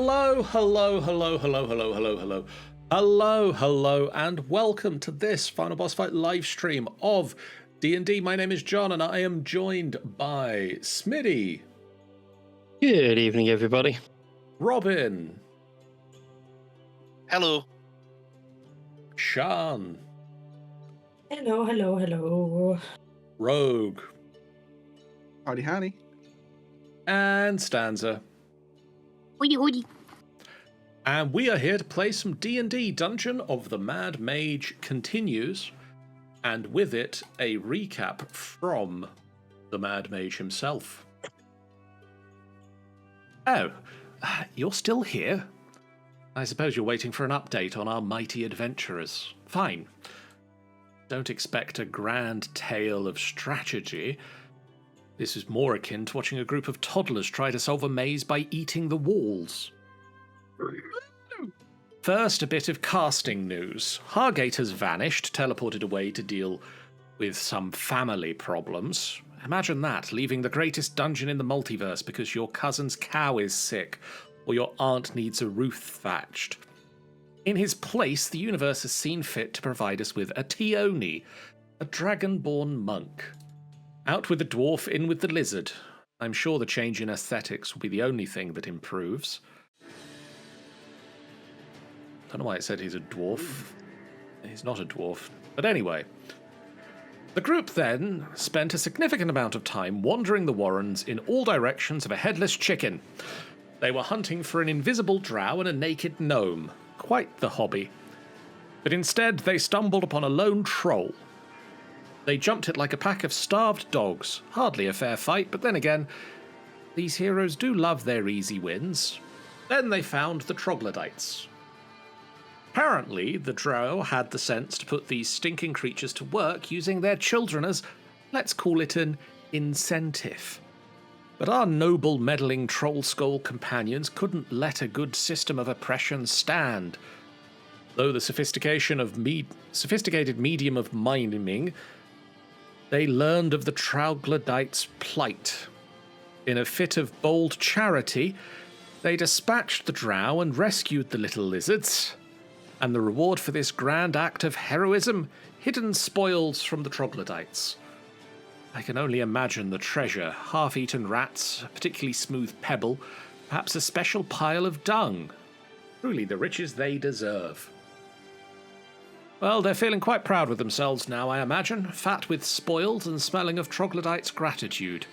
Hello, hello, hello, hello, hello, hello, hello. Hello, hello, and welcome to this Final Boss Fight live stream of D&D. My name is John, and I am joined by Smitty. Good evening, everybody. Robin. Hello. Sean. Hello, hello, hello. Rogue. Howdy, howdy. And Stanza. Hoody, hoody. And we are here to play some D&D. Dungeon of the Mad Mage continues, and with it, a recap from the Mad Mage himself. Oh, you're still here? I suppose you're waiting for an update on our mighty adventurers. Fine. Don't expect a grand tale of strategy. This is more akin to watching a group of toddlers try to solve a maze by eating the walls. First, a bit of casting news. Hargate has vanished, teleported away to deal with some family problems. Imagine that, leaving the greatest dungeon in the multiverse because your cousin's cow is sick, or your aunt needs a roof thatched. In his place, the universe has seen fit to provide us with a Tioni, a dragon-born monk. Out with the dwarf, in with the lizard. I'm sure the change in aesthetics will be the only thing that improves. Don't know why it said he's a dwarf. He's not a dwarf. But anyway. The group then spent a significant amount of time wandering the warrens in all directions of a headless chicken. They were hunting for an invisible drow and a naked gnome. Quite the hobby. But instead they stumbled upon a lone troll. They jumped it like a pack of starved dogs. Hardly a fair fight, but then again, these heroes do love their easy wins. Then they found the Troglodytes. Apparently, the drow had the sense to put these stinking creatures to work using their children as, let's call it, an incentive. But our noble meddling troll skull companions couldn't let a good system of oppression stand. Though the sophisticated medium of miming, they learned of the Troglodyte's plight. In a fit of bold charity, they dispatched the drow and rescued the little lizards. And the reward for this grand act of heroism, hidden spoils from the Troglodytes. I can only imagine the treasure, half-eaten rats, a particularly smooth pebble, perhaps a special pile of dung. Truly the riches they deserve. Well, they're feeling quite proud with themselves now, I imagine, fat with spoils and smelling of Troglodyte's gratitude.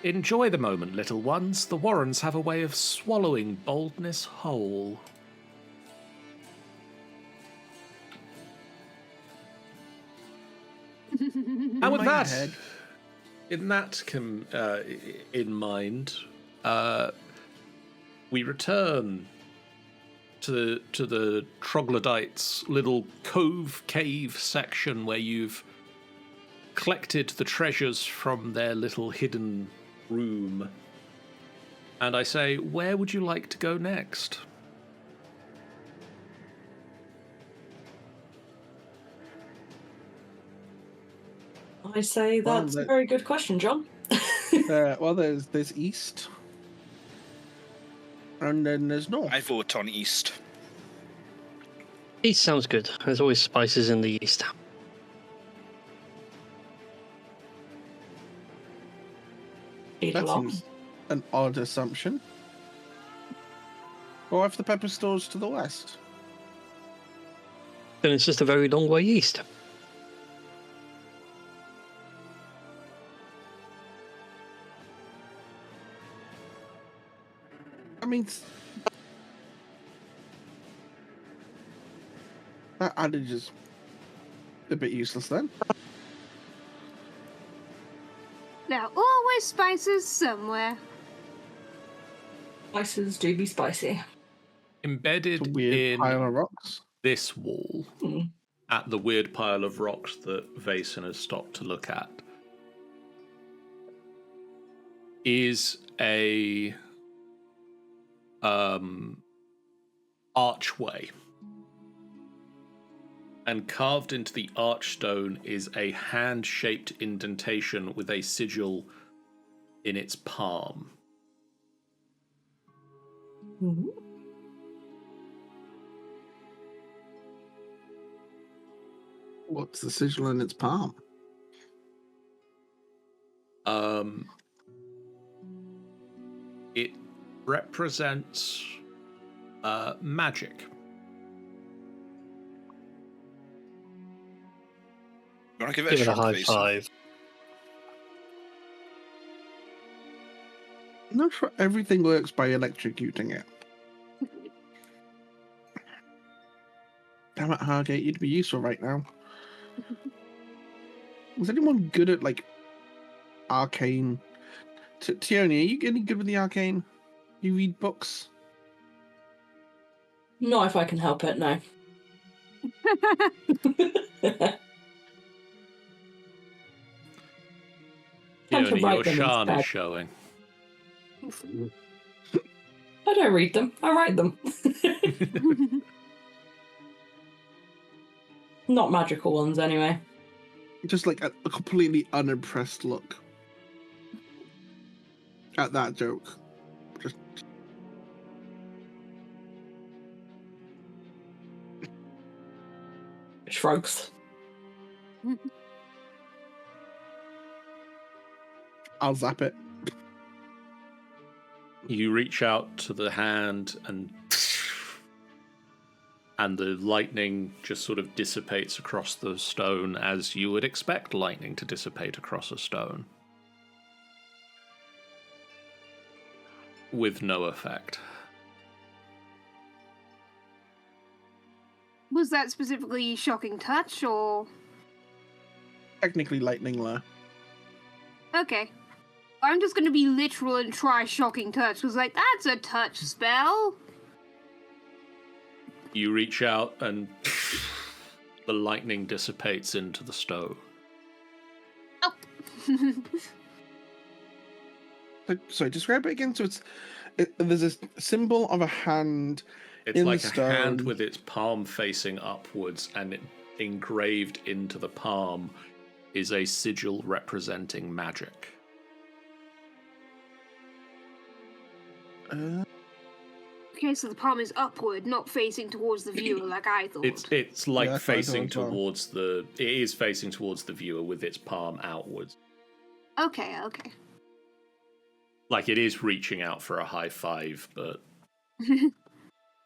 Enjoy the moment, little ones. The warrens have a way of swallowing boldness whole. And with that, in mind, we return to the Troglodytes' little cove cave section where you've collected the treasures from their little hidden room. And I say, where would you like to go next? I say that's a very good question, John. Well, there's east, and then there's north. I vote on East. East sounds good. There's always spices in the east. That seems an odd assumption. Or if the pepper stores to the west. Then it's just a very long way east. I mean, that adage is a bit useless then. There are always spices somewhere. Spices do be spicy. Embedded It's a weird in pile of rocks. this wall, at the weird pile of rocks that Vason has stopped to look at, is a archway. And carved into the archstone is a hand-shaped indentation with a sigil in its palm. Mm-hmm. What's the sigil in its palm? It represents magic. You want to give it Give a it a shock, high Visa? five. I'm not sure everything works by electrocuting it. Damn it, Hargate, you'd be useful right now. Was anyone good at, like, arcane? Tioni, are you any good with the arcane? You read books? Not if I can help it, no. Time to Tierney, write your them Shan instead. is showing. I don't read them, I write them. Not magical ones, anyway. Just like a completely unimpressed look at that joke. Just Shrugs. I'll zap it. You reach out to the hand and the lightning just sort of dissipates across the stone as you would expect lightning to dissipate across a stone. With no effect. Was that specifically shocking touch, or...? Technically lightning layer. Okay. I'm just gonna be literal and try shocking touch, because, like, that's a touch spell. You reach out and the lightning dissipates into the stone. Oh. Sorry, describe it again. So there's a symbol of a hand. It's in like the a stone. hand with its palm facing upwards, and engraved into the palm is a sigil representing magic. Okay, so the palm is upward, not facing towards the viewer like I thought. It's like Yeah, that's what I facing thought as well. towards the... It is facing towards the viewer with its palm outwards. Okay. Like it is reaching out for a high five, but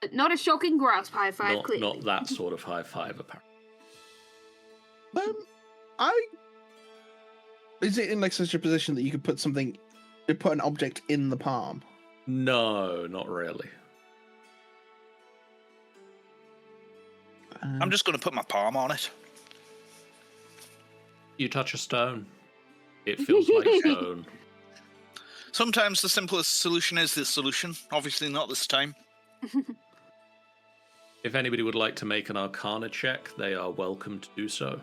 But not a shocking grasp high five, clearly. not that sort of high five, apparently. Is it in like such a position that you could put an object in the palm? No, not really. I'm just going to put my palm on it. You touch a stone. It feels like stone. Sometimes the simplest solution is the solution. Obviously not this time. If anybody would like to make an Arcana check, they are welcome to do so.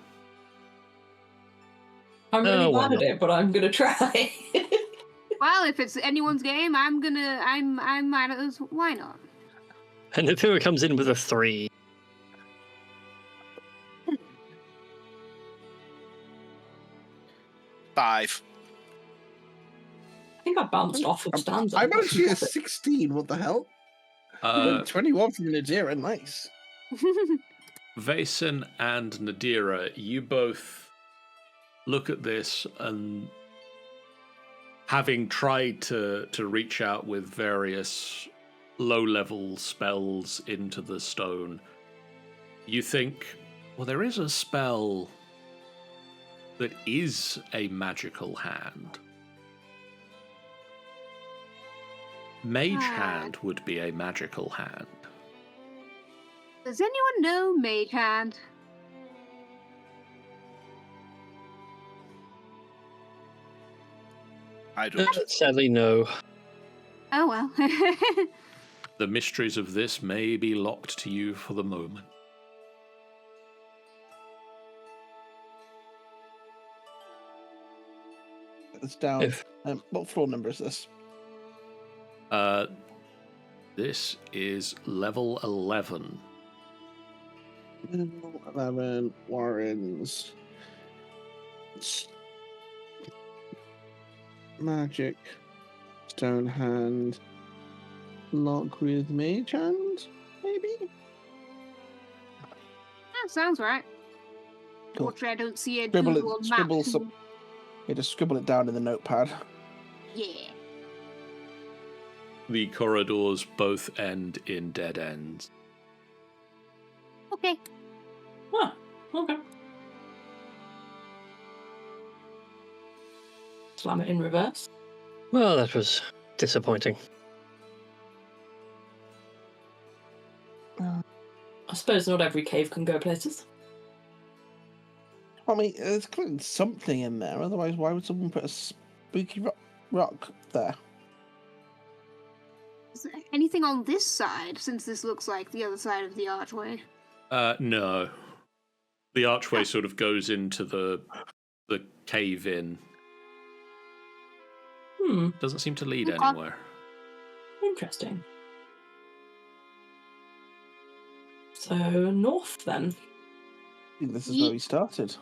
I'm really why bad at not? it, but I'm gonna try. Well, if it's anyone's game, I might as why not? And if it comes in with a 3, 5. I think I bounced off of stands. I'm actually a 16. What the hell? 21 from Nadira. Nice. Vason and Nadira, you both look at this and, having tried to reach out with various low-level spells into the stone, you think, well, there is a spell that is a magical hand. Mage hand would be a magical hand. Does anyone know Mage Hand? I don't. sadly no. Oh well. The mysteries of this may be locked to you for the moment. It's down. If- What floor number is this? This is level 11. 11 Warrens. Magic. Stone hand. Lock with mage hand, maybe? That sounds right. Cool. Unfortunately, I don't see a Scribble it- Google map. scribble some- Yeah, just scribble it down in the notepad. Yeah. The corridors both end in dead ends. Okay. Oh, okay. Slam it in reverse. Well, that was disappointing. I suppose not every cave can go places. I mean, there's clearly something in there. Otherwise, why would someone put a spooky rock there? Is there anything on this side, since this looks like the other side of the archway? No. The archway sort of goes into the cave in. Doesn't seem to lead Okay. anywhere. Interesting. So, north then. I think this is where we started.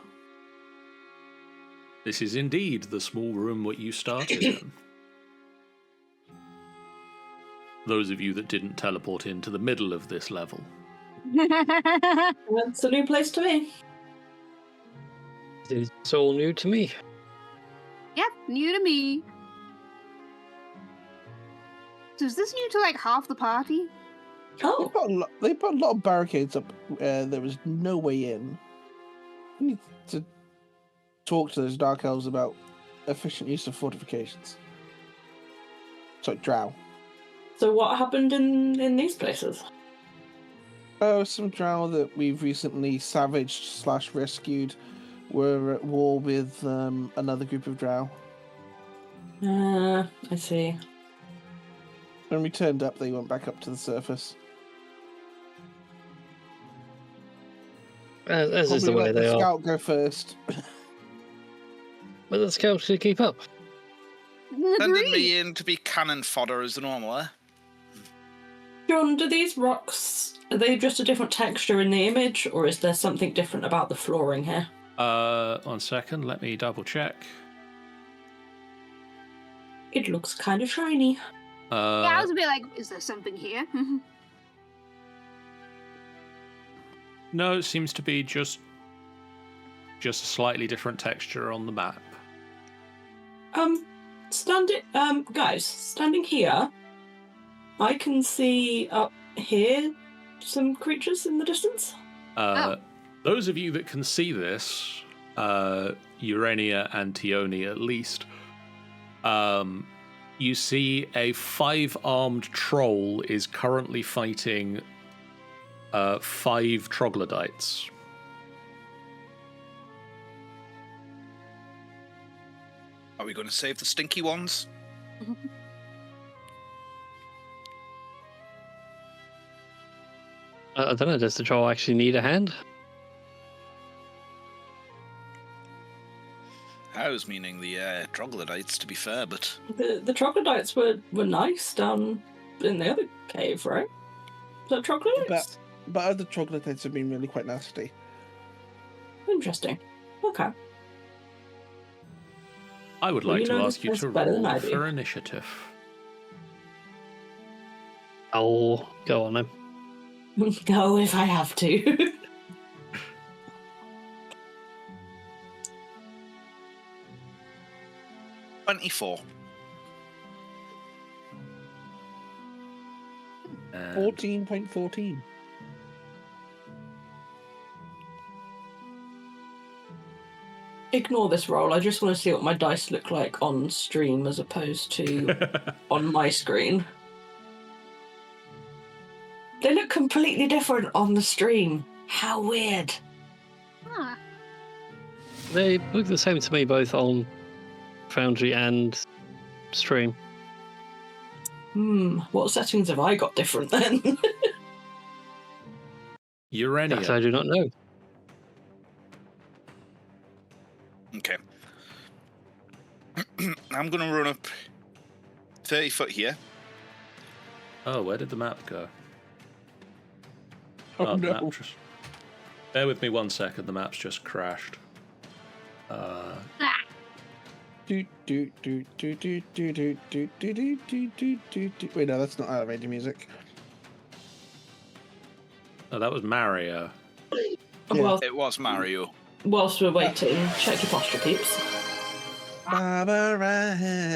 This is indeed the small room what you started in. Those of you that didn't teleport into the middle of this level. It's a new place to me. It's all new to me. Yep, new to me. So is this new to like half the party? Oh, They put a lot of barricades up where there was no way in. We need to talk to those dark elves about efficient use of fortifications. Sorry, drow. so what happened in these places? Oh, some drow that we've recently savaged / rescued were at war with another group of drow. I see. When we turned up, they went back up to the surface. As is the Probably way let they the are. scout go first. But the scouts should keep up. Sending Agreed. me in to be cannon fodder as normal, eh? John, do these rocks, are they just a different texture in the image, or is there something different about the flooring here? 1 second, let me double check. It looks kind of shiny. Yeah, I was a bit like, is there something here? No, it seems to be just a slightly different texture on the map. Standing here, I can see up here some creatures in the distance. Those of you that can see this, Urania and Tione at least, you see a 5-armed troll is currently fighting 5 troglodytes. Are we going to save the stinky ones? I don't know, does the troll actually need a hand? I was meaning the troglodytes, to be fair, but The troglodytes were nice down in the other cave, right? Is that troglodytes? But other troglodytes have been really quite nasty. Interesting. Okay. I would Well, like you to know ask you this to better than roll I do. for initiative. Oh, go on then. Go if I have to. – 24. 14.14. Ignore this roll. I just want to see what my dice look like on stream as opposed to on my screen. They look completely different on the stream. How weird. Ah, They look the same to me both on Foundry and stream. What settings have I got different then? That I Urania. do not know. Okay. I'm going to run up 30 foot here. Oh, where did the map go? Oh, the no. map just... Bear with me 1 second, the map's just crashed. Wait, no, that's not elevator music. Oh, that was Mario. Well, It was Mario. whilst we're waiting, check your posture, peeps. Barbaran.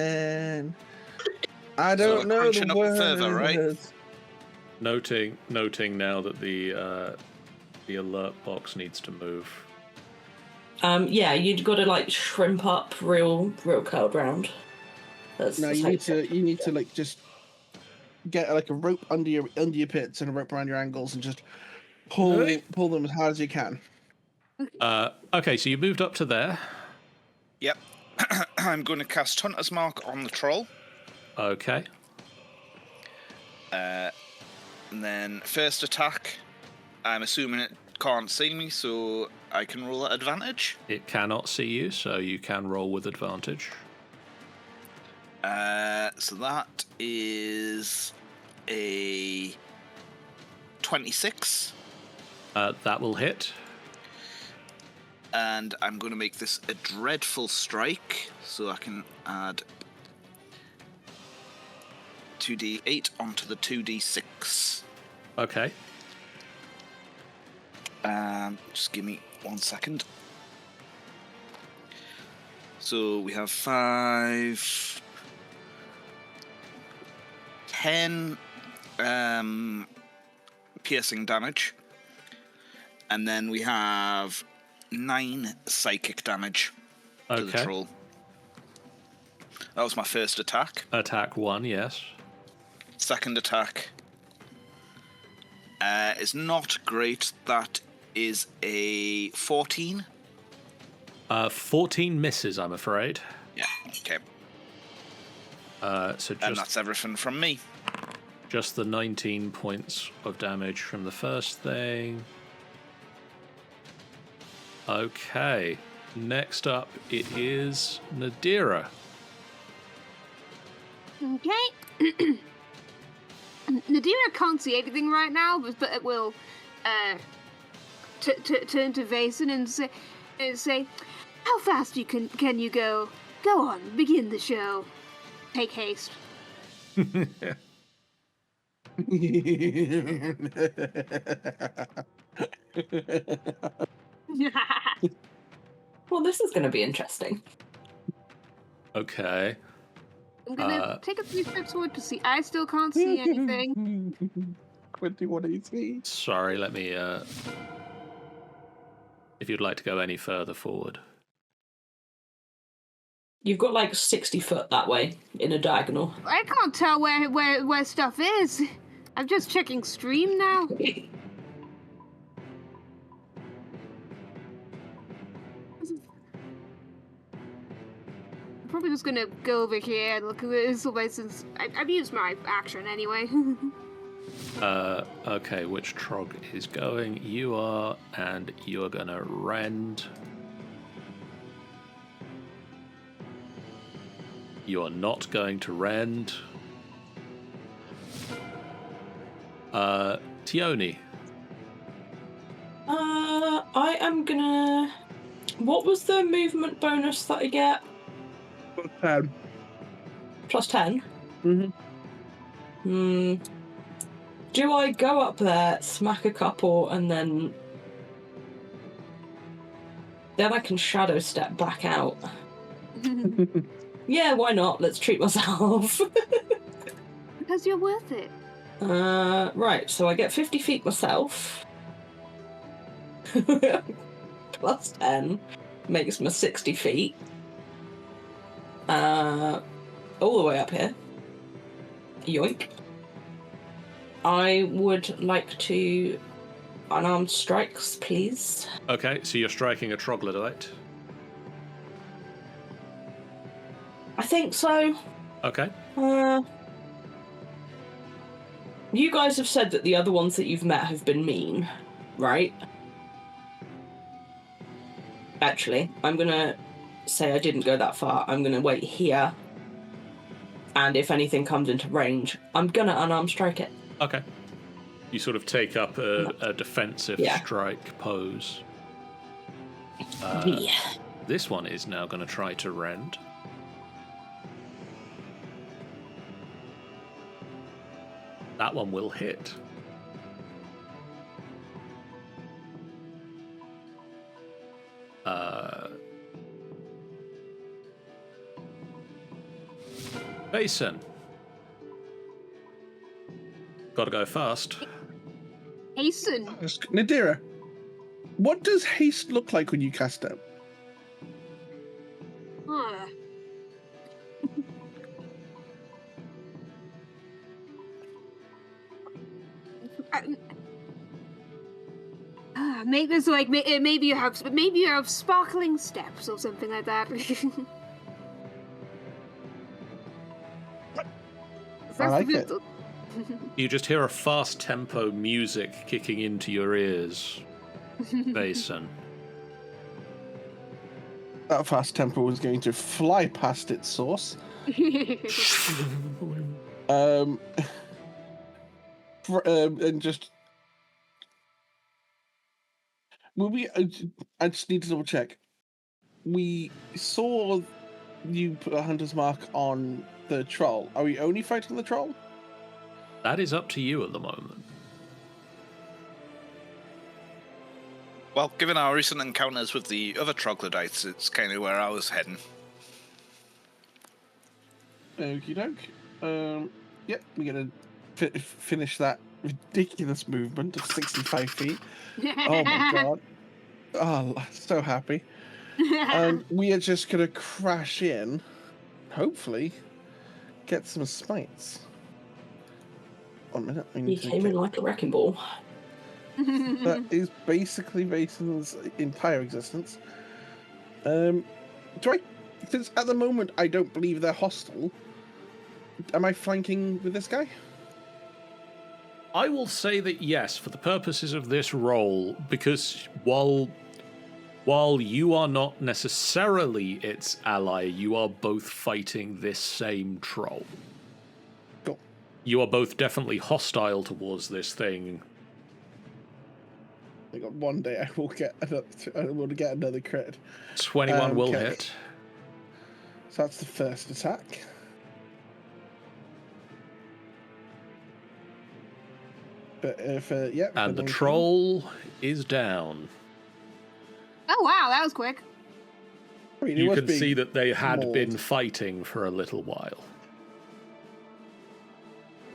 I don't know crunching the up further, right? words. Noting now that the alert box needs to move. Yeah, you'd got to like shrimp up real curled round. No, that's you how need to like just get like a rope under your pits and a rope around your ankles and just pull them as hard as you can. Okay, so you moved up to there. Yep. I'm going to cast Hunter's Mark on the troll. Okay. And then first attack, I'm assuming it can't see me, so I can roll at advantage. It cannot see you, so you can roll with advantage. So that is a 26. That will hit. And I'm going to make this a dreadful strike, so I can add 2d8 onto the 2d6. Okay. Just give me 1 second. So we have 5, 10 piercing damage, and then we have 9 psychic damage to the troll. That was my first attack. Attack 1, yes. Second attack is not great. That is a 14. 14 misses, I'm afraid. Yeah, okay. So And that's everything from me. just the 19 points of damage from the first thing. Okay. Next up, it is Nadira. Okay. Nadira can't see anything right now, but it will turn to Vason and say, "How fast can you go? Go on, begin the show. Take haste." Well, this is going to be interesting. Okay. I'm gonna take a few steps forward to see. I still can't see anything. 21 AC. Sorry, let me... if you'd like to go any further forward. You've got like 60 foot that way in a diagonal. I can't tell where stuff is. I'm just checking stream now. I'm probably just gonna go over here and look at this away since I've used my action anyway. Okay, which Trog is going? You are, and you are gonna rend. You are not going to rend. Tioni. I am gonna... What was the movement bonus that I get? +10. Plus 10? Mm-hmm. Do I go up there, smack a couple, and then I can shadow step back out? Yeah, why not? Let's treat myself. Because you're worth it. Right, so I get 50 feet myself. Plus 10 makes me 60 feet. All the way up here. Yoink. I would like to unarmed strikes, please. Okay, so you're striking a Troglodyte. I think so. Okay. You guys have said that the other ones that you've met have been mean, right? Actually, I'm gonna say I didn't go that far. I'm gonna wait here, and if anything comes into range, I'm gonna unarmed strike it. Okay. You sort of take up a defensive strike pose. Yeah. This one is now going to try to rend. That one will hit. Basin. Gotta go fast. Hasten. Nadira, what does haste look like when you cast it? Huh. Maybe it's like maybe you have sparkling steps or something like that. I like it. You just hear a fast tempo music kicking into your ears. Basin. That fast tempo was going to fly past its source. And just will we? I just need to double check. We saw you put a hunter's mark on the troll. Are we only fighting the troll? That is up to you at the moment. Well, given our recent encounters with the other troglodytes, it's kind of where I was heading. Okie doke. Yep, we're gonna finish that ridiculous movement of 65 feet. Oh my god. Oh, so happy. And we are just gonna crash in, hopefully, get some smites. 1 minute. He came in like a wrecking ball. That is basically Basin's entire existence. Since at the moment I don't believe they're hostile, am I flanking with this guy? I will say that yes, for the purposes of this roll, because while you are not necessarily its ally, you are both fighting this same troll. Cool. You are both definitely hostile towards this thing. I got one day I will get another crit. 21 will Okay. hit. So that's the first attack. But yeah. And the troll is down. Oh wow, that was quick. I mean, he You was can being see that they had mauled. been fighting for a little while.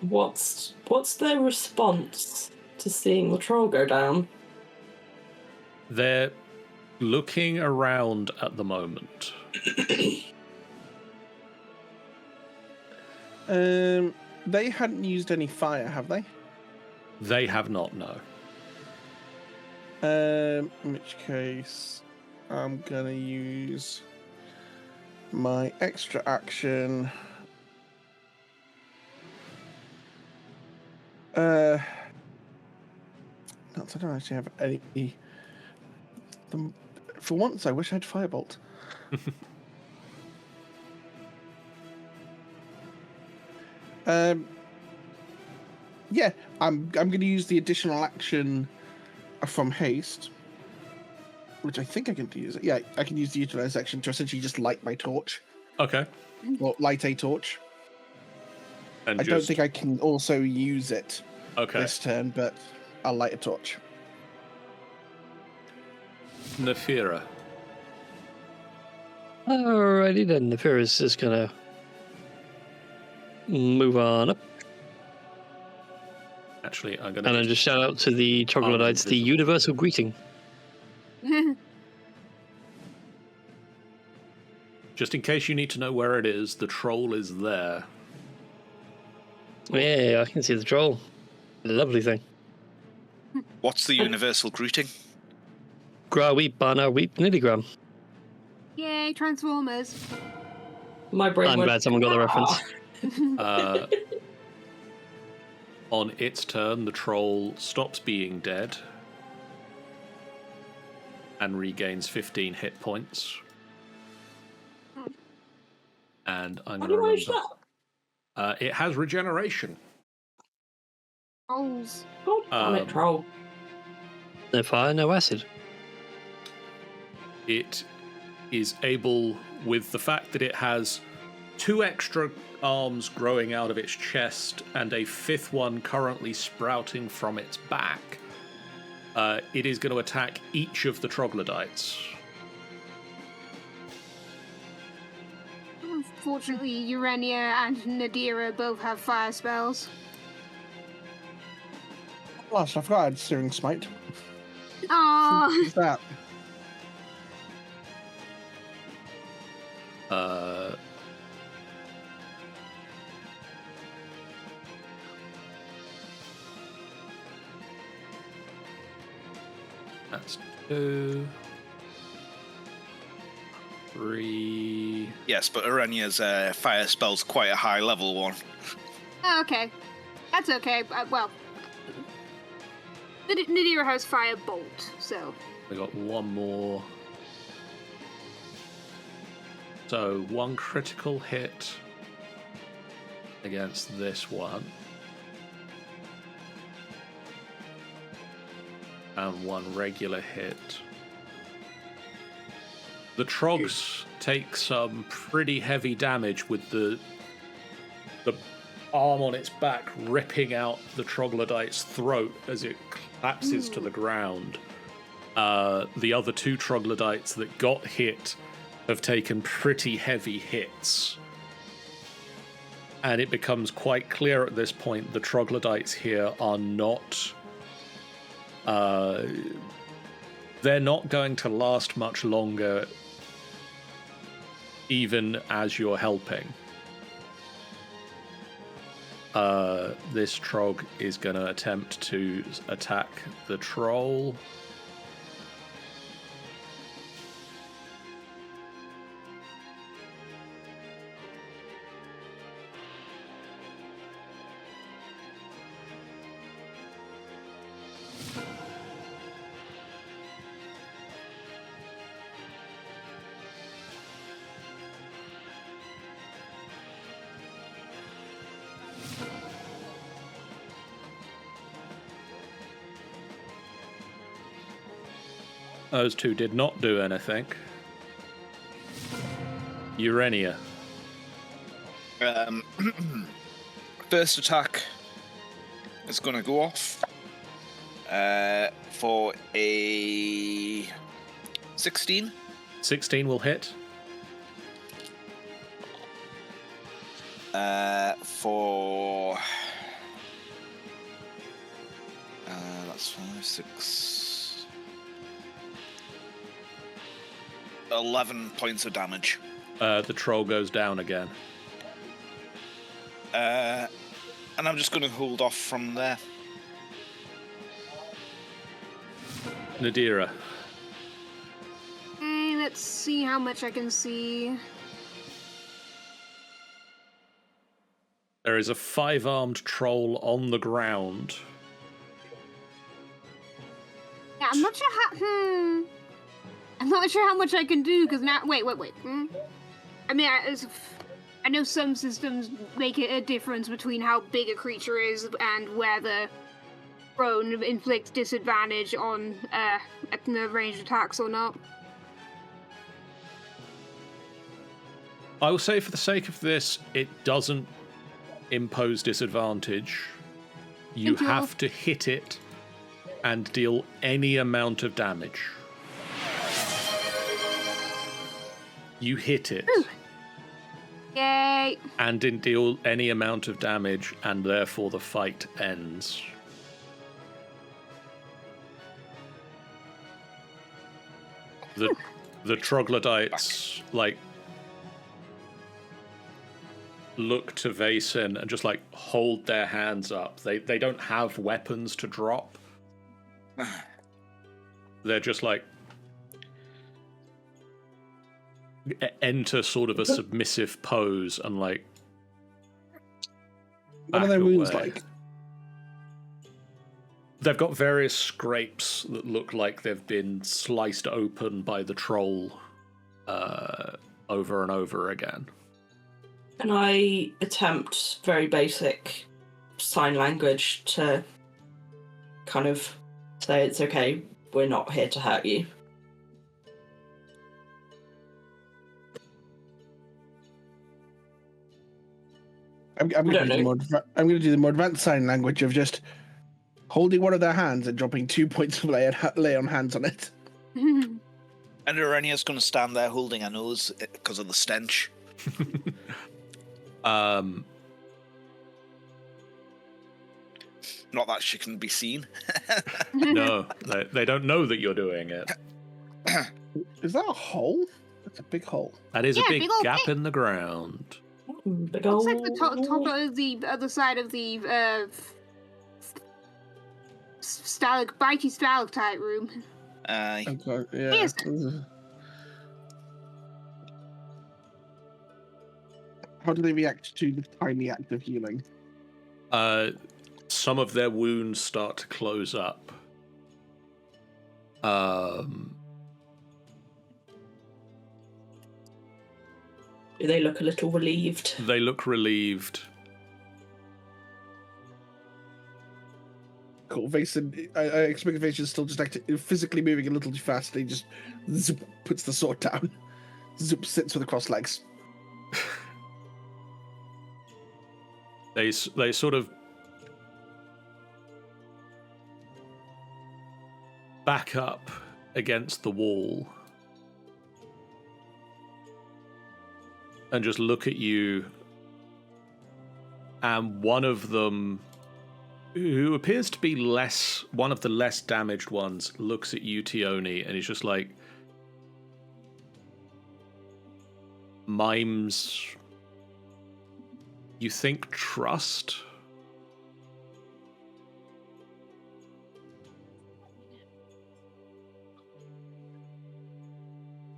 What's their response to seeing the troll go down? They're looking around at the moment. They hadn't used any fire, have they? They have not, no. In which case, I'm gonna use my extra action. I don't actually have any. For once, I wish I had Firebolt. Yeah, I'm going to use the additional action from haste, which I think I can use. Yeah, I can use the utilized action to essentially just light my torch, Okay. or light a torch. And I don't think I can also use it Okay. this turn, but I'll light a torch. Nefira. Alrighty then, the Fear is just gonna move on up. Actually, I'm And going then to... just shout out to the Troglodytes the invisible. universal greeting. Just in case you need to know where it is, the troll is there. Yeah, I can see the troll. Lovely thing. What's the universal greeting? Gra weep, Bana weep, niddygram. Yay, Transformers. My brain I'm went, glad someone got the reference. On its turn, the troll stops being dead and regains 15 hit points. And I'm How going to do I use remember... that? It has regeneration. Trolls. God damn it, troll. No fire, no acid. It is able, with the fact that it has 2 extra arms growing out of its chest and a 5th one currently sprouting from its back, it is going to attack each of the troglodytes. unfortunately, Urania and Nadira both have fire spells. Last, I forgot I had Searing Smite. Aww. What's that? That's 2, 3. Yes, but Arenia's fire spell's quite a high level one. Oh, okay. That's okay. Well, Nadira has fire bolt, so. We got one more. So 1 critical hit against this one. And 1 regular hit. The Trogs take some pretty heavy damage with the arm on its back ripping out the Troglodyte's throat as it collapses to the ground. The other 2 Troglodytes that got hit have taken pretty heavy hits. And it becomes quite clear at this point the Troglodytes here are not... they're not going to last much longer, even as you're helping. This Trog is going to attempt to attack the troll. Those 2 did not do anything. Urania. First attack is going to go off for a 16. 16 will hit. For that's 5, 6, 11 points of damage. The troll goes down again. And I'm just going to hold off from there. Nadira. Okay, let's see how much I can see. There is a 5-armed troll on the ground. Yeah, I'm not sure how. I'm not sure how much I can do because now. Wait. I mean, I know some systems make it a difference between how big a creature is and whether prone inflicts disadvantage on the ranged attacks or not. I will say, for the sake of this, it doesn't impose disadvantage. You Thank you. have to hit it and deal any amount of damage. You hit it. Ooh. Yay! And didn't deal any amount of damage, and therefore the fight ends. The Troglodytes, look to Vaesen and just, hold their hands up. They don't have weapons to drop. They're just, enter sort of a submissive pose and, what are their wounds like? They've got various scrapes that look like they've been sliced open by the troll over and over again. Can I attempt very basic sign language to kind of say it's okay, we're not here to hurt you? I'm going to do the more advanced sign language of just holding one of their hands and dropping 2 points of lay on hands on it. And Arenia's going to stand there holding her nose because of the stench. Not that she can be seen. No, they don't know that you're doing it. Is that a hole? That's a big hole. That is a Yeah, big big old gap pit. in the ground. Big Looks old... like the top of the other side of the bitey stalactite room. Okay, yeah. Yes. How do they react to the tiny act of healing? Some of their wounds start to close up. Do they look a little relieved? They look relieved. Cool. Vason, I expect Vason's still just physically moving a little too fast. And he just zip, puts the sword down. Zip, sits with the crossed legs. They sort of back up against the wall and just look at you, and one of them, who appears to be one of the less damaged ones, looks at you, Tioni, and he's just like, mimes, you think trust?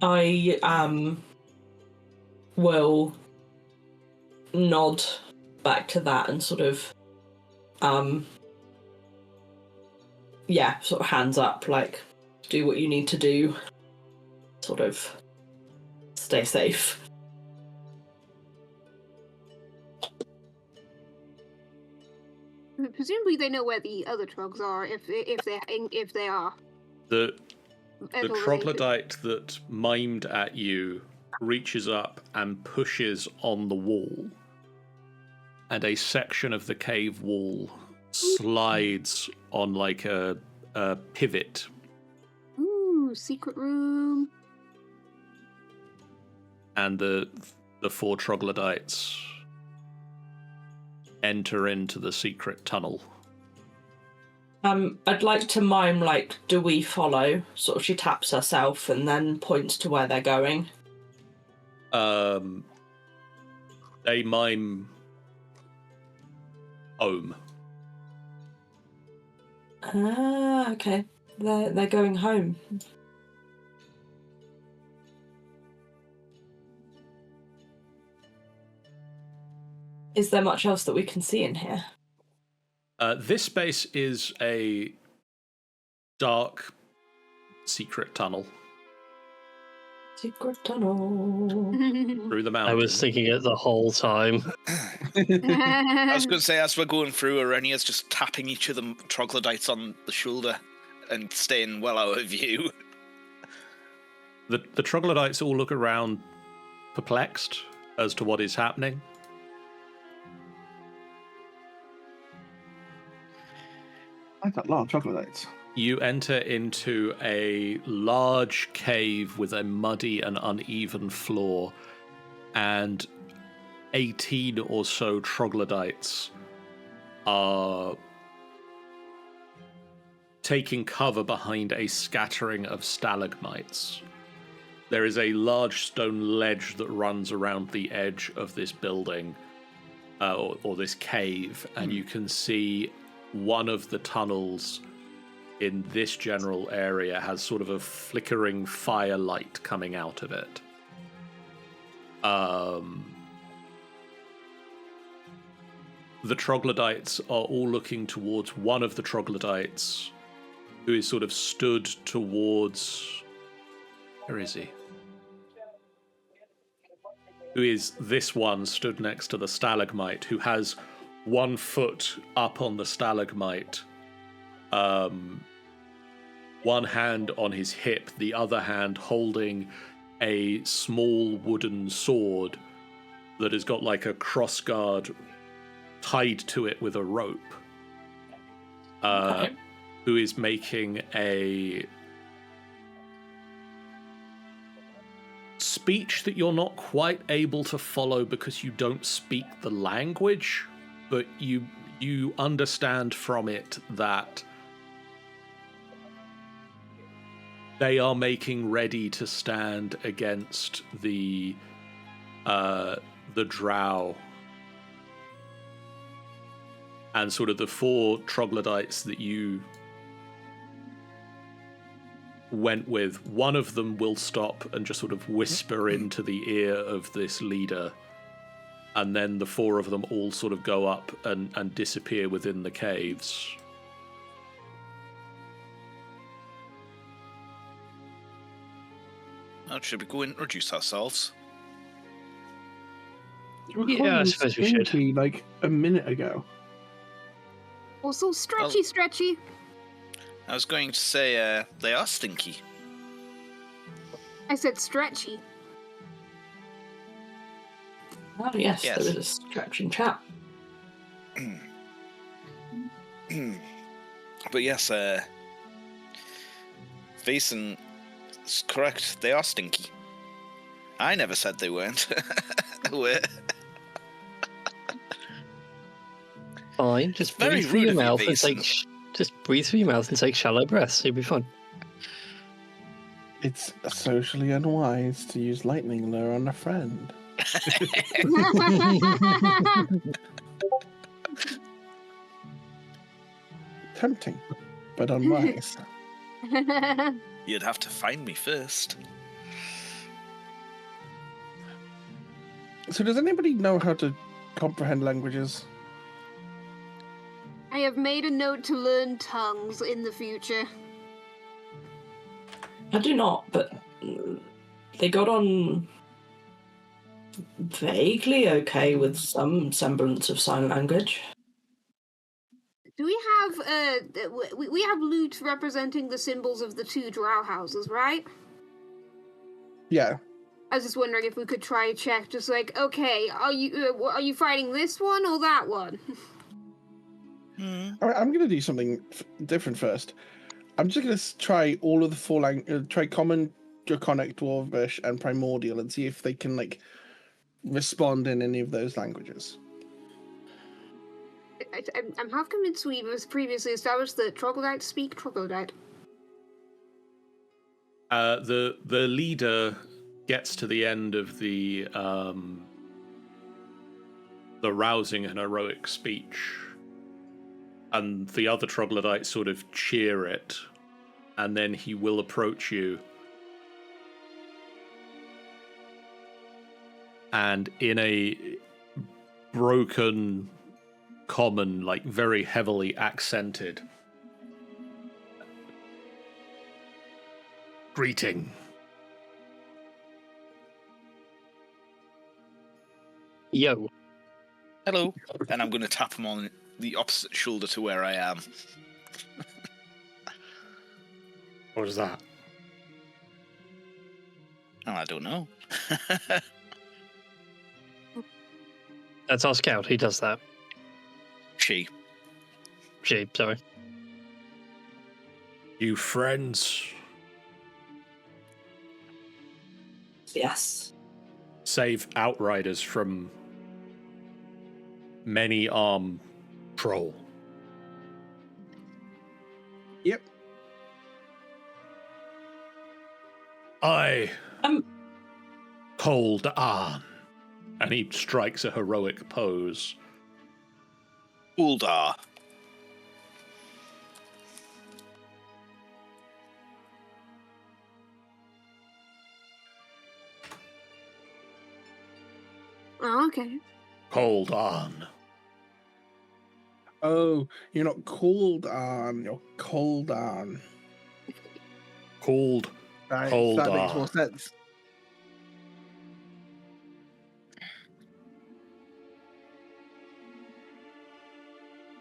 I will nod back to that and sort of sort of hands up, like, do what you need to do, sort of stay safe. Presumably they know where the other trogs are, if they are. The at all related. troglodyte that mimed at you reaches up and pushes on the wall, and a section of the cave wall slides on like a pivot. Ooh, secret room. And the four troglodytes enter into the secret tunnel. I'd like to mime, like, do we follow? Sort of, she taps herself and then points to where they're going. They mime home. Ah, okay. They're going home. Is there much else that we can see in here? This space is a dark, secret tunnel Secret tunnel. through the mountains. I was thinking it the whole time. I was going to say, as we're going through, Arenia's just tapping each of the troglodytes on the shoulder and staying well out of view. The troglodytes all look around, perplexed as to what is happening. I got a lot of troglodytes. You enter into a large cave with a muddy and uneven floor, and 18 or so troglodytes are taking cover behind a scattering of stalagmites. There is a large stone ledge that runs around the edge of this building, or this cave, and you can see one of the tunnels in this general area has sort of a flickering firelight coming out of it. The troglodytes are all looking towards one of the troglodytes, who is sort of stood towards... Where is he? Who is this one stood next to the stalagmite, who has 1 foot up on the stalagmite, one hand on his hip, the other hand holding a small wooden sword that has got like a crossguard tied to it with a rope, who is making a speech that you're not quite able to follow because you don't speak the language, but you understand from it that they are making ready to stand against the drow and sort of the 4 troglodytes that you went with. One of them will stop and just sort of whisper into the ear of this leader, and then the 4 of them all sort of go up and disappear within the caves. Should we go and introduce ourselves? Yeah, I suppose we should. Like a minute ago. Also, stretchy. I was going to say they are stinky. I said stretchy. Oh, yes, Yes. there is a stretching chat. But yes, Vason is correct. They are stinky. I never said they weren't. Fine, just very breathe through rude your of you, mouth and Mason. just breathe through your mouth and take shallow breaths. You'll be fine. It's socially unwise to use lightning lure on a friend. Tempting, but unwise. You'd have to find me first. So does anybody know how to comprehend languages? I have made a note to learn tongues in the future. I do not, but they got on vaguely okay with some semblance of sign language. Do we have we have loot representing the symbols of the 2 drow houses, right? Yeah. I was just wondering if we could try a check, just like, okay, are you fighting this one or that one? All right, I'm going to do something different first. I'm just going to try all of the 4 languages, try Common, Draconic, Dwarvish, and Primordial, and see if they can, like, respond in any of those languages. I'm half convinced we was previously established that troglodytes speak troglodyte. The leader gets to the end of the rousing and heroic speech, and the other troglodytes sort of cheer it, and then he will approach you. And in a broken Common, like very heavily accented, greeting. Yo. Hello. And I'm going to tap him on the opposite shoulder to where I am. What is that? Oh, I don't know. That's our scout. He does that. She. Sorry. You friends? Yes. Save outriders from many arm troll. Yep. I Cold on. And he strikes a heroic pose. Uldar. Oh, okay. Cold on. Oh, you're not cold on, you're cold on. Cold. Right, Cold that makes on. more sense.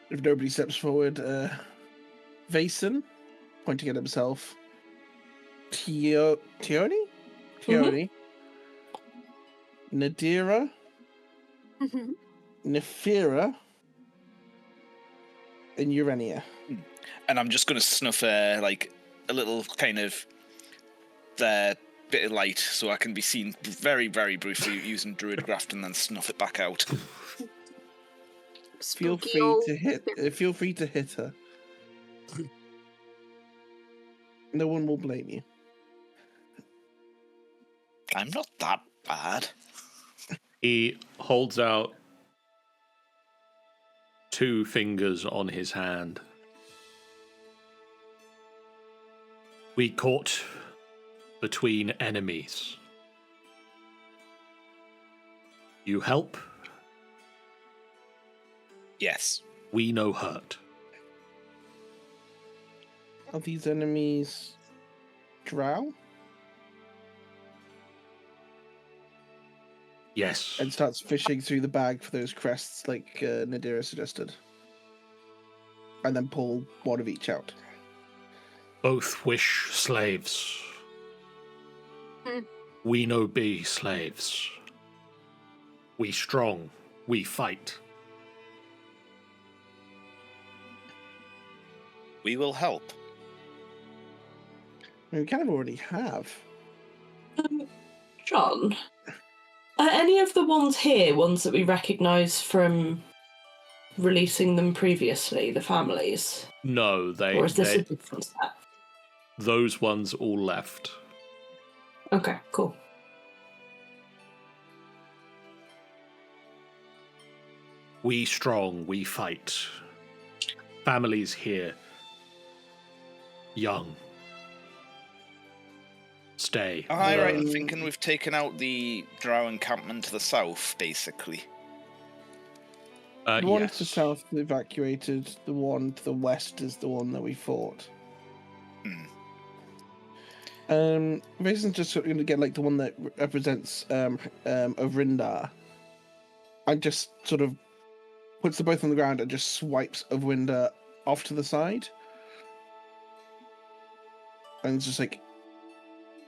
If nobody steps forward, Vason, pointing at himself. Tioni? Tioni. Nadira. Mhm. Nefira. And Urania. And I'm just going to snuff like a little kind of the bit of light so I can be seen very, very briefly using druid graft and then snuff it back out. Feel Spooky free old to hit. spirit. Feel free to hit her. No one will blame you. I'm not that bad. He holds out 2 fingers on his hand. We caught between enemies. You help, Yes. we no hurt. Are these enemies drow? Yes. And starts fishing through the bag for those crests, like Nadira suggested, and then pull one of each out. Both wish slaves. Hmm. We no be slaves. We strong. We fight. We will help. I mean, we kind of already have. John, are any of the ones here ones that we recognise from releasing them previously, the families? No, Or is this a different set? those ones all left. Okay, cool. We strong, we fight. Families here. Young. Stay. Am I right in Um, thinking we've taken out the drow encampment to the south, basically? The one Yes. to the south evacuated. The one to the west is the one that we fought. Mason's just going to get like the one that represents Ovrindar, and just sort of puts them both on the ground and just swipes Ovrindar off to the side, and it's just like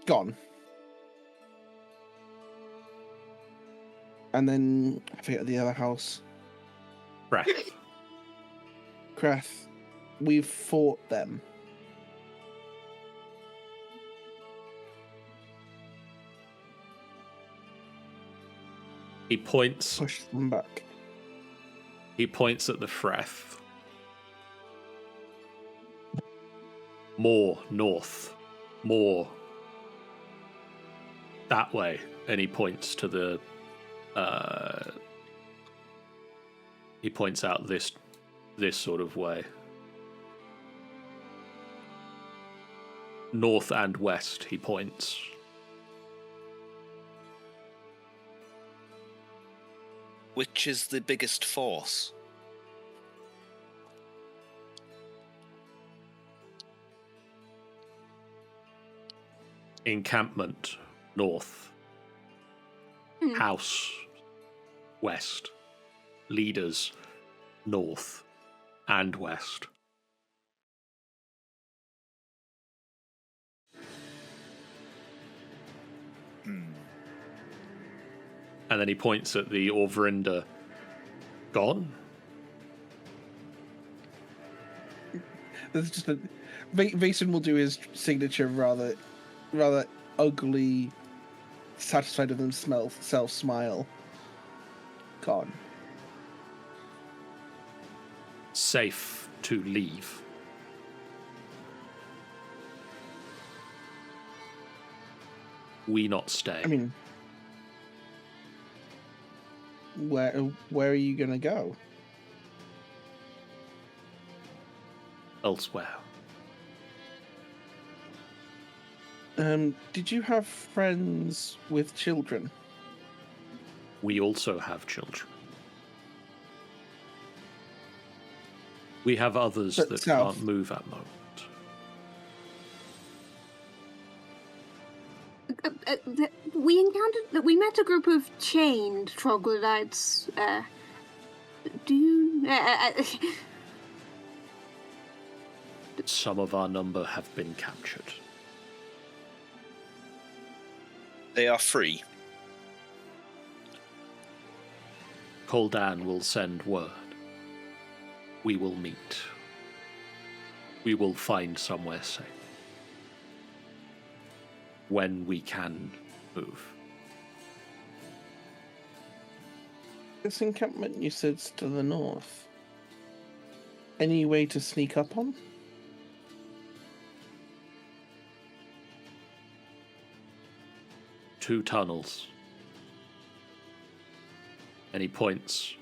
gone. And then I forget the other house. Breath. Krath, we've fought them. He points. Push them back. He points at the Freth. More north. More that way. And he points to the he points out this sort of way. North and west, he points. Which is the biggest force? Encampment, north. House, west. Leaders, north and west. And then he points at the Orvrinda. Gone? There's just a Vason will do his signature rather ugly, satisfied with himself smile. Gone. Safe to leave. We not stay. I mean, where are you gonna go? Elsewhere. Did you have friends with children? We also have children. We have others But that south. can't move at the moment. We met a group of chained troglodytes. Do you? Some of our number have been captured. They are free. Koldan will send word. We will meet. We will find somewhere safe. when we can move. This encampment you said's to the north. Any way to sneak up on? Two tunnels. And he points.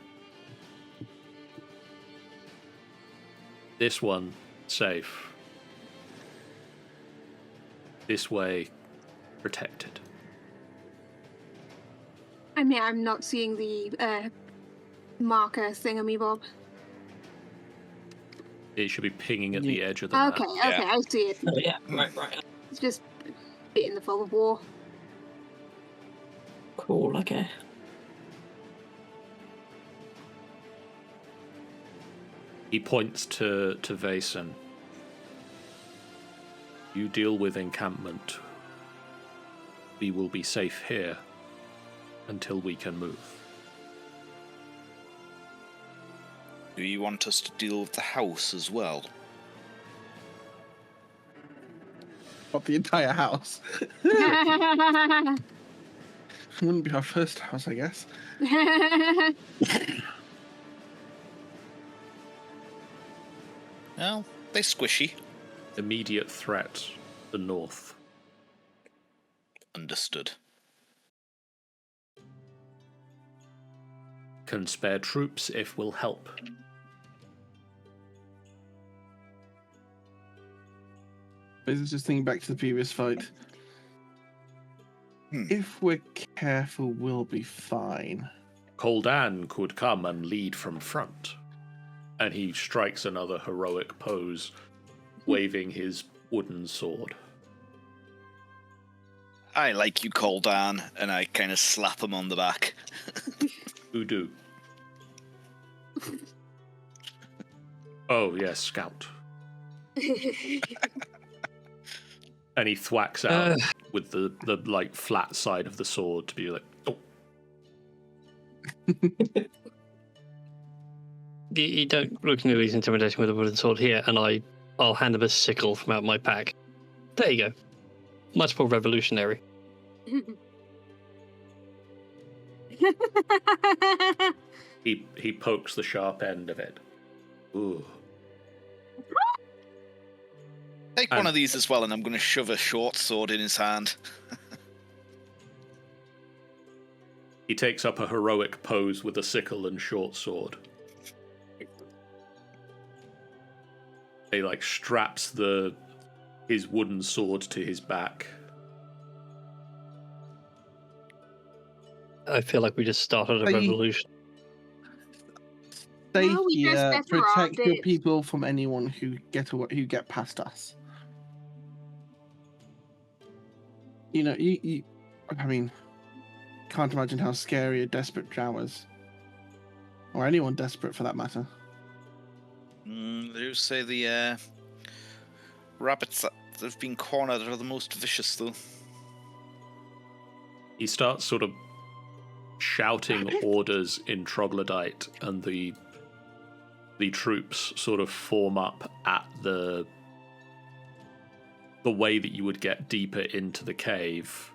This one, safe. This way, protected. I mean, I'm not seeing the marker thingamy-bob. It should be pinging at the edge of the map. Okay, I see it. Oh, yeah, right. It's just a bit in the fog of war. Cool, okay. He points to Vason. You deal with encampment. We will be safe here until we can move. Do you want us to deal with the house as well? Not the entire house. Wouldn't be our first house, I guess. Well, they're squishy. Immediate threat, the north. Understood. Can spare troops if will help. This is just thinking back to the previous fight. If we're careful, we'll be fine. Koldan could come and lead from front. And he strikes another heroic pose, waving his wooden sword. I like you, Koldan, and I kind of slap him on the back. Who do? Oh, yes, scout. And he thwacks out with the like flat side of the sword to be like, oh. You don't look nearly as intimidating with a wooden sword here, and I'll hand him a sickle from out my pack. There you go. Much more revolutionary. He pokes the sharp end of it. Ooh. Take one of these as well, and I'm going to shove a short sword in his hand. He takes up a heroic pose with a sickle and short sword. He like straps his wooden sword to his back. I feel like we just started a revolution. Stay Well, we just here, better protect your armed it. people from anyone who get past us. You know, you I mean, can't imagine how scary a desperate drow is. Or anyone desperate for that matter. They do say the rabbits that have been cornered are the most vicious, though. He starts sort of shouting orders in Troglodyte, and the troops sort of form up at the way that you would get deeper into the cave.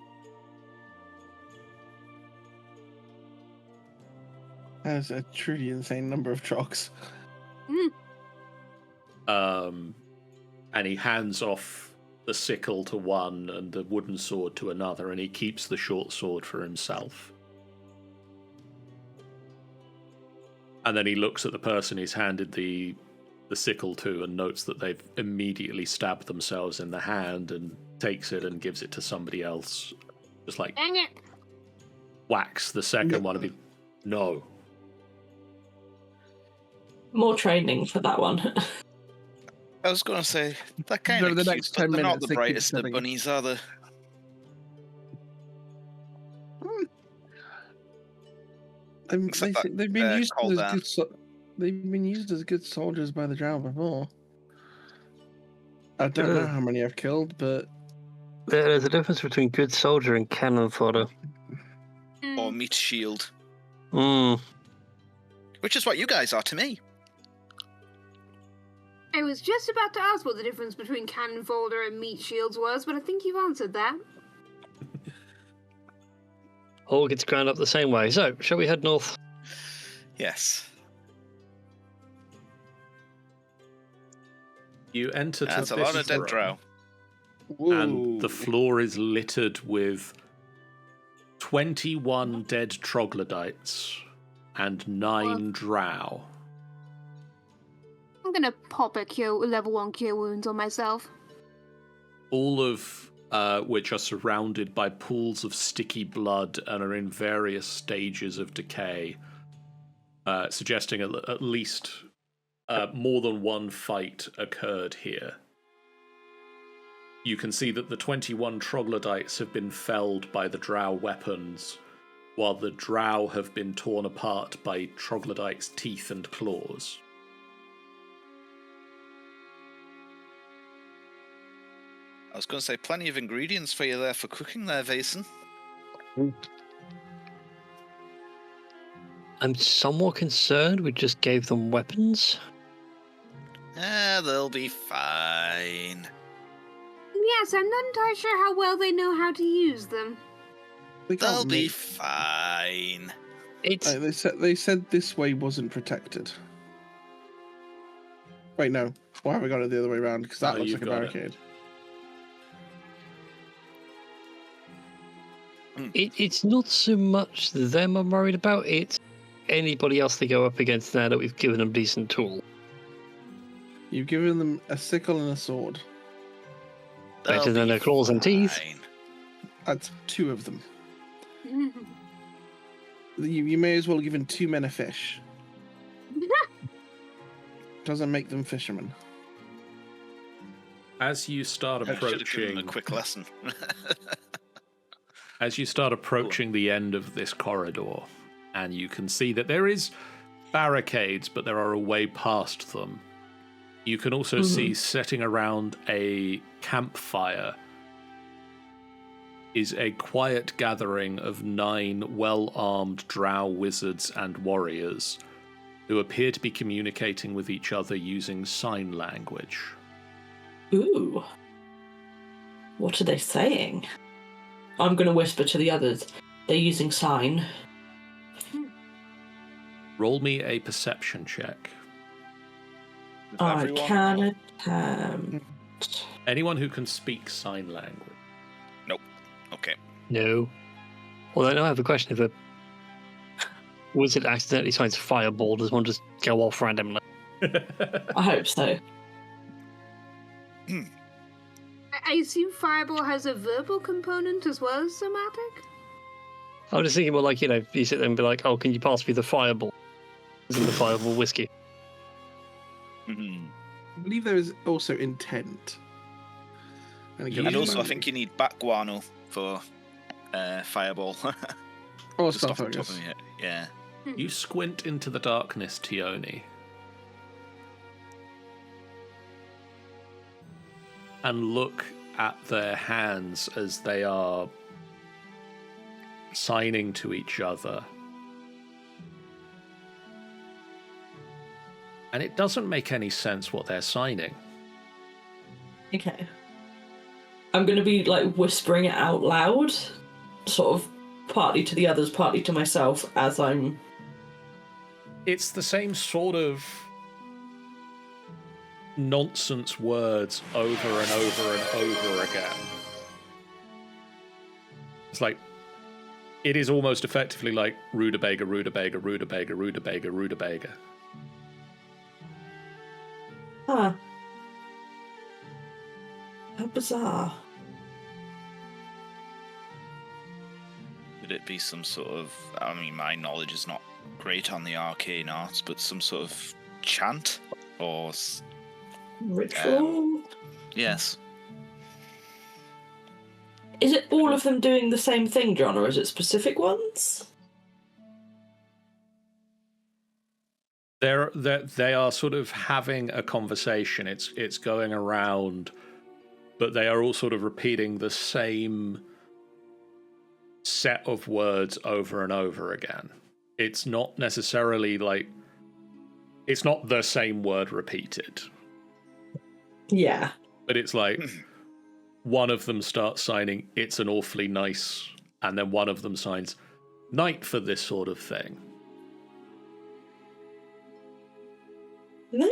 That's a truly insane number of trogs. And he hands off the sickle to one and the wooden sword to another, and he keeps the short sword for himself. And then he looks at the person he's handed the sickle to and notes that they've immediately stabbed themselves in the hand, and takes it and gives it to somebody else. Just like, Dang it! whacks the second one and be, no. More training for that one. I was going to say, they're kind of The cute, next but 10 they're not minutes, the they keep brightest of setting- bunnies, are they? Except that, They've been used as Koldan. they've been used as good soldiers by the drow before. I don't know how many I've killed, but There's a difference between good soldier and cannon fodder. Or meat shield. Mm. Which is what you guys are to me. I was just about to ask what the difference between cannon folder and meat shields was, but I think you've answered that. all gets ground up the same way. So, shall we head north? Yes. You enter to That's a this lot of dead room, drow. and the floor is littered with 21 dead troglodytes and 9 drow. I'm gonna pop a level 1 cure wounds on myself. All of which are surrounded by pools of sticky blood and are in various stages of decay, suggesting at least more than one fight occurred here. You can see that the 21 troglodytes have been felled by the drow weapons, while the drow have been torn apart by troglodytes' teeth and claws. I was going to say, plenty of ingredients for you there for cooking there, Vason. I'm somewhat concerned we just gave them weapons. They'll be fine. Yes, I'm not entirely sure how well they know how to use them. They'll be fine. It's They said this way wasn't protected. Wait, no. Why have we got it the other way around? Because that No, looks you've like a got it. barricade. it's not so much them I'm worried about. It's anybody else they go up against now that we've given them decent tool. You've given them a sickle and a sword. Better They'll than be their claws and teeth. fine. That's 2 of them. You may as well have given 2 men a fish. Doesn't make them fishermen. As you start I should have given them approaching, a quick lesson. as you start approaching the end of this corridor, and you can see that there is barricades, but there are a way past them. You can also see setting around a campfire is a quiet gathering of 9 well-armed drow wizards and warriors who appear to be communicating with each other using sign language. Ooh. What are they saying? I'm going to whisper to the others. They're using sign. Roll me a perception check. I Everyone? can attempt. Anyone who can speak sign language. Okay. No. Although I have a question: if a wizard accidentally signs fireball, does one just go off randomly? I hope so. I assume Fireball has a verbal component as well as somatic? I was just thinking more like, you sit there and be like, "Oh, can you pass me the fireball?" Isn't the fireball whiskey? Mhm. I believe there is also intent. And also, I think you need back guano for fireball. Or Just off stuff, the I top of guess. my head. Yeah. You squint into the darkness, Tioni, and look at their hands as they are signing to each other. And it doesn't make any sense what they're signing. Okay. I'm going to be like whispering it out loud, sort of partly to the others, partly to myself as I'm. It's the same sort of nonsense words over and over and over again. It's like, it is almost effectively like rutabaga, rutabaga, rutabaga, rutabaga, rutabaga. Huh. How bizarre. Would it be some sort of... I mean, my knowledge is not great on the arcane arts, but some sort of chant? Or... Ritual? Yes. Is it all of them doing the same thing, John, or is it specific ones? They are sort of having a conversation. It's going around, but they are all sort of repeating the same set of words over and over again. It's not necessarily like... It's not the same word repeated. Yeah. But it's like one of them starts signing, "It's an awfully nice," and then one of them signs, night for this sort of thing. Are they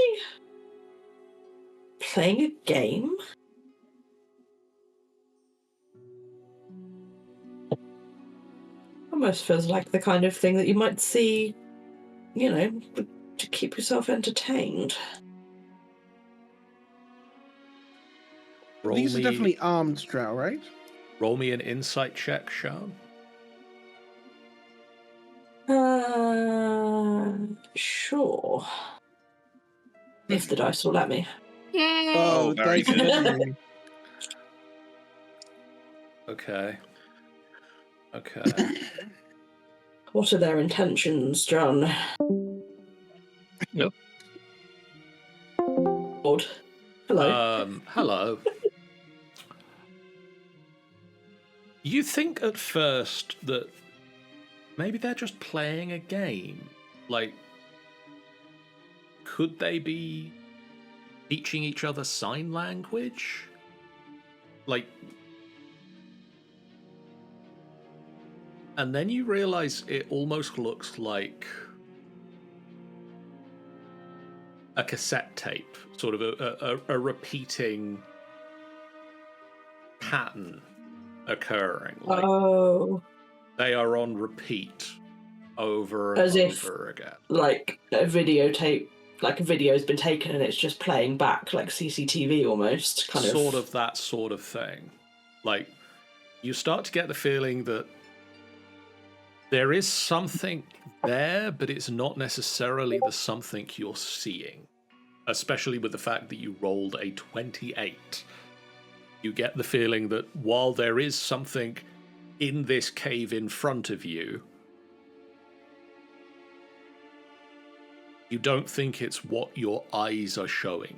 playing a game? Almost feels like the kind of thing that you might see, you know, to keep yourself entertained. These are definitely armed drow, right? Roll me an insight check, Sean. Sure. If the dice will let me. Yay! Oh, very dice good. are lovely. Okay. Okay. What are their intentions, John? Nope. Odd. Hello. Hello. You think at first that maybe they're just playing a game. Like, could they be teaching each other sign language? Like, and then you realize it almost looks like a cassette tape, sort of a repeating pattern occurring. Like, oh. they are on repeat over and As if, over again. like, a videotape, like a video's been taken and it's just playing back, like CCTV almost, kind of. Sort of that sort of thing. Like, you start to get the feeling that there is something there, but it's not necessarily the something you're seeing. Especially with the fact that you rolled a 28. You get the feeling that while there is something in this cave in front of you, you don't think it's what your eyes are showing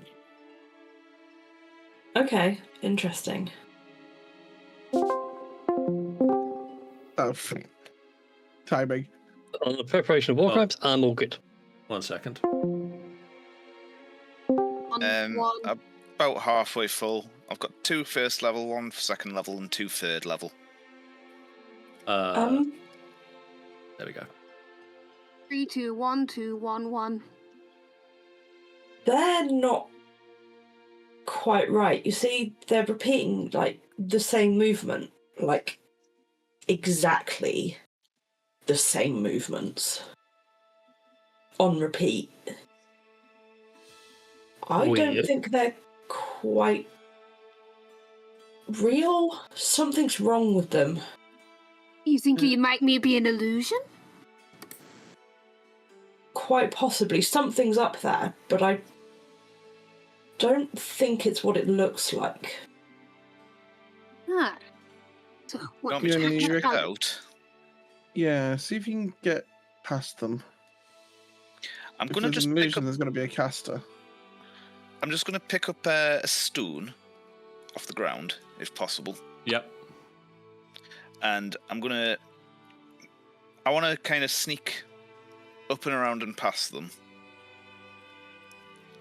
you. Okay, interesting. Oh, timing. On the preparation of war crimes, I'm all good. 1 second. One. About halfway full. I've got 2 first level, 1 second level, and 2 third level. There we go. 3, 2, 1, 2, 1, 1. They're not quite right. You see, they're repeating, like, the same movement. Like, exactly the same movements. On repeat. I don't Weird. think they're quite real. Something's wrong with them. You think it might be an illusion? Quite possibly. Something's up there, but I don't think it's what it looks like. Ah. So, what Want me to Yeah, check you it out? Yeah, see if you can get past them. I'm If gonna there's just an pick illusion, up. there's going to be a caster. I'm just gonna pick up a stone off the ground, if possible, Yep. and I want to kind of sneak up and around and past them,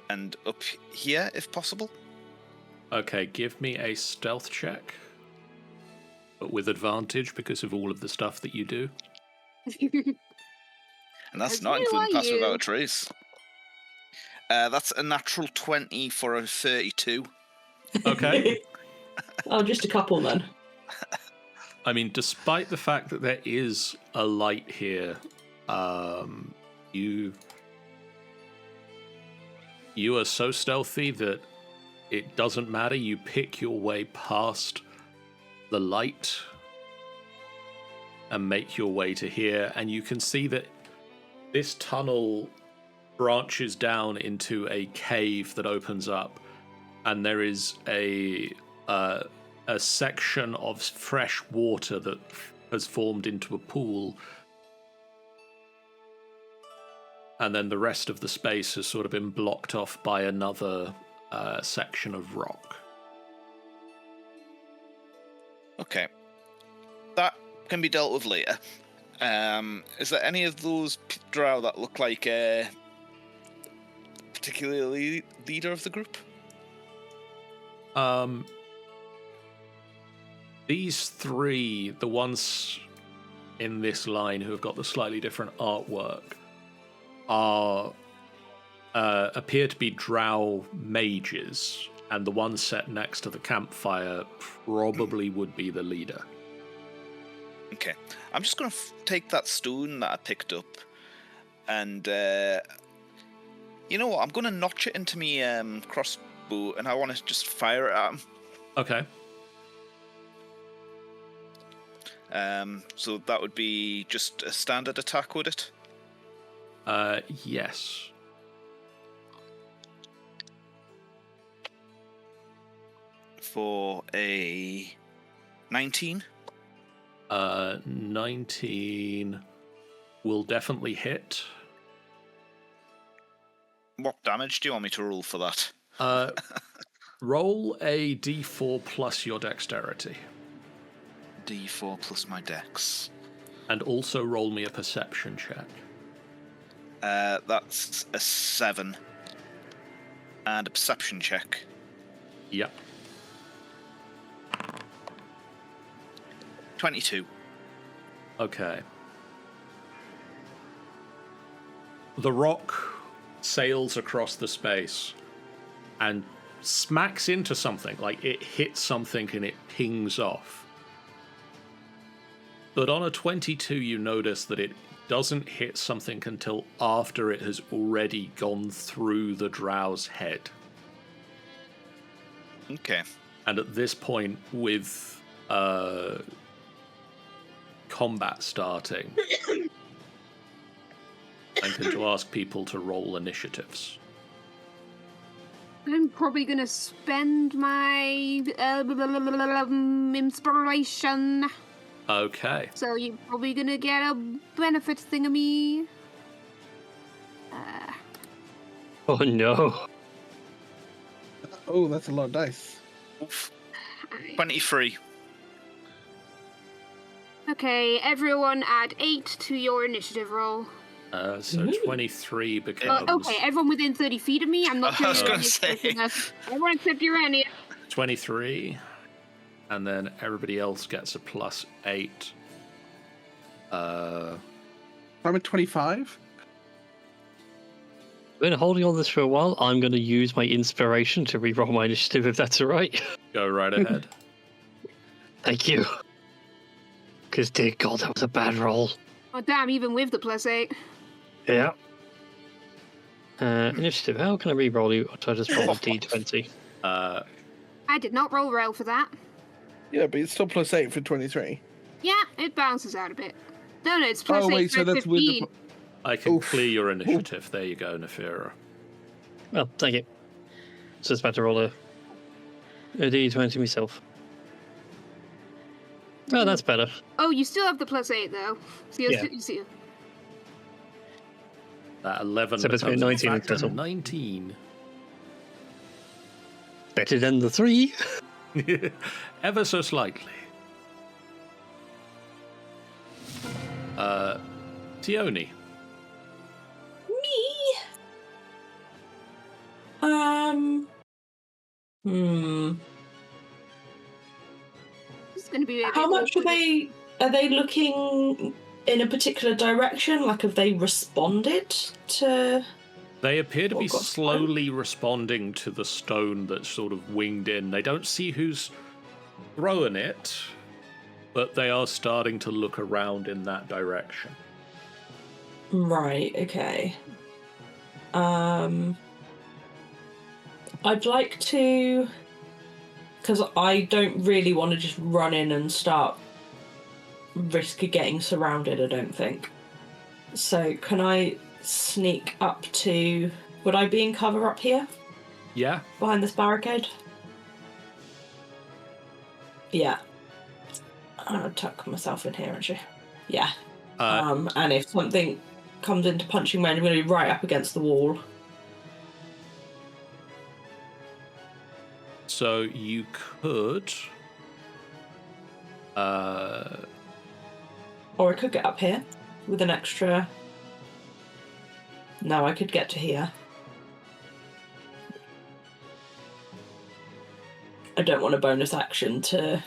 and up here, if possible. Okay, give me a stealth check. But with advantage because of all of the stuff that you do. And that's As not you including are pass you. without a trace. That's a natural 20 for a 32. Okay. Oh, just a couple then. I mean, despite the fact that there is a light here, you are so stealthy that it doesn't matter. You pick your way past the light and make your way to here, and you can see that this tunnel branches down into a cave that opens up, and there is a section of fresh water that has formed into a pool, and then the rest of the space has sort of been blocked off by another section of rock. Okay. That can be dealt with later. Is there any of those drow that look like a particular leader of the group? These three, the ones in this line who have got the slightly different artwork are appear to be drow mages, and the one set next to the campfire probably would be the leader. Okay, I'm just going to take that stone that I picked up, and you know what? I'm going to notch it into me crossbow, and I want to just fire it at him. Okay. So that would be just a standard attack, would it? Yes. For a 19. 19 will definitely hit. What damage do you want me to roll for that? Roll a d4 plus your dexterity. D4 plus my dex. And also roll me a perception check. That's a 7. And a perception check. Yep. 22. Okay. The rock sails across the space and smacks into something, like it hits something and it pings off. But on a 22, you notice that it doesn't hit something until after it has already gone through the drow's head. Okay. And at this point, with combat starting, I'm going to ask people to roll initiatives. I'm probably gonna spend my inspiration. Okay. So you're probably gonna get a benefit thingamy. Oh no. Oh, that's a lot of dice. Oof. 23. Okay, everyone add 8 to your initiative roll. So 23 becomes... Oh, okay, everyone within 30 feet of me. I'm not I was doing gonna say. Everyone except you, Randy. 23. And then everybody else gets a plus 8. I'm at 25. I've been holding on this for a while. I'm going to use my inspiration to reroll my initiative, if that's all right. Go right ahead. Thank you. Because, dear God, that was a bad roll. Oh, damn, even with the plus 8. Yeah. Initiative. How can I reroll you? So I just roll a d20. I did not roll well for that. Yeah, but it's still plus 8 for 23. Yeah, it balances out a bit. No, it's plus 8 wait, for so that's with 15. I can Oof. clear your initiative. There you go, Nefira. Well, thank you. So it's about to roll a d20 myself. Oh, that's better. Oh, you still have the plus 8, though. So Yeah. you see. That 11 So between becomes 19 in and fact a total. 19. Better than the 3. Ever so slightly. Tioni. Me? It's going to be a How bit much are awkward. they looking in a particular direction? Like, have they responded to... They appear to be What got slowly responding to the stone that's sort of winged in. They don't see who's throwing it, but they are starting to look around in that direction. Right, okay. I'd like to... Because I don't really want to just run in and start risk getting surrounded, I don't think. So can I sneak up to... Would I be in cover up here? Yeah? Behind this barricade? Yeah. I'll tuck myself in here, actually. Yeah. And if something comes into punching range, I'm going to be right up against the wall. So you could... Or I could get up here with an extra... No, I could get to here. I don't want a bonus action to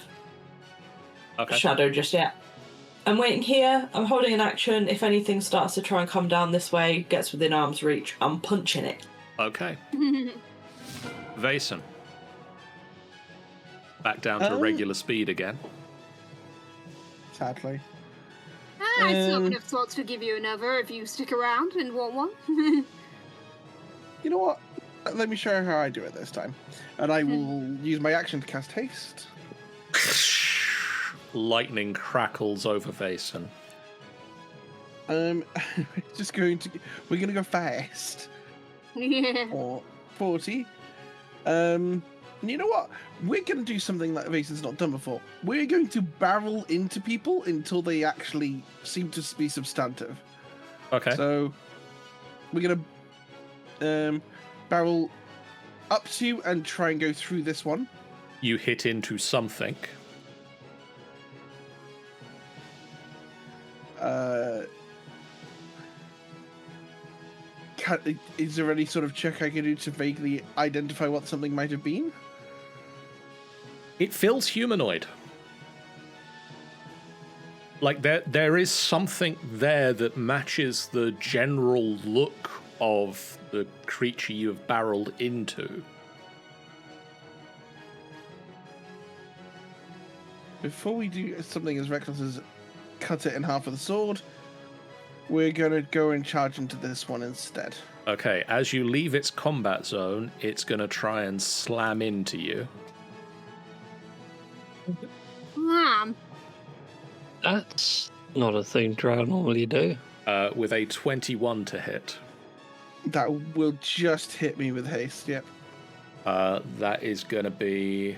okay. shadow just yet. I'm waiting here. I'm holding an action. If anything starts to try and come down this way, gets within arm's reach, I'm punching it. Okay. Vason. Back down to regular speed again. Sadly. I still would have thought to give you another if you stick around and want one. You know what? Let me show you how I do it this time. And I will use my action to cast haste. Lightning crackles over Vason. Just going to... We're going to go fast. Yeah. Or 40. You know what? We're going to do something that Vason's not done before. We're going to barrel into people until they actually seem to be substantive. Okay. So, we're going to barrel up to and try and go through this one. You hit into something. Is there any sort of check I can do to vaguely identify what something might have been? It feels humanoid. Like there is something there that matches the general look of the creature you have barreled into. Before we do something as reckless as cut it in half with a sword, we're going to go and charge into this one instead. Okay, as you leave its combat zone, it's going to try and slam into you. That's not a thing drow normally do. With a 21 to hit. That will just hit me with haste, yep. That is going to be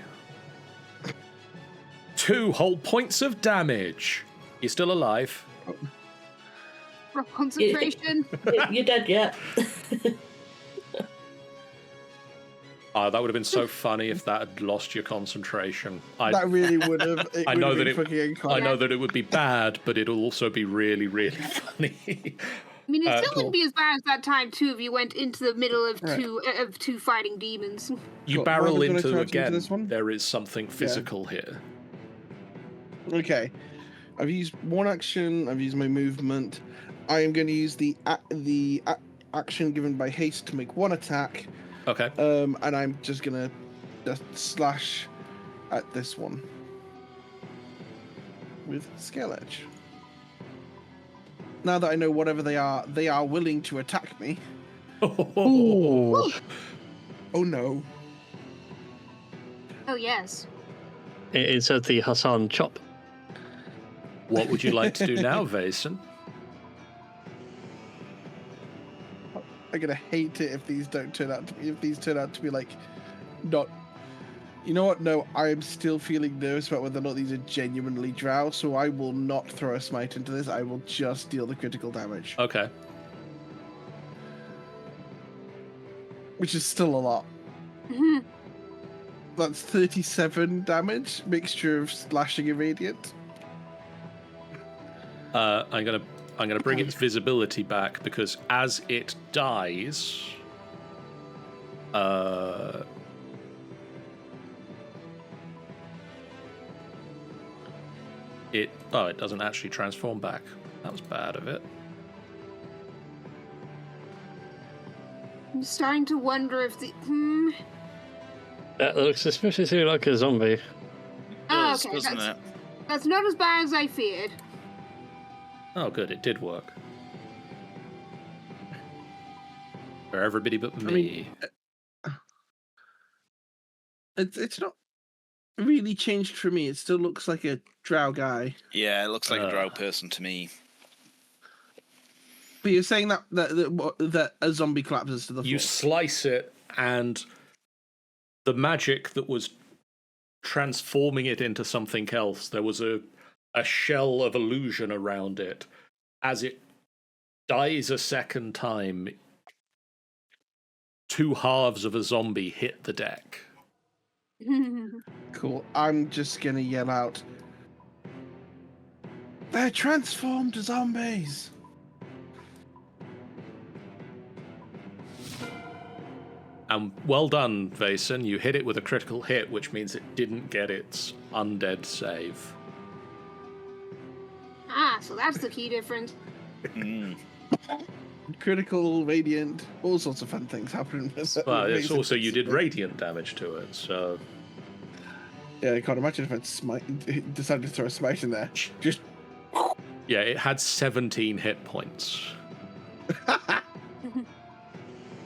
2 whole points of damage. You're still alive. Rough concentration. You're dead yet. That would have been so funny if that had lost your concentration. That really would have. I know that it would be bad, but it'll also be really, really funny. I mean, it still wouldn't be as bad as that time too if you went into the middle of two fighting demons. You barrel into again. This one? There is something physical here. Okay, I've used one action. I've used my movement. I am going to use the action given by haste to make one attack. Okay. And I'm just gonna slash at this one with scale edge. Now that I know whatever they are willing to attack me. Oh no. Oh yes. Insert the Hassan chop. What would you like to do now, Vason? I'm gonna hate it if these don't turn out to be. If these turn out to be like, not. You know what? No, I am still feeling nervous about whether or not these are genuinely drow. So I will not throw a smite into this. I will just deal the critical damage. Okay. Which is still a lot. Mm-hmm. That's 37 damage, mixture of slashing and radiant. I'm gonna bring its visibility back because as it dies, it doesn't actually transform back. That was bad of it. I'm starting to wonder if the. That looks suspiciously like a zombie. Oh, Does, okay. doesn't it? That's not as bad as I feared. Oh, good, it did work. For everybody but me. It's not really changed for me. It still looks like a drow guy. Yeah, it looks like a drow person to me. But you're saying that a zombie collapses to the floor. You slice it, and the magic that was transforming it into something else, there was a shell of illusion around it. As it dies a second time, 2 halves of a zombie hit the deck. Cool. I'm just gonna yell out, "They're transformed zombies!" And well done, Vason. You hit it with a critical hit, which means it didn't get its undead save. Ah, so that's the key difference. Critical, radiant, all sorts of fun things happen. Well, it's also you did radiant damage to it, so Yeah, I can't imagine if I'd decided to throw a smite in there. Just yeah, it had 17 hit points.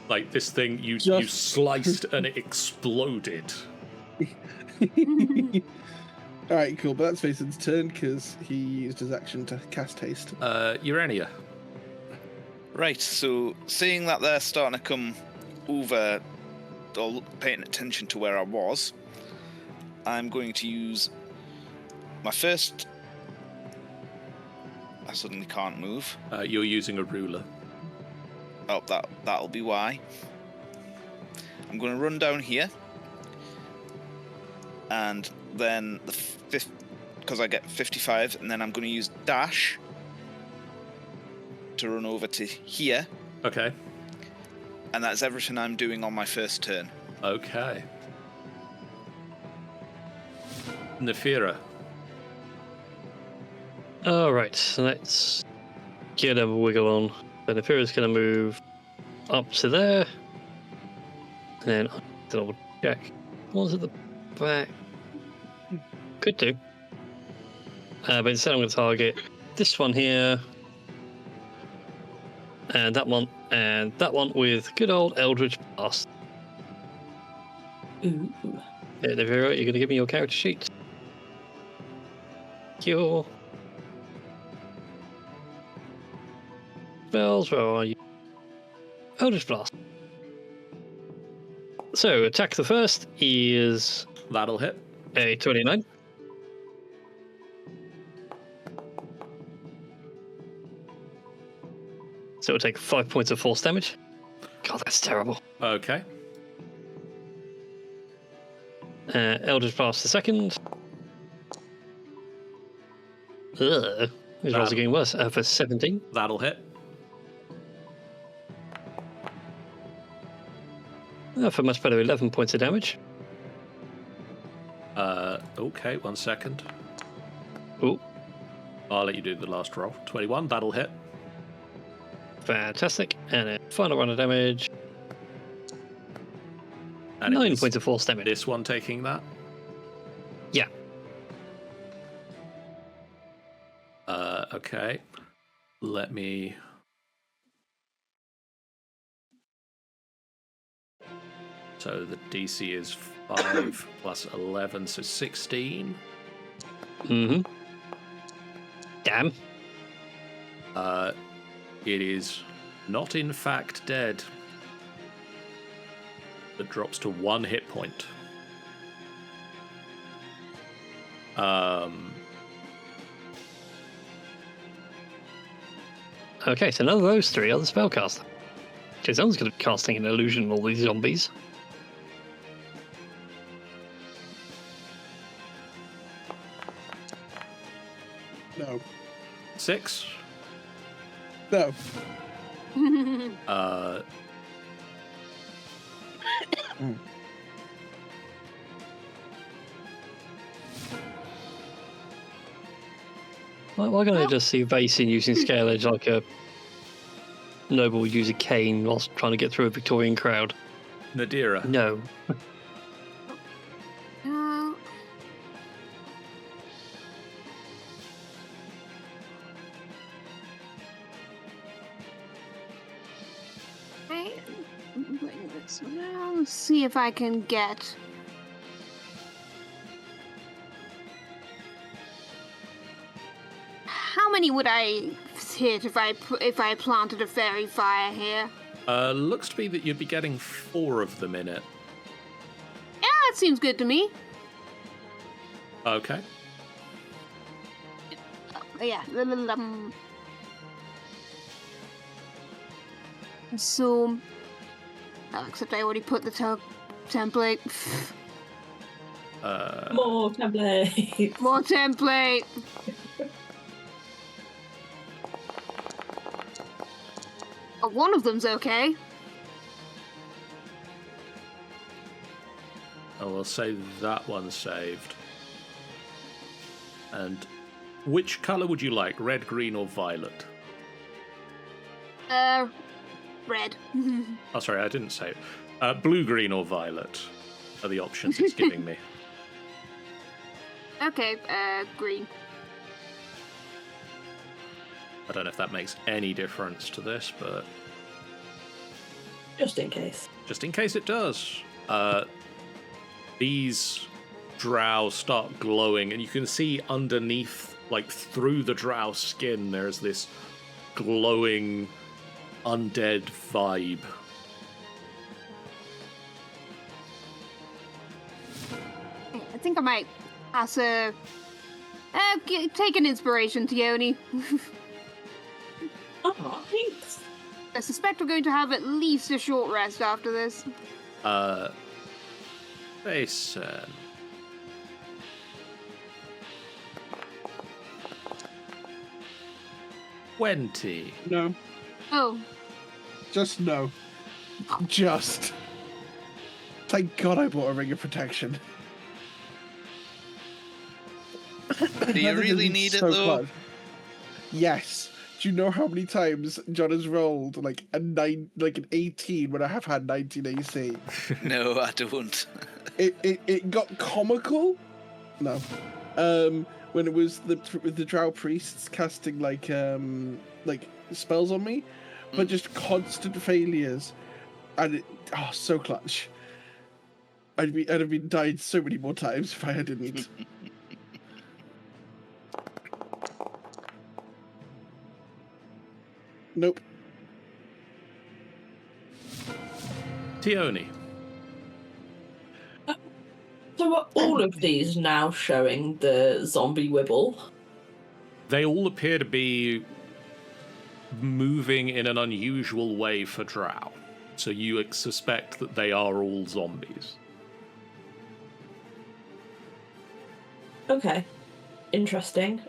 Like this thing, you sliced and it exploded. all right, cool. But that's Mason's turn because he used his action to cast haste. Urania. Right, so seeing that they're starting to come over, or paying attention to where I was, I'm going to use my first... I suddenly can't move. You're using a ruler. Oh, that'll be why. I'm going to run down here, and then the fifth, because I get 55, and then I'm going to use dash to run over to here, Okay. and that's everything I'm doing on my first turn. Okay. Nefira. Alright, so let's get a wiggle on. So the Fury's going to move up to there. And then I'll double check. One's at the back. Could do. But instead I'm going to target this one here. And that one with good old Eldritch Blast. Ooh. Yeah, Nefira, you're going to give me your character sheet. Your spells, where are you? Eldritch Blast. So, attack the first is That'll hit. a 29. So it'll take 5 points of force damage. God, that's terrible. Okay. Eldritch Blast the second. Ugh. These rolls are getting worse. For 17. That'll hit. For much better, 11 points of damage. Okay, 1 second. Ooh, I'll let you do the last roll. 21, that'll hit. fantastic. And a final round of damage. And 9 it's points of force damage. this one taking that. Yeah. Okay. Let me... So the DC is 5 plus 11, so 16. Mm-hmm. Damn. It is not in fact dead. It drops to 1 hit point. Okay, so none of those three are the spellcaster. Okay, someone's going to be casting an illusion on all these zombies. No. 6. No. Why can't I just see Vason using scale edge like a noble would use a cane whilst trying to get through a Victorian crowd? Nadira. No. Let's see if I can get. How many would I hit if I planted a fairy fire here? Looks to be that you'd be getting 4 of them in it. Yeah, that seems good to me. Okay. Yeah. So, except I already put the template. More template. More template. Oh, one of them's okay. I will say that one's saved. And Which color would you like? Red, green, or violet? Red. Oh, sorry, I didn't say it. Blue, green, or violet are the options it's giving me. Okay, green. I don't know if that makes any difference to this, but Just in case. just in case it does, these drow start glowing, and you can see underneath, like through the drow skin, there's this glowing undead vibe. I think I might pass take an inspiration, Tioni. Oh, thanks. I suspect we're going to have at least a short rest after this. Basin. $20. No, Oh, just no. Just. Thank God I bought a ring of protection. Do you really need it, though? Yes. Do you know how many times John has rolled like an 18 when I have had 19 AC? No, I don't. It got comical. No. When it was with the drow priests casting like spells on me, but just constant failures, and so clutch. I'd have been died so many more times if I hadn't. Nope. Tioni. So are all of these now showing the zombie wibble? They all appear to be moving in an unusual way for drow. So you suspect that they are all zombies. Okay. Interesting.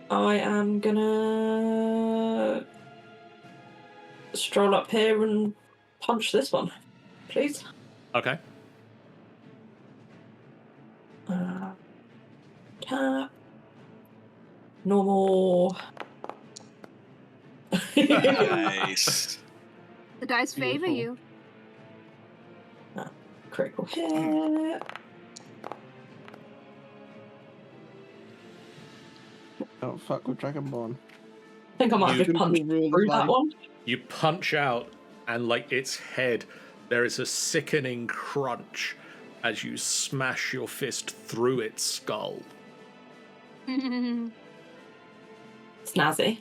I am gonna stroll up here and punch this one, please. Okay. Tap. Normal. Nice. the dice favor Beautiful. you. Critical hit. Don't fuck with Dragonborn. I think I might You have punched can roll through the that line. one. You punch out, and like its head, there is a sickening crunch as you smash your fist through its skull. Snazzy.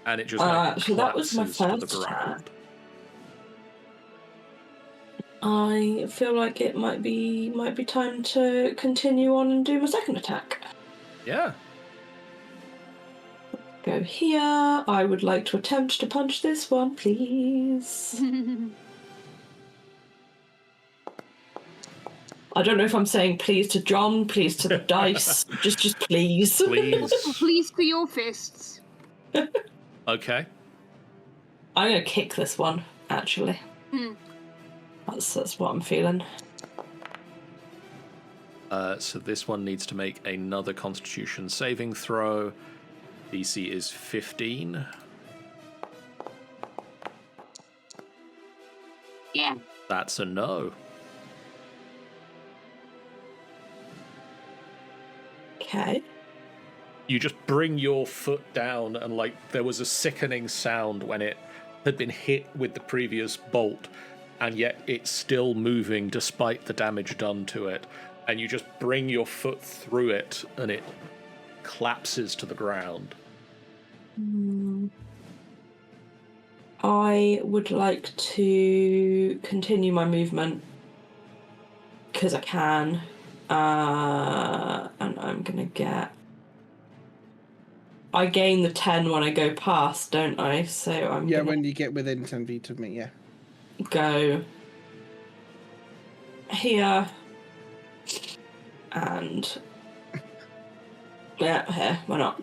And it just So that was my collapses to the first ground. attack. I feel like it might be time to continue on and do my second attack. Yeah. Go here. I would like to attempt to punch this one, please. I don't know if I'm saying please to John, please to the dice, just please. Please. Please to your fists. Okay. I'm gonna kick this one, actually. That's what I'm feeling. So this one needs to make another Constitution saving throw. DC is 15. Yeah. That's a no. Okay. You just bring your foot down, and like there was a sickening sound when it had been hit with the previous bolt, and yet it's still moving despite the damage done to it. And you just bring your foot through it, and it collapses to the ground. I would like to continue my movement because I can, and I'm gonna get. I gain the 10 when I go past, don't I? So I'm Yeah, gonna when you get within 10 feet of me, yeah. go here and yeah, here. Why not?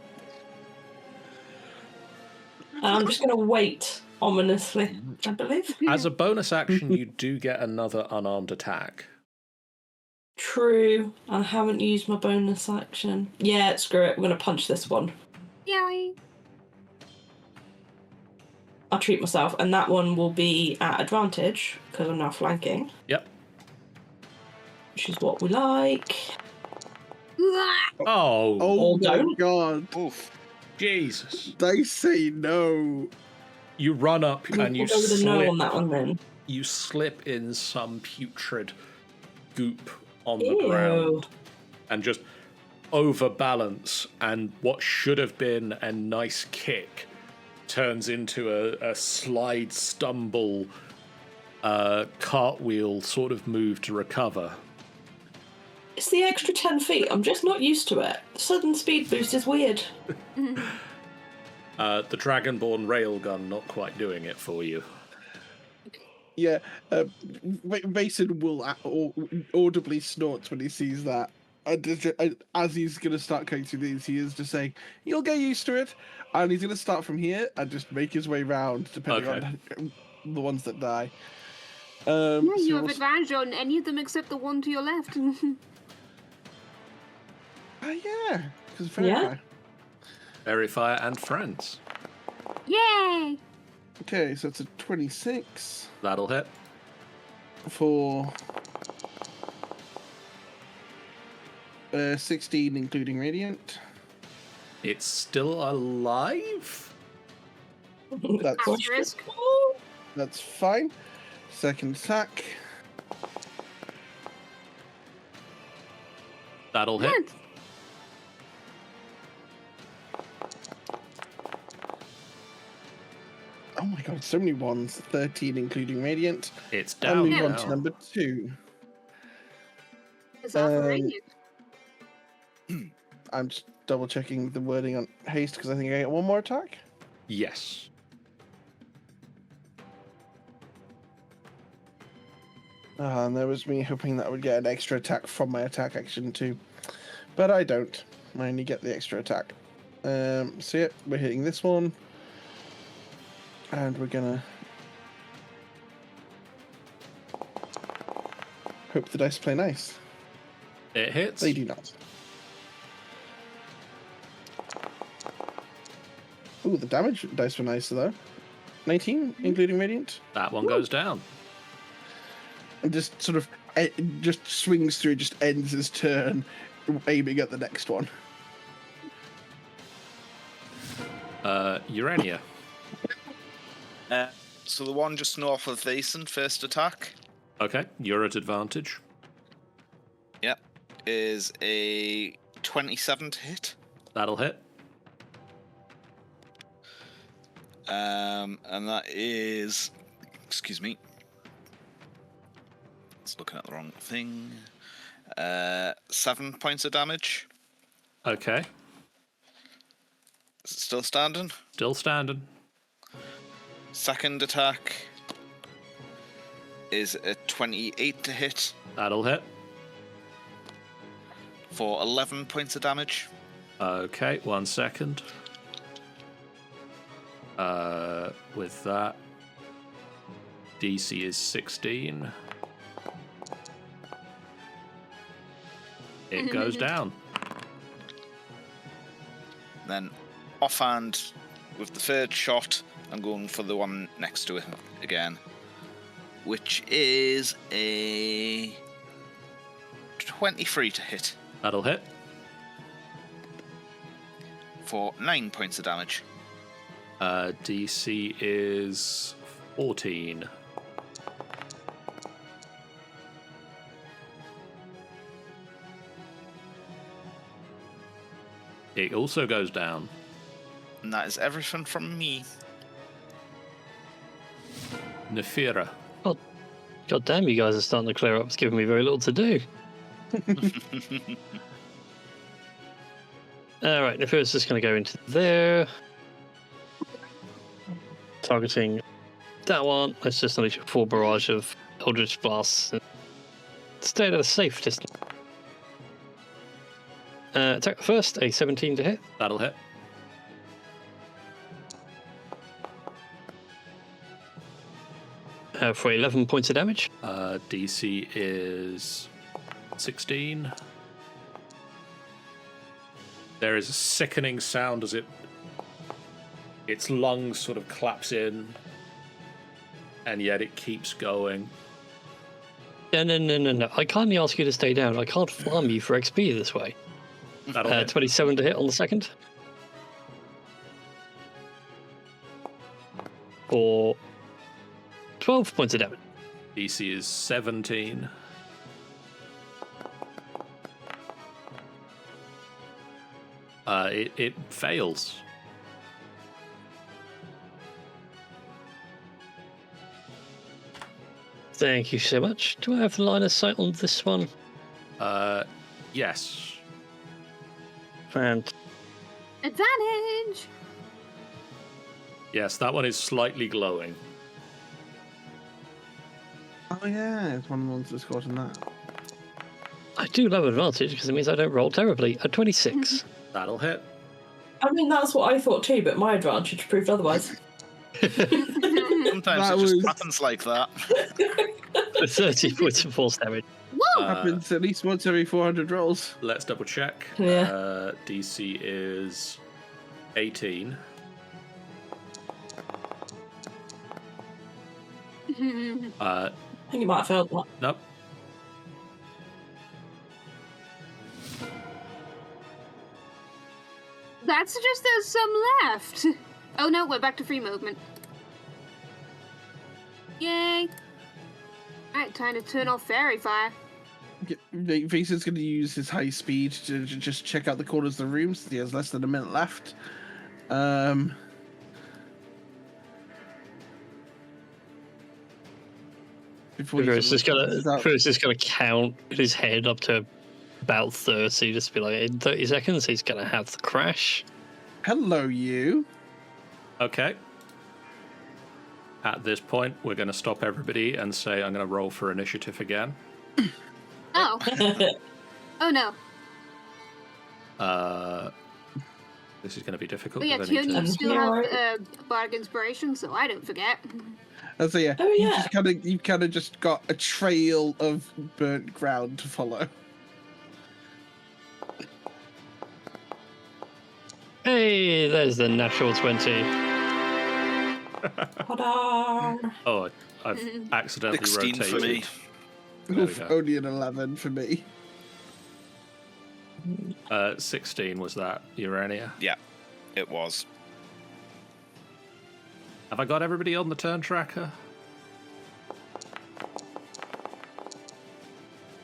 And I'm just gonna wait ominously, I believe. As a bonus action, you do get another unarmed attack. True. I haven't used my bonus action. Yeah, screw it. I'm going to punch this one. Yay. I'll treat myself, and that one will be at advantage because I'm now flanking, Yep. which is what we like. Oh, Oh my don't. god. Oof. Jesus. They say no. You run up and you We'll go with a no on slip, that one then. you slip in some putrid goop on the Ew. ground and just overbalance, and what should have been a nice kick turns into a slide, stumble, cartwheel sort of move to recover. It's the extra 10 feet. I'm just not used to it. The sudden speed boost is weird. The Dragonborn railgun not quite doing it for you. Yeah, Mason will audibly snorts when he sees that. And as he's going to start going through these, he is just saying, "You'll get used to it," and he's going to start from here and just make his way round, depending on the ones that die. Yeah, So you have we'll- advantage on any of them except the one to your left. yeah, because Yeah. Verifier and friends. Yay! Okay, so it's a 26 That'll hit. for 16, including radiant. It's still alive? That's Asterisk. that's fine. Second attack. That'll hit. Good. Oh my god, so many ones. 13, including radiant. It's And down move on now. to number 2. Is that for Um, radiant? I'm just double checking the wording on haste because I think I get one more attack. Yes. And there was me hoping that I would get an extra attack from my attack action too. But I don't. I only get the extra attack. So yeah, we're hitting this one. And we're gonna hope the dice play nice. It hits. They do not. Ooh, the damage dice were nicer though. 19, including radiant. That one goes down. And just sort of just swings through, just ends his turn, aiming at the next one. Urania. So the one just north of Vason, first attack, Okay, you're at advantage. is a 27 to hit. That'll hit. And that is, excuse me, it's looking at the wrong thing. 7 points of damage. Okay, Is it still standing? still standing. Second attack is a 28 to hit That'll hit. for 11 points of damage. Okay, 1 second. With that, DC is 16. It goes down. Then offhand, with the third shot, I'm going for the one next to it again, which is a 23 to hit That'll hit. for 9 points of damage. DC is 14. It also goes down. And that is everything from me. Nefira. God damn, you guys are starting to clear up. It's giving me very little to do. Alright, Nefira's just going to go into there. Targeting that one. Let's just unleash a full barrage of Eldritch Blasts and stay at a safe distance. Attack first, a 17 to hit. That'll hit. For 11 points of damage. DC is 16. There is a sickening sound as its lungs sort of collapse in, and yet it keeps going. No. I kindly ask you to stay down. I can't farm you for XP this way. That'll hit. 27 to hit on the second. For 12 points of damage. DC is 17. It fails. Thank you so much. Do I have the line of sight on this one? Yes. And Advantage! Yes, that one is slightly glowing. Oh yeah, it's one of the ones that's causing that. I do love advantage because it means I don't roll terribly. A 26. That'll hit. I mean, that's what I thought too, but my advantage proved otherwise. Sometimes That it just was- happens like that. 30 points of force damage. Woo! Happens at least once every 400 rolls. Let's double check. Yeah. DC is 18. I think you might have failed that. Nope. That suggests there's some left. Oh no, we're back to free movement. Yay! Alright, time to turn off fairy fire. Visa's going to use his high speed to just check out the corners of the room since he has less than a minute left. Before he Chris is sort of gonna count his head up to about 30, just be like, in 30 seconds he's gonna have the crash. Hello, you. Okay. At this point, we're going to stop everybody and say I'm going to roll for initiative again. Oh. Oh no. This is going to be difficult. But yeah, 'cause I need Kyun, to- you still Yeah, have bardic inspiration, so I don't forget. And so yeah, Oh, yeah. you kind of just got a trail of burnt ground to follow. Hey, there's the natural 20. Ta-da! Oh, I've accidentally 16 rotated. for me. There we Oof, go. only an 11 for me. 16 was that, Urania. Yeah, it was. Have I got everybody on the turn tracker?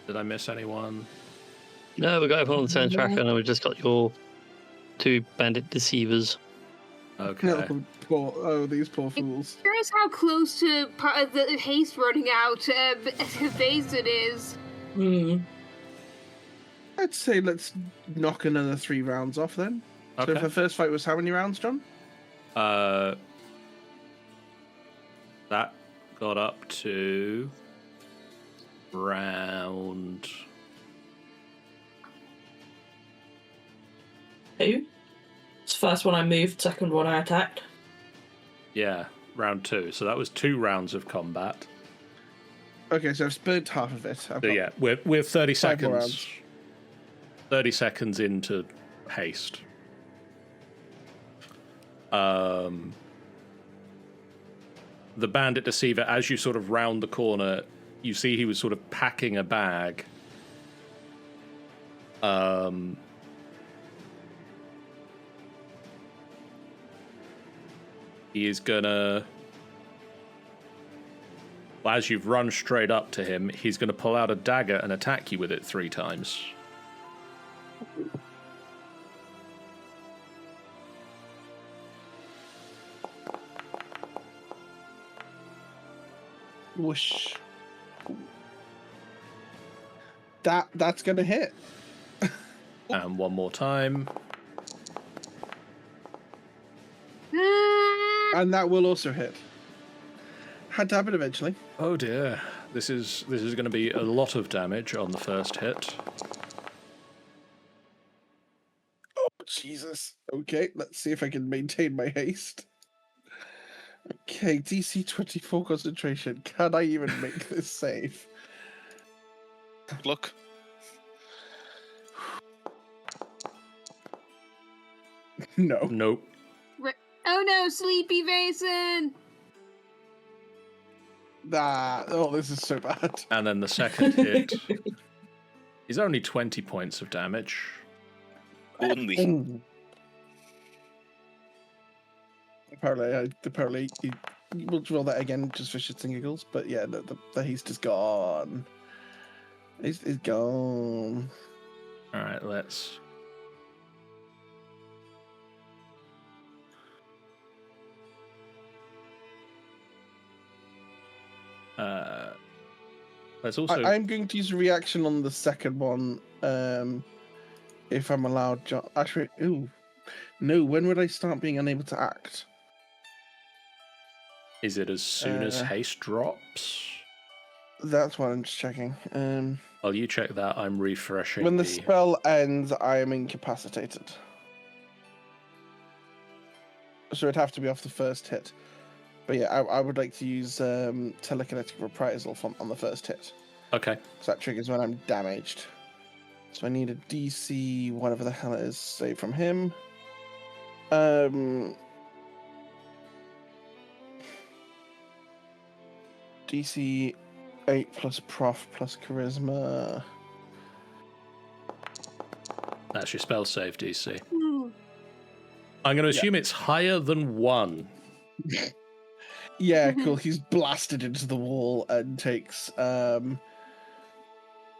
Did I miss anyone? No, we got everyone on the turn tracker, and we've just got your 2 bandit deceivers. Okay. These poor fools. Curious how close to the haste running out Vason is. I'd say let's knock another 3 rounds off then. So Okay. if the first fight was how many rounds, John? That got up to round 2. It's the first one I moved, second one I attacked. round 2. So that was 2 rounds of combat. Okay, so I've spent half of it. So yeah, we're 30 5 more seconds. 30 seconds into haste. The bandit deceiver, as you sort of round the corner, you see he was sort of packing a bag. He is gonna, well, as you've run straight up to him, he's gonna pull out a dagger and attack you with it 3 times. Whoosh. That's gonna hit. And one more time. And that will also hit. Had to happen eventually. Oh dear. This is going to be a lot of damage on the first hit. Oh, Jesus. Okay, let's see if I can maintain my haste. Okay, DC 24 concentration. Can I even make this save? Look. No. Nope. Oh no, Sleepy Vason! Oh, this is so bad. And then the second hit is only 20 points of damage. Only. Apparently, we'll roll that again just for shits and giggles. But yeah, the haste is gone. It's gone. All right, let's. Let's also. I'm going to use a reaction on the second one, if I'm allowed. Actually, no. When would I start being unable to act? Is it as soon as haste drops? That's what I'm just checking. While you check that, I'm refreshing. When the spell ends, I am incapacitated. So it'd have to be off the first hit. But yeah, I would like to use telekinetic reprisal on the first hit. Okay. So that triggers when I'm damaged. So I need a DC, whatever the hell it is, save from him. DC 8 plus prof plus charisma. That's your spell save DC. Hmm. I'm going to assume it's higher than 1. Yeah, cool. He's blasted into the wall and takes an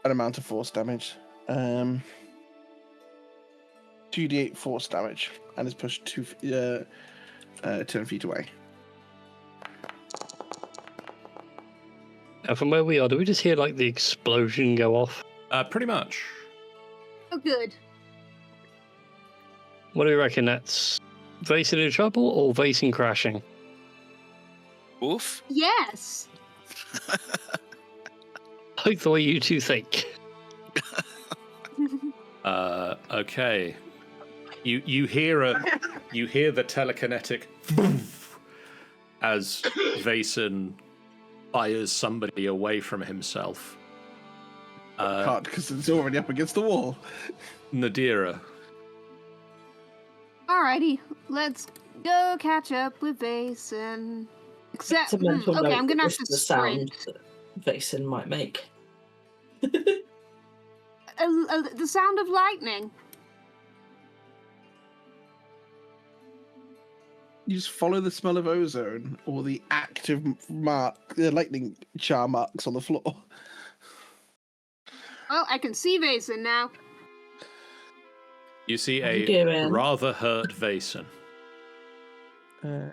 amount of force damage. 2d8 force damage, and is pushed 10 feet away. Now, from where we are, do we just hear like the explosion go off? Pretty much. Oh, good. What do you reckon? That's Vason in trouble or Vason crashing? Oof. Yes. Like the way you two think. Okay. You hear the telekinetic as Vason fires somebody away from himself. Can't, because it's already up against the wall. Nadira. Alrighty, let's go catch up with Vason. Except, It's a mental okay, note I'm gonna that have this to is the sound sprint. that Vason might make. The sound of lightning. You just follow the smell of ozone or the active lightning char marks on the floor. Well, I can see Vason now. You see How you a doing? rather hurt Vason. How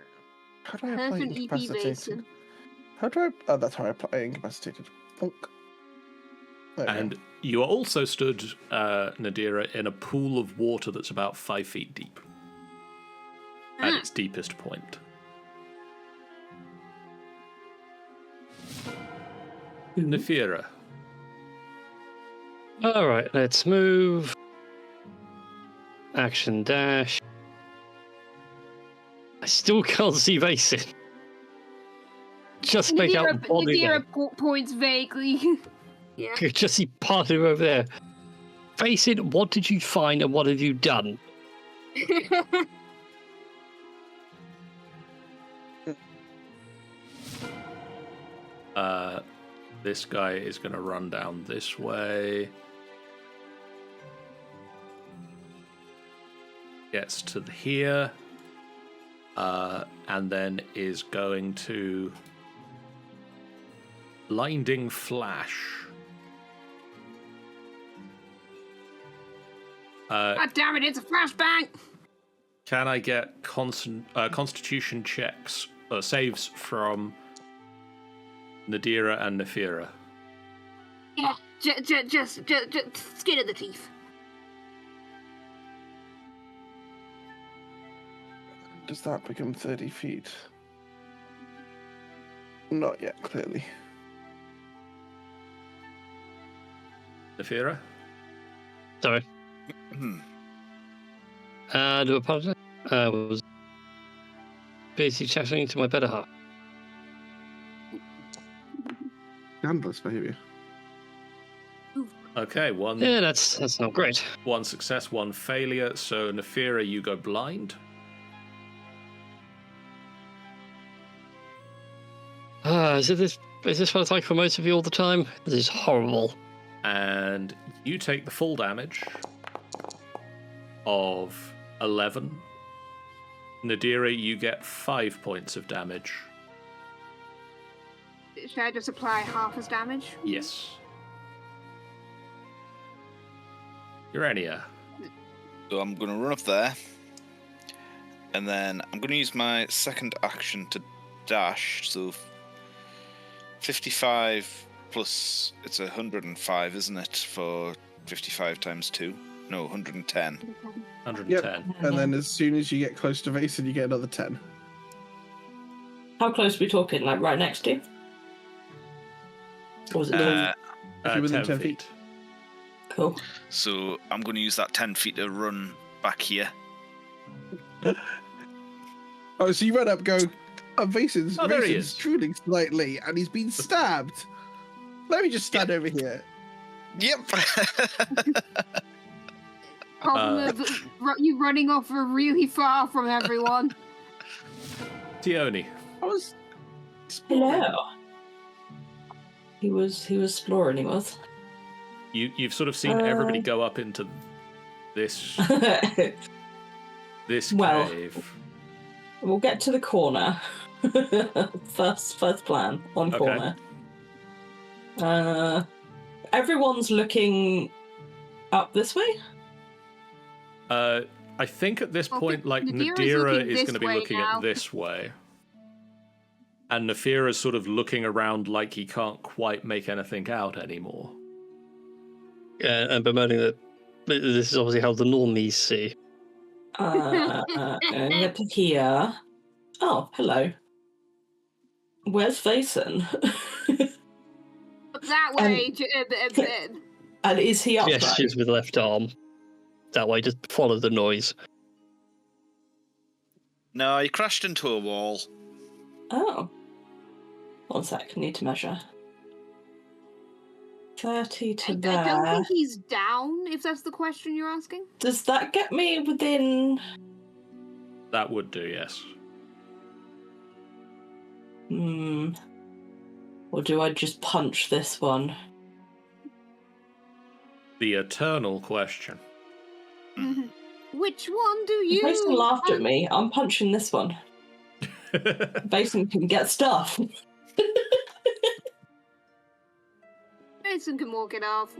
do I apply Perfect EP incapacitated? Vason. How do I? Oh, that's how I apply incapacitated. Bonk. There we And go. you are also stood, Nadira, in a pool of water that's about 5 feet deep. At its deepest point. Nefira. Alright, let's move. Action dash. I still can't see Vason. Just make out the body there. Nadira points vaguely. Yeah. You could just see part of him over there. Vason, what did you find and what have you done? This guy is going to run down this way. Gets to here. And then is going to blinding flash. God damn it, it's a flashbang! Can I get constitution checks or saves from Nadira and Nefira? Yeah, just skin of the teeth. Does that become 30 feet? Not yet, clearly. Nefira? Sorry. I do apologize. I was busy chatting to my better half. Scandalous behaviour. Ooh. Okay, Yeah, that's not great. one success, one failure. So, Nefira, you go blind. Is this what it's like for most of you all the time? This is horrible. And you take the full damage of 11. Nadira, you get 5 points of damage. Should I just apply half as damage? Yes. Urania. So I'm going to run up there, and then I'm going to use my second action to dash. So 55 plus, it's 105, isn't it? For 55 times 2? No, 110. 110. Yep. And then as soon as you get close to Vason, you get another 10. How close are we talking? Like right next to you? Or was it If you're within 10 10 feet. cool? So I'm going to use that 10 feet to run back here. Oh, so you run up, go, Vason's Oh, there he is. drooling slightly, and he's been stabbed. Let me just stand over here. Yep. Problem of you running off really far from everyone. Tioni. I was... Hello. He was exploring, he was. You've sort of seen everybody go up into this Well, cave. We'll get to the corner. first plan on Okay. corner. Everyone's looking up this way. I think at this Well, point, like, Nadira's Nadira looking is this going to be way looking now. at this way. And Nefira's sort of looking around like he can't quite make anything out anymore. And bemoaning that this is obviously how the normies see. And get to here. Oh, hello. Where's Vason? That way. And is he upright? Gestures with left arm. That way, just follow the noise. No, he crashed into a wall. Oh. 1 sec, need to measure. 30 to I there. don't think he's down, if that's the question you're asking. Does that get me within... That would do, yes. Or do I just punch this one? The eternal question. Which one do you? Basin laughed at me. I'm punching this one. Basin can get stuff. Mason can walk it off.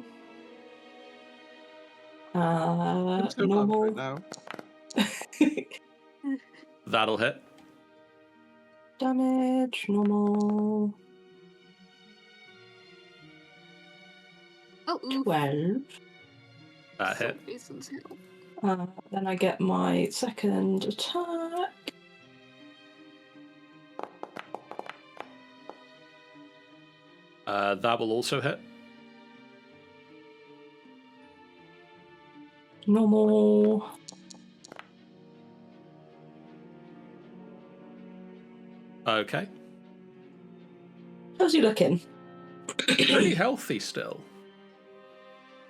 I'm still Normal. confident now. That'll hit. Damage, normal. Oh, oof. 12. That hit. Mason's hit. Then I get my second attack. That will also hit. Normal. Okay. How's he looking? Pretty healthy still.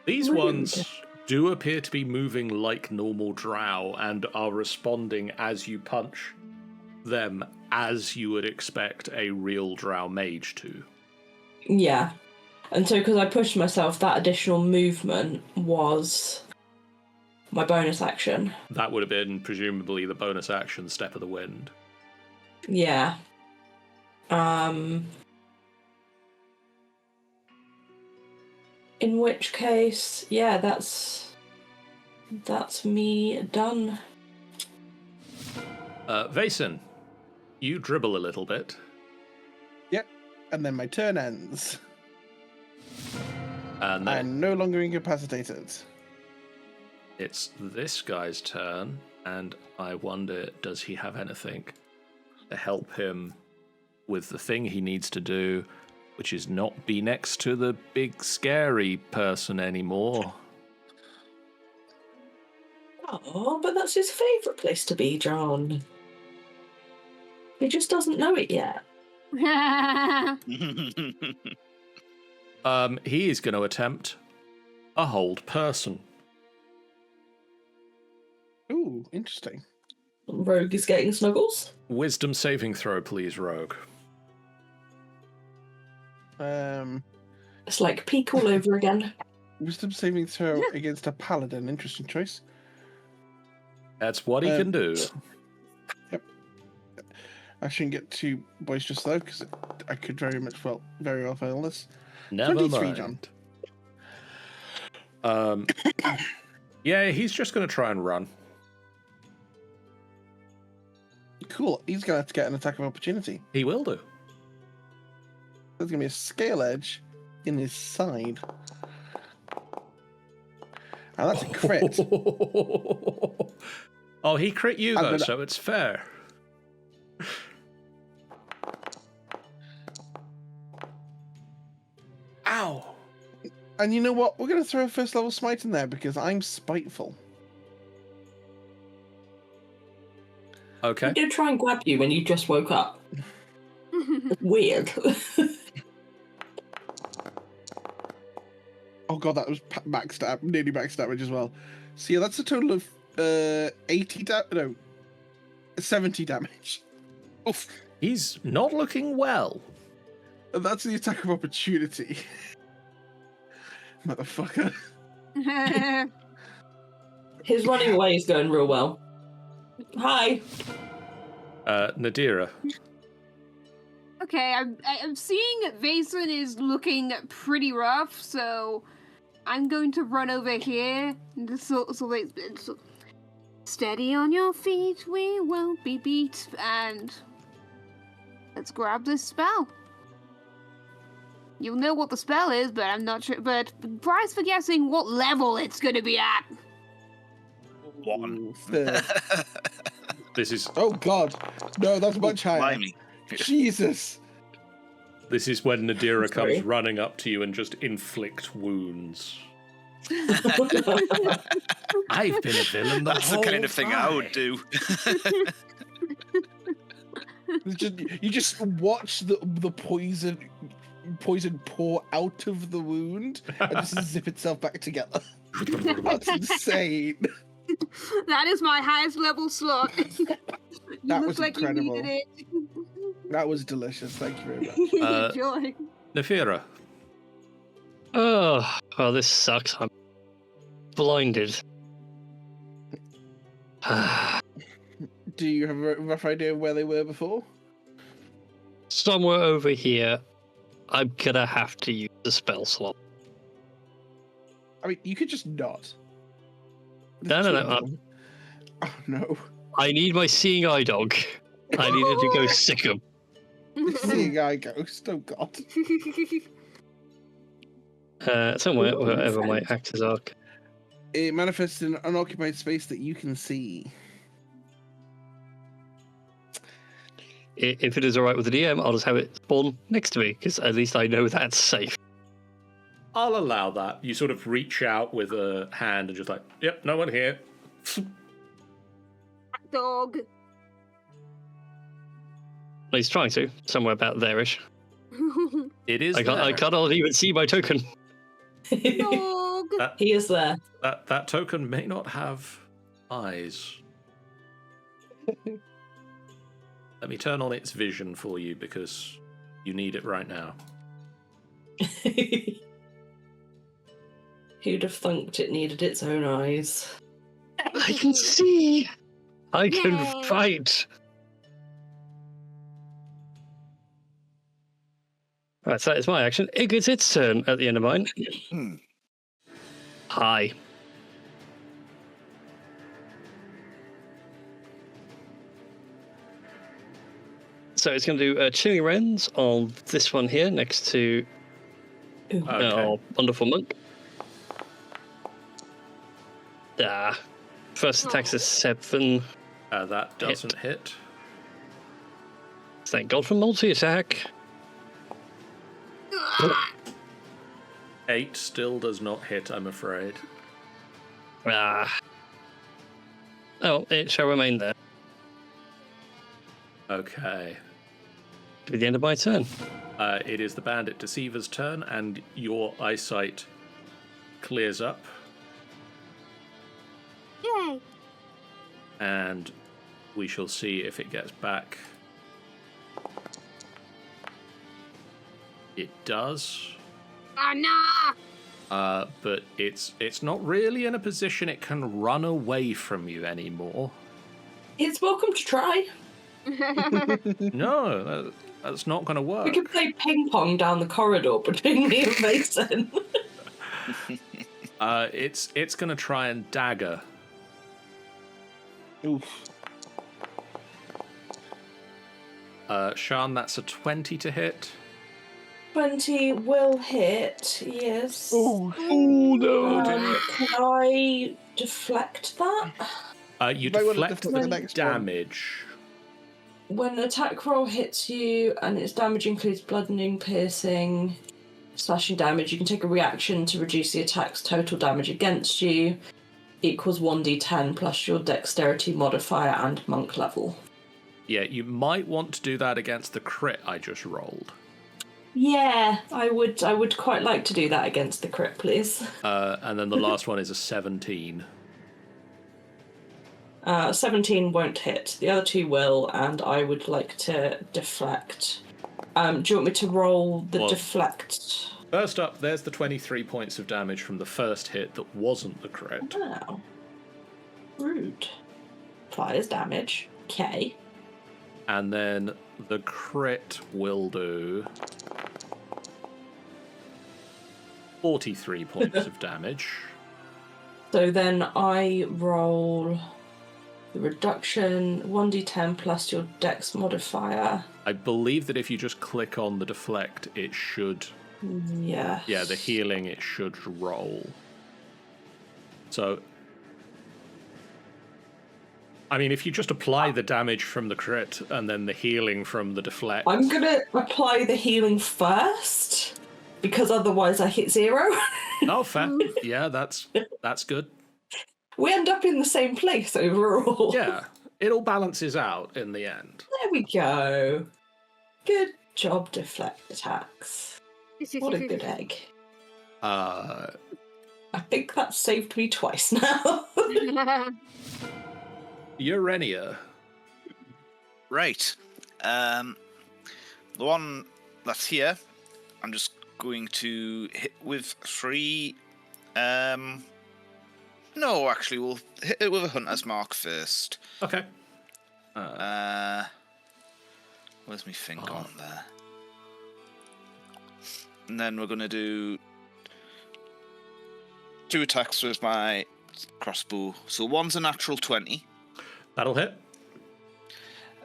These Really? ones do appear to be moving like normal drow and are responding as you punch them as you would expect a real drow mage to. Yeah. And so because I pushed myself, that additional movement was my bonus action. That would have been presumably the bonus action Step of the Wind. Yeah. In which case, yeah, that's me done. Vason, you dribble a little bit. Yep. And then my turn ends. And then I'm no longer incapacitated. it's this guy's turn, and I wonder, does he have anything to help him with the thing he needs to do, which is not be next to the big scary person anymore? Oh, but that's his favourite place to be, John. He just doesn't know it yet. He is going to attempt a hold person. Ooh, interesting. Rogue is getting snuggles. Wisdom saving throw, please, Rogue. It's like peak all over again. Wisdom saving throw against a paladin. Interesting choice. That's what he can do. Yep. I shouldn't get too boisterous though, because I could very well fail this. Never 23, mind. Yeah, he's just going to try and run. Cool. He's gonna have to get an attack of opportunity. He will do. There's gonna be a scale edge in his side. And that's a crit. Oh, he crit you though, so it's fair. Ow! And you know what? We're gonna throw a first level smite in there because I'm spiteful. Okay. I'm gonna try and grab you when you just woke up. Weird. Oh god, that was backstab, nearly backstab as well. So yeah, that's a total of 70 damage. Oof. He's not looking well. And that's the attack of opportunity. Motherfucker. His running away is going real well. Hi. Nadira. Okay, I'm seeing Vason is looking pretty rough, so I'm going to run over here. So steady on your feet, we won't be beat, and let's grab this spell. You'll know what the spell is, but I'm not sure. But prize for guessing what level it's going to be at. 1. This is Oh god. No, that's much higher. Blimey. Jesus. This is when Nadira Sorry. comes running up to you and just inflict wounds. I've been a villain the That's the whole kind of thing I would do. You just watch the poison pour out of the wound and just zip itself back together. That's insane. That is my highest level slot. You That look was like incredible. you needed it. That was delicious. Thank you very much. Enjoy. Nefira. Oh, this sucks. I'm blinded. Do you have a rough idea of where they were before? Somewhere over here, I'm gonna have to use the spell slot. I mean, you could just not. No, no, There's no. two of them. Oh no. I need my seeing eye dog. I needed to go sick him. Seeing eye ghost. Oh god. Somewhere, Ooh, wherever my friend. actors are. It manifests in an unoccupied space that you can see. If it is alright with the DM, I'll just have it spawn next to me, because at least I know that's safe. I'll allow that. You sort of reach out with a hand and just like, yep, no one here. Dog. Well, he's trying to, somewhere about there-ish. It is I there. cannot even see my token. Dog. He is there. That token may not have eyes. Let me turn on its vision for you because you need it right now. Who'd have thunked it needed its own eyes? I can see! I can Yay. fight! Right, so that is my action. It gets its turn at the end of mine. Hmm. Hi. So it's going to do chilling rends on this one here next to Ooh. our wonderful monk. First attack's a 7. That doesn't hit. Thank God for multi-attack. 8 still does not hit, I'm afraid. Oh, it shall remain there. Okay. To the end of my turn. It is the Bandit Deceiver's turn, and your eyesight clears up, Yay! and we shall see if it gets back. It does. Oh no! But it's not really in a position it can run away from you anymore. It's welcome to try. No, that's not going to work. We can play ping pong down the corridor between me and Mason. It's going to try and dagger. Oof. Sean, that's a 20 to hit. 20 will hit, yes. Oh, no! Can I deflect that? You might wanna deflect deflect the the next one. damage. When an attack roll hits you and its damage includes bludgeoning, piercing, slashing damage, you can take a reaction to reduce the attack's total damage against you, equals 1d10 plus your dexterity modifier and monk level. Yeah, you might want to do that against the crit I just rolled. Yeah, I would quite like to do that against the crit, please. And then the last one is a 17. 17 won't hit. The other two will, and I would like to deflect. Do you want me to roll the Well- deflect? First up, there's the 23 points of damage from the first hit that wasn't the crit. Wow. Rude. Apply as damage. Okay. And then the crit will do 43 points of damage. So then I roll the reduction 1d10 plus your dex modifier. I believe that if you just click on the deflect, it should... Yeah. Yeah, the healing, it should roll. So... I mean, if you just apply the damage from the crit and then the healing from the deflect... I'm gonna apply the healing first, because otherwise I hit 0. Oh, fair. Yeah, that's good. We end up in the same place overall. Yeah, it all balances out in the end. There we go. Good job, deflect attacks. What a good egg. I think that saved me twice now. Urania. Right. The one that's here, I'm just going to hit with 3. No, actually, we'll hit it with a hunter's mark first. Okay. Where's my thing on there? And then we're going to do 2 attacks with my crossbow. So one's a natural 20. That'll hit.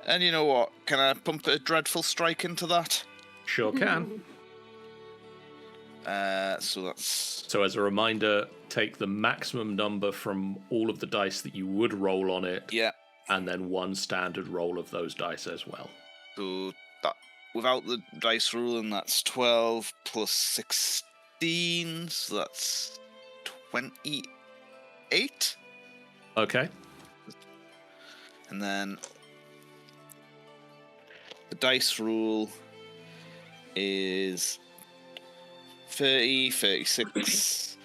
And you know what? Can I pump a dreadful strike into that? Sure can. So that's... So as a reminder, take the maximum number from all of the dice that you would roll on it, Yeah. and then one standard roll of those dice as well. So that, without the dice rule, and that's 12 plus 16, so that's 28. Okay. And then the dice rule is 30, 36,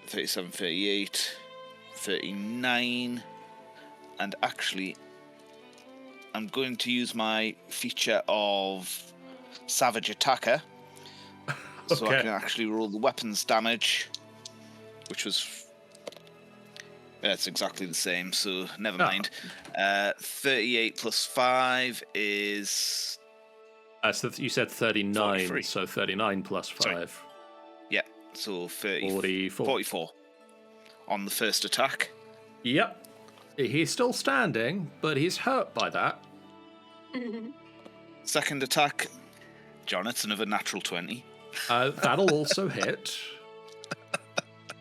37, 38, 39, and actually I'm going to use my feature of Savage Attacker, so I Okay. can actually roll the weapons damage, which was... It's exactly the same, so never Oh. mind. 38 plus 5 is... So you said 39, 43. so 39 plus 5. Sorry. Yeah, so 44. 44 on the first attack. Yep. He's still standing, but he's hurt by that. Second attack, John, it's another natural 20. That'll also hit.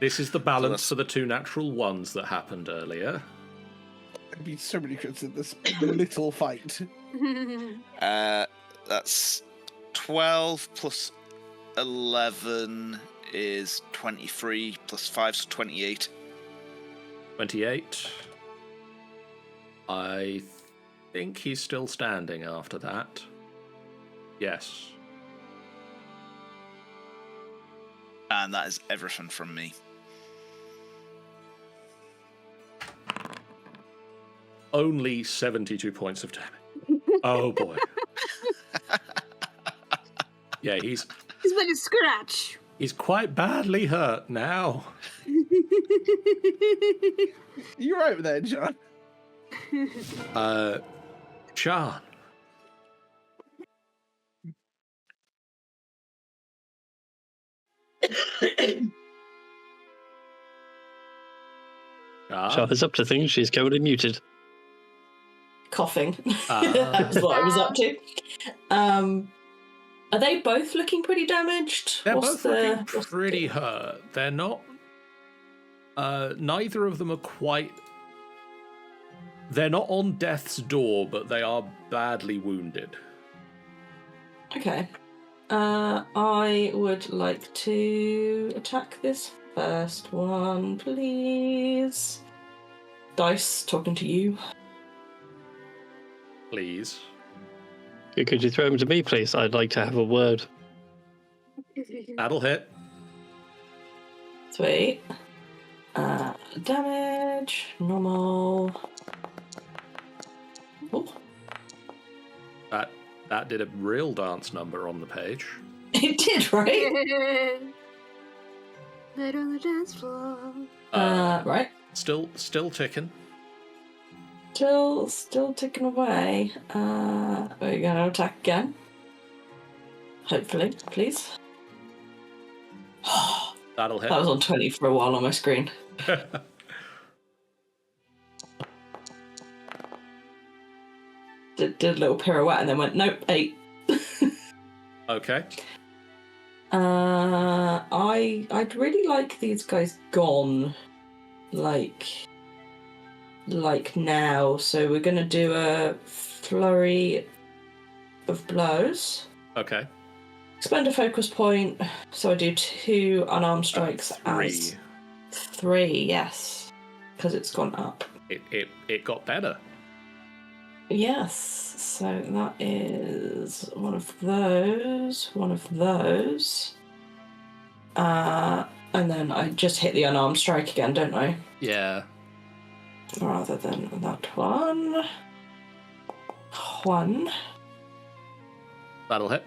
This is the balance that's- for the 2 natural ones that happened earlier. There'd be so many crits in this little fight. That's 12 plus 11 is 23 plus 5 is 28. 28. I think he's still standing after that. Yes. And that is everything from me. Only 72 points of damage. Oh boy. Yeah, he's He's been a scratch. quite badly hurt now. You right there, John? Sean. So it's up to things. She's currently muted. Coughing. That was what I was up to. Are they both looking pretty damaged? They're both looking pretty hurt. They're not. Neither of them are quite. They're not on death's door, but they are badly wounded. Okay. I would like to attack this first one, please. Dice, talking to you. Please. Could you throw him to me, please? I'd like to have a word. That'll hit. Sweet. Damage, normal. Oh. That did a real dance number on the page. It did, right? Later on the dance floor. Right. Still ticking. Still ticking away. We're gonna attack again. Hopefully, please. That'll hit. That was on 20 for a while on my screen. Did a little pirouette and then went, nope, 8. Okay. I'd really like these guys gone, like now. So we're gonna do a flurry of blows. Okay. Expend a focus point. So I do 2 unarmed strikes 3. as 3. Yes, because it's gone up. It got better. Yes. So that is one of those. And then I just hit the unarmed strike again, don't I? Yeah. Rather than that one. 1. That'll hit.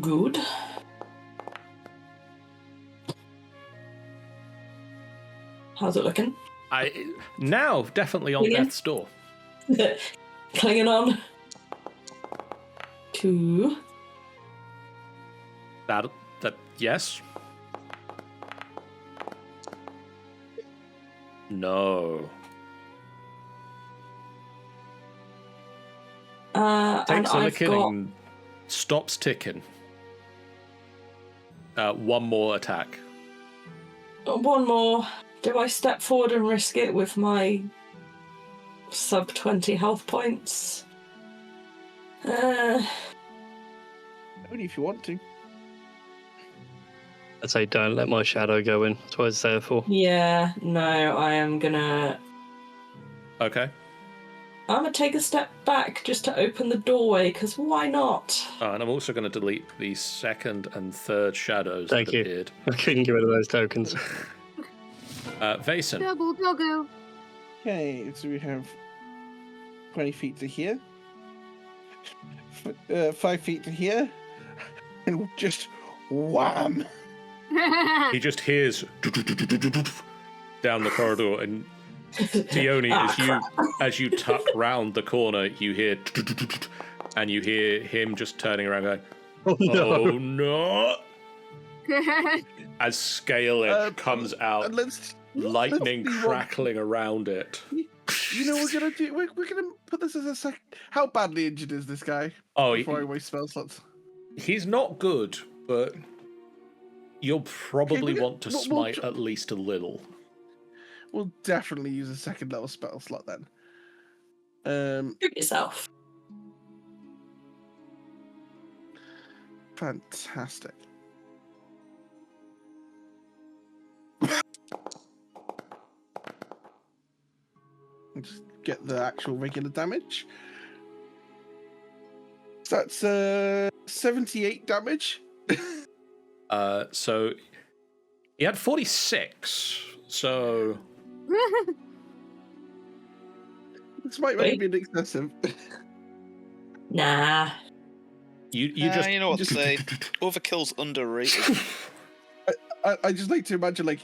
Good. How's it looking? Now definitely on Clinging? death's door. Clinging on. 2. That yes. No. And Takes a I've licking got and stops ticking. One more attack. one more. Do I step forward and risk it with my sub 20 health points? Only if you want to. I'd say don't let my shadow go in. That's what it's there for. Yeah, no, I am gonna Okay. take a step back just to open the doorway, because why not? And I'm also going to delete the second and third shadows Thank that you. appeared. I couldn't get rid of those tokens. Vason. Double doggo. Okay, so we have 20 feet to here. 5 feet to here. And just wham! He just hears down the corridor, and Tioni, as you tuck round the corner, you hear, and you hear him just turning around, going, "Oh no!" As Scale Edge comes out, And let's lightning be wrong. crackling around it. You know what we're gonna do? We're gonna put this as a sec. How badly injured is this guy? Oh, Before I waste spell slots. he's not good, but you'll probably Okay, want to we'll smite tr- at least a little. We'll definitely use a second level spell slot then. Shoot yourself. Fantastic. Just get the actual regular damage. So that's 78 damage. So he had 46. So This might maybe be excessive. Nah. you just you know what to say. Overkill's underrated. I just like to imagine, like,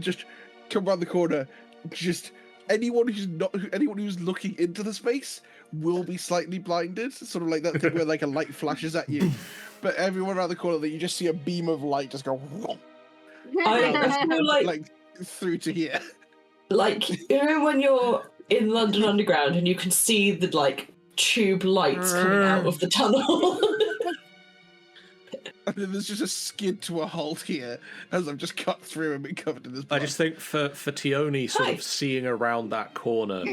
just come around the corner, just anyone who's looking into the space will be slightly blinded, sort of like that thing where like a light flashes at you, but everyone around the corner that you just see a beam of light just go I feel like through to here. like, you know when you're in London Underground and you can see the like tube lights coming out of the tunnel. And then there's just a skid to a halt here as I've just cut through and been covered in this blood. I just think for Tioni sort of seeing around that corner,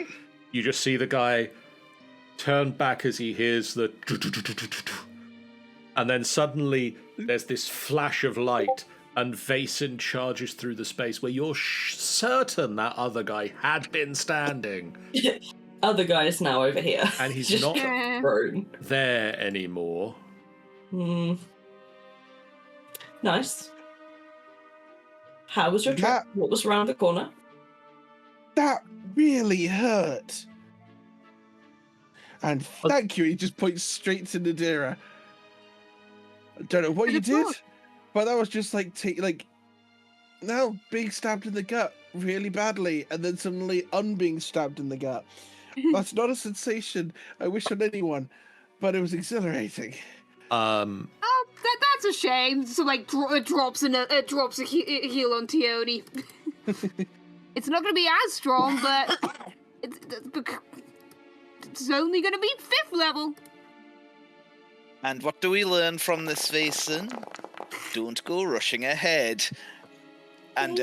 you just see the guy turn back as he hears the and then suddenly there's this flash of light and Vason charges through the space where you're certain that other guy had been standing. Other guy is now over here. And he's Just not thrown. there anymore. Nice. How was your trip? That- What was around the corner? That really hurt. And thank you. He just points straight to Nadira. I don't know what you did, but that was just like now being stabbed in the gut really badly, and then suddenly unbeing stabbed in the gut. That's not a sensation I wish on anyone, but it was exhilarating. Oh, that's a shame. So like drops a heal on Tioni. It's not going to be as strong, but it's only going to be 5th level. And what do we learn from this, Vason? Don't go rushing ahead. And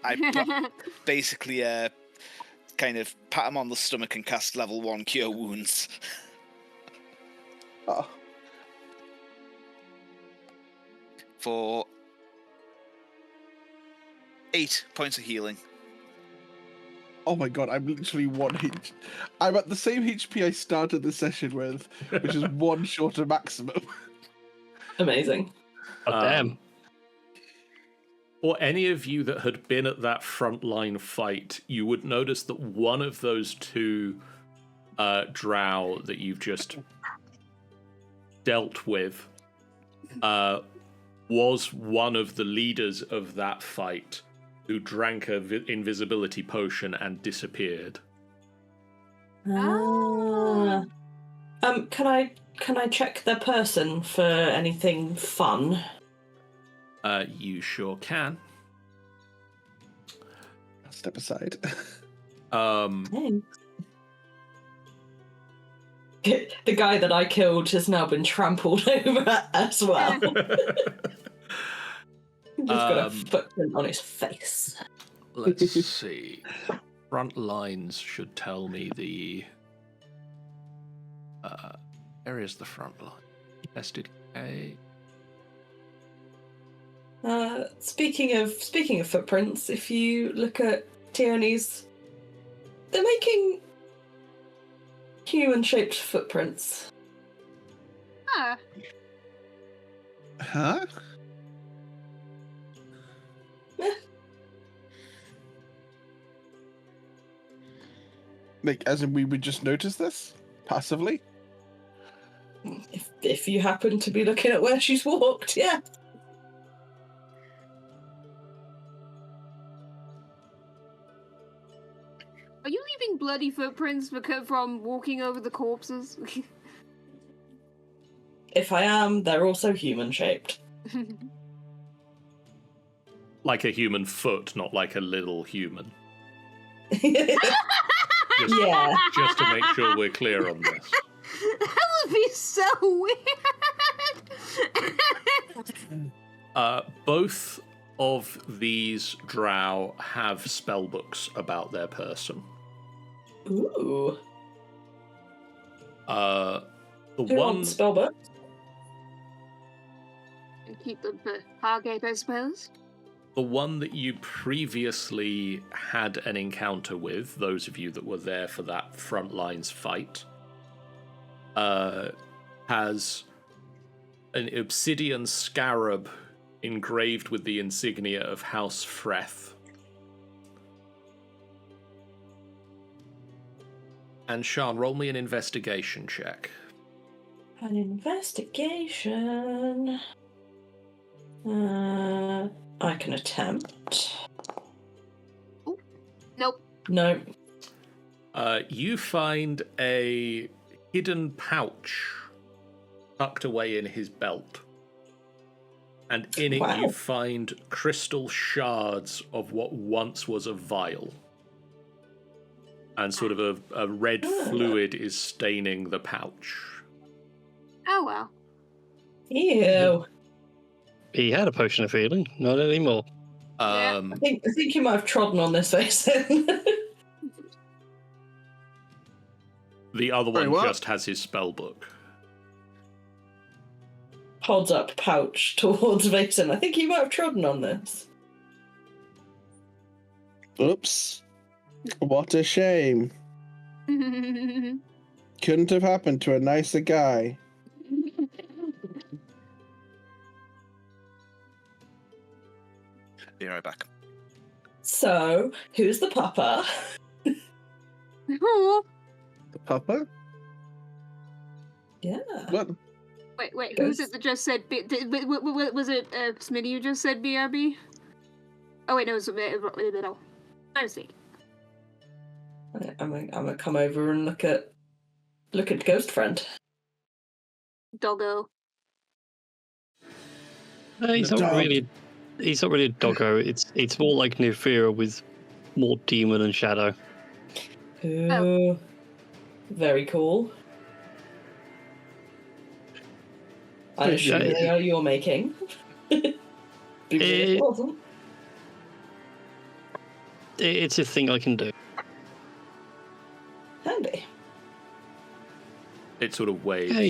I basically kind of pat him on the stomach and cast level 1 Cure Wounds. Oh. For 8 points of healing. Oh my god, I'm literally 1 HP. I'm at the same HP I started the session with, which is 1 short of maximum. Amazing. Oh, damn. For any of you that had been at that frontline fight, you would notice that one of those 2 drow that you've just dealt with was one of the leaders of that fight who drank a invisibility potion and disappeared. Can I check their person for anything fun? You sure can. I'll step aside. Thanks. The guy that I killed has now been trampled over as well. He's got a footprint on his face. Let's see. Front lines should tell me the areas the front line. Tested K. Speaking of footprints, if you look at Tioni's, they're making human-shaped footprints. Ah, Huh? Like, as in we would just notice this? Passively? If you happen to be looking at where she's walked, yeah. are you leaving bloody footprints from walking over the corpses? If I am, they're also human-shaped. Like a human foot, not like a little human. Yeah. Just to make sure we're clear on this. That would be so weird. Both of these drow have spellbooks about their person. Ooh. The Who one wants spellbook? And keep them for Hargate, I suppose. The one that you previously had an encounter with, those of you that were there for that front lines fight, has an obsidian scarab engraved with the insignia of House Freth. And Sean, roll me an investigation check. An investigation. I can attempt. Nope. No. You find a hidden pouch tucked away in his belt. And in it Wow. you find crystal shards of what once was a vial. And sort of a red fluid is staining the pouch. Oh well. Ew. He had a potion of healing, not anymore. Yeah. Um, I think you might have trodden on this basin. the other Sorry, one what? just has his spell book. Holds up pouch towards Vixen. I think you might have trodden on this. Oops. What a shame. Couldn't have happened to a nicer guy. Be right back. So, who's the papa? Oh, The papa? Yeah. What? wait, who's it that just said? Was it Smitty who just said BRB? Oh wait, no, it was middle. My mistake. I'm gonna come over and look at Ghost Friend. Doggo. No, he's The not dog. really. He's not really a doggo. It's more like Nefira with more demon and shadow. Ooh. Very cool. I assume Yeah, they are you're making. Be really It- awesome. It's a thing I can do. Handy. It sort of waves. Yeah,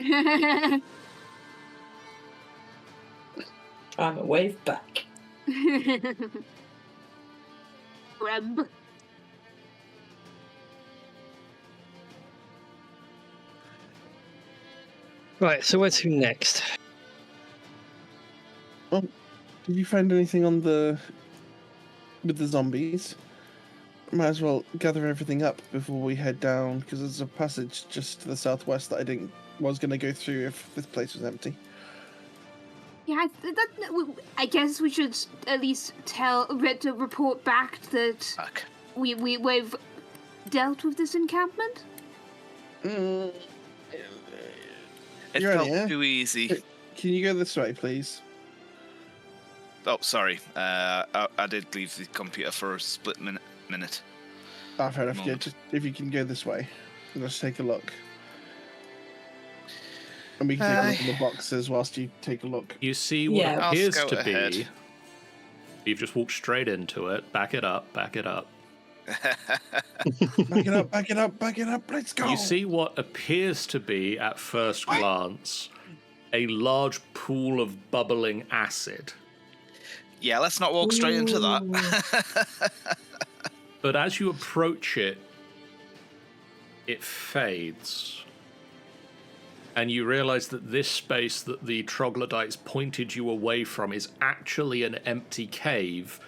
he's- I'm a wave back. Grub. Right, so where to next? Did you find anything on with the zombies? Might as well gather everything up before we head down, because there's a passage just to the southwest that I was going to go through if this place was empty. Yeah, I guess we should at least report back that Back. we've dealt with this encampment. Mm, It You're on felt here. too easy. Can you go this way, please? Oh, sorry. I did leave the computer for a split minute. Ah, fair enough. Yeah, Moment. just if you can go this way, let's take a look. And we can take a look in the boxes whilst you take a look. You see what Yeah. I'll appears scout to ahead. be. You've just walked straight into it. Back it up, back it up. Back it up, back it up, back it up. Let's go. You see what appears to be, at first glance, a large pool of bubbling acid. Yeah, let's not walk straight into that. But as you approach it, it fades. And you realize that this space that the troglodytes pointed you away from is actually an empty cave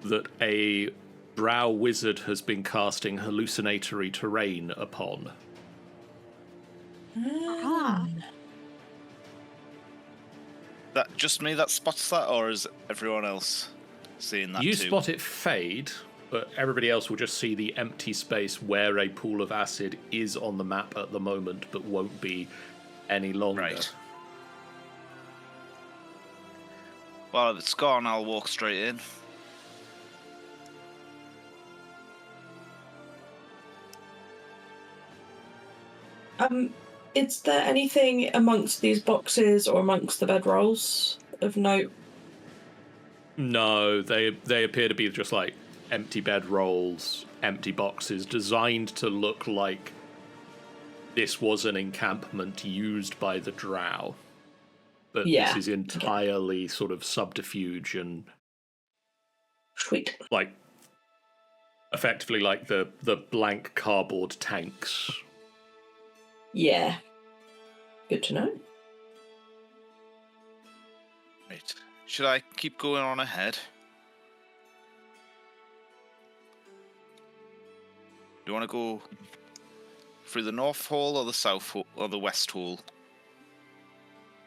that a drow wizard has been casting hallucinatory terrain upon. Ah. That just me that spots that, or is everyone else seeing that You too? spot it fade, but everybody else will just see the empty space where a pool of acid is on the map at the moment, but won't be any longer. Right. Well, if it's gone, I'll walk straight in. Is there anything amongst these boxes or amongst the bedrolls of note? No, they appear to be just like empty bedrolls, empty boxes, designed to look like this was an encampment used by the drow. But Yeah. this is entirely sort of subterfuge and Sweet. like effectively like the blank cardboard tanks. Yeah. Good to know. Right. Should I keep going on ahead? Do you want to go through the north hall or the south hall or the west hall?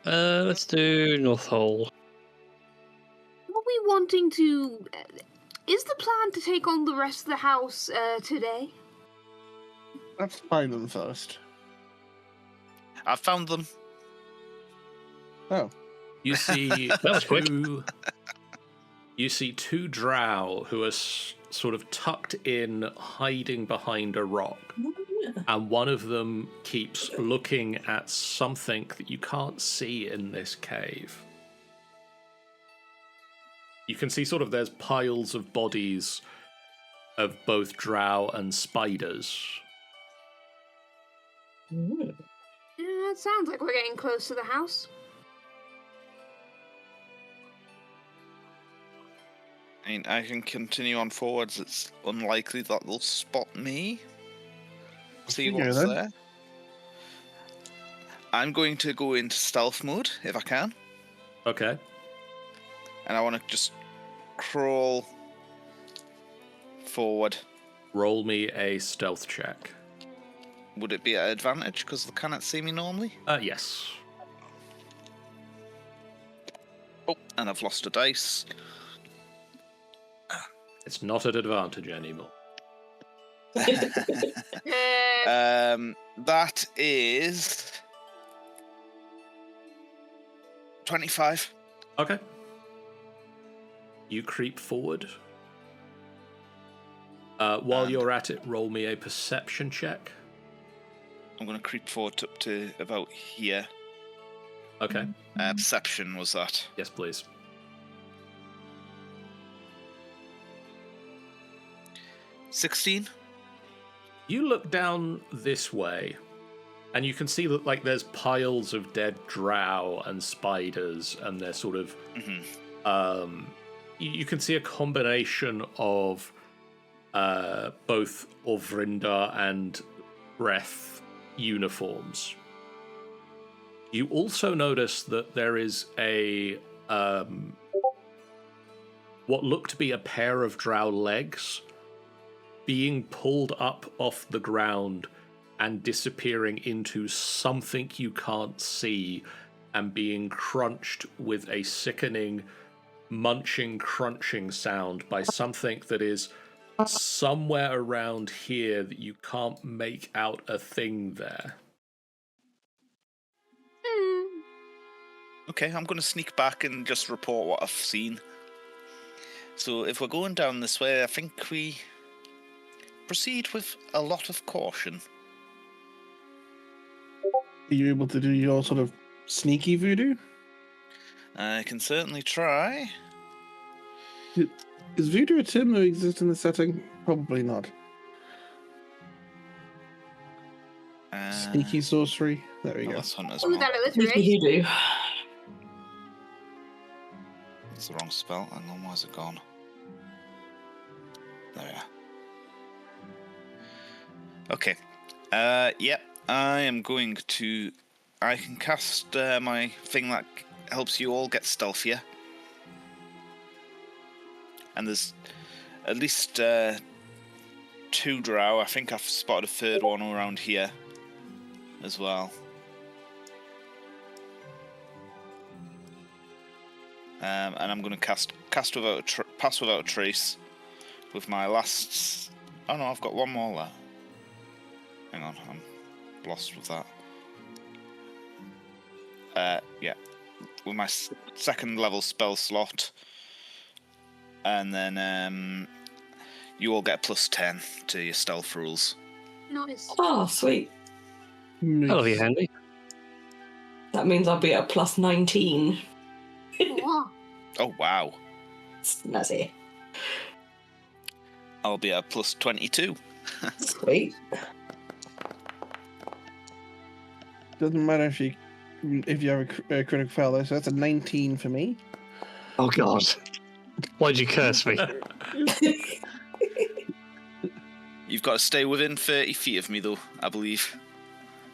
Let's do North Hole. Are we wanting to... is the plan to take on the rest of the house today? Let's find them first. I found them. Oh. You see That was quick. You see two drow who are sort of tucked in, hiding behind a rock. And one of them keeps looking at something that you can't see in this cave. You can see sort of there's piles of bodies of both drow and spiders. Yeah, it sounds like we're getting close to the house. I mean, I can continue on forwards. It's unlikely that they'll spot me. See figure what's then. there. I'm going to go into stealth mode if I can, Okay. and I want to just crawl forward. Roll me a stealth check. Would it be at advantage because they cannot see me normally? Yes. Oh, and I've lost a dice. It's not at advantage anymore. That is 25. Okay. You creep forward. While And- you're at it, roll me a perception check. I'm going to creep forward up to about here. Okay. Perception was that. Yes, please. 16. You look down this way, and you can see that like there's piles of dead drow and spiders, and they're sort of you can see a combination of both Orvrinda and Breath uniforms. You also notice that there is a what look to be a pair of drow legs being pulled up off the ground and disappearing into something you can't see and being crunched with a sickening, munching, crunching sound by something that is somewhere around here that you can't make out a thing there. Okay, I'm going to sneak back and just report what I've seen. So if we're going down this way, I think we proceed with a lot of caution. Are you able to do your sort of sneaky voodoo? I can certainly try. Is voodoo a term that exists in the setting? Probably not. Sneaky sorcery. There we Oh, go. that's Hunter's Ooh, Mark. that What do alliterates. you do? That's the wrong spell. Hang on, where's it gone? There we are. Okay. Yep. I am going to... I can cast my thing that helps you all get stealthier. And there's at least 2 drow. I think I've spotted a third one around here as well. And I'm going to cast without pass without a trace with my last. Oh no, I've got one more there. Hang on, I'm lost with that. Yeah, with my second level spell slot, and then you all get +10 to your stealth rules. Nice. Oh, sweet. That'll be handy. That means I'll be at +19. Wow. Oh wow, Snazzy. I'll be at +22. Sweet. Doesn't matter if you have a critical fail though, so that's a 19 for me. Oh god. Why'd you curse me? You've got to stay within 30 feet of me though, I believe.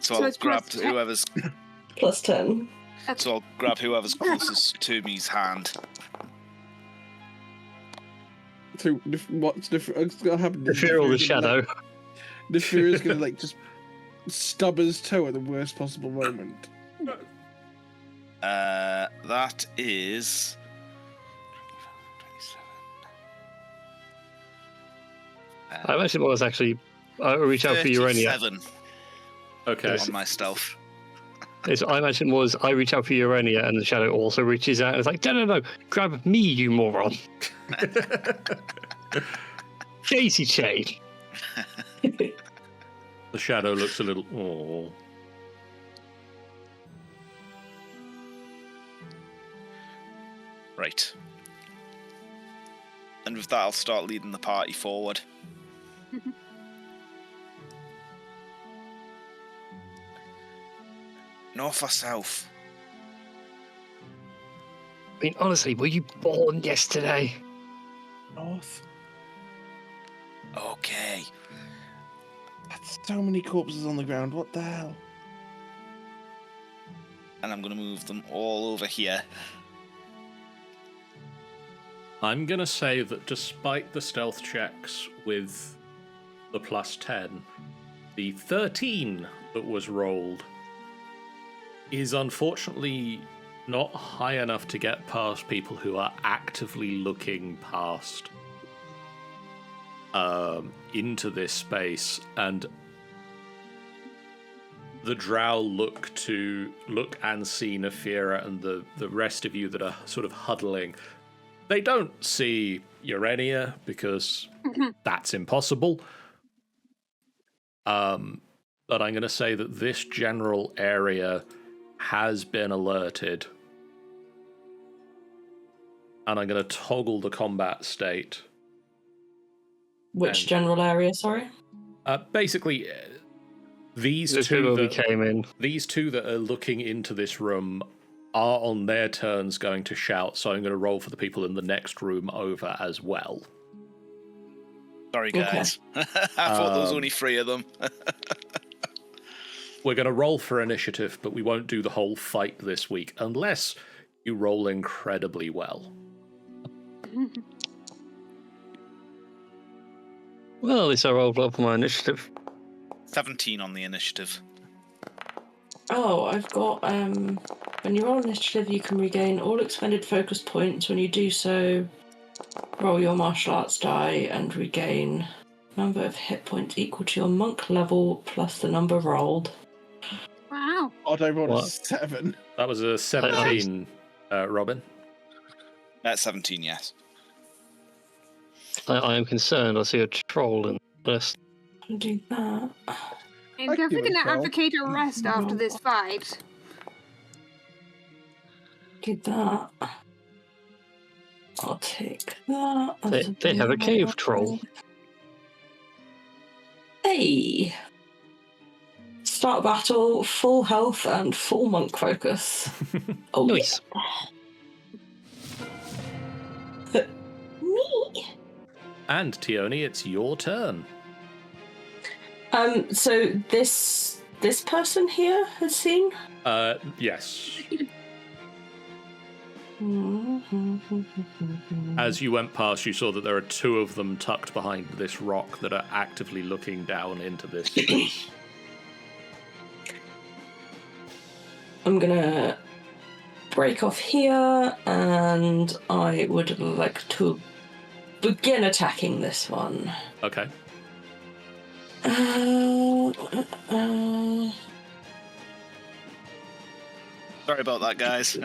So So I'll it's grab +10? whoever's Plus 10. So I'll grab whoever's closest to me's hand. So what's going to happen? The fear or the shadow. The fear is going to like just stub his toe at the worst possible moment. That is 27. I imagine it was actually. I reach out for Urania. 37 Okay. on my stealth. I imagine it was I reach out for Urania and the shadow also reaches out and it's like, no, grab me, you moron. Daisy chain. The shadow looks a little. Oh. Right. And with that, I'll start leading the party forward. North or south? I mean, honestly, were you born yesterday? North. Okay. That's so many corpses on the ground. What the hell? And I'm going to move them all over here. I'm going to say that despite the stealth checks with the plus 10, the 13 that was rolled is unfortunately not high enough to get past people who are actively looking past into this space, and the drow look and see Nefira and the rest of you that are sort of huddling. They don't see Urania because that's impossible. But I'm going to say that this general area has been alerted. And I'm going to toggle the combat state. Which And- general area, sorry? Basically, these The two two we that, came in. these two that are looking into this room are on their turns going to shout, so I'm going to roll for the people in the next room over as well. Sorry, guys. I thought there was only 3 of them. We're going to roll for initiative, but we won't do the whole fight this week unless you roll incredibly well. Well, at least I rolled well for my initiative. 17 on the initiative. Oh, I've got, when you roll initiative, you can regain all expended focus points. When you do so, roll your martial arts die and regain number of hit points equal to your monk level plus the number rolled. Wow. Odd, I rolled a What? 7. That was a 17, Robin. That's 17, yes. I am concerned. I see a troll in this. I'll do that. I'm I can definitely give it going a to go. advocate a rest after this fight. Do that. I'll take that. They have a cave troll. Hey! Start battle, full health and full monk focus. Oh, Nice. yeah. Me! And Tioni, it's your turn. So this person here has seen? Yes. As you went past, you saw that there are 2 of them tucked behind this rock that are actively looking down into this space. I'm gonna break off here, and I would like to begin attacking this one. Okay. Sorry about that, guys.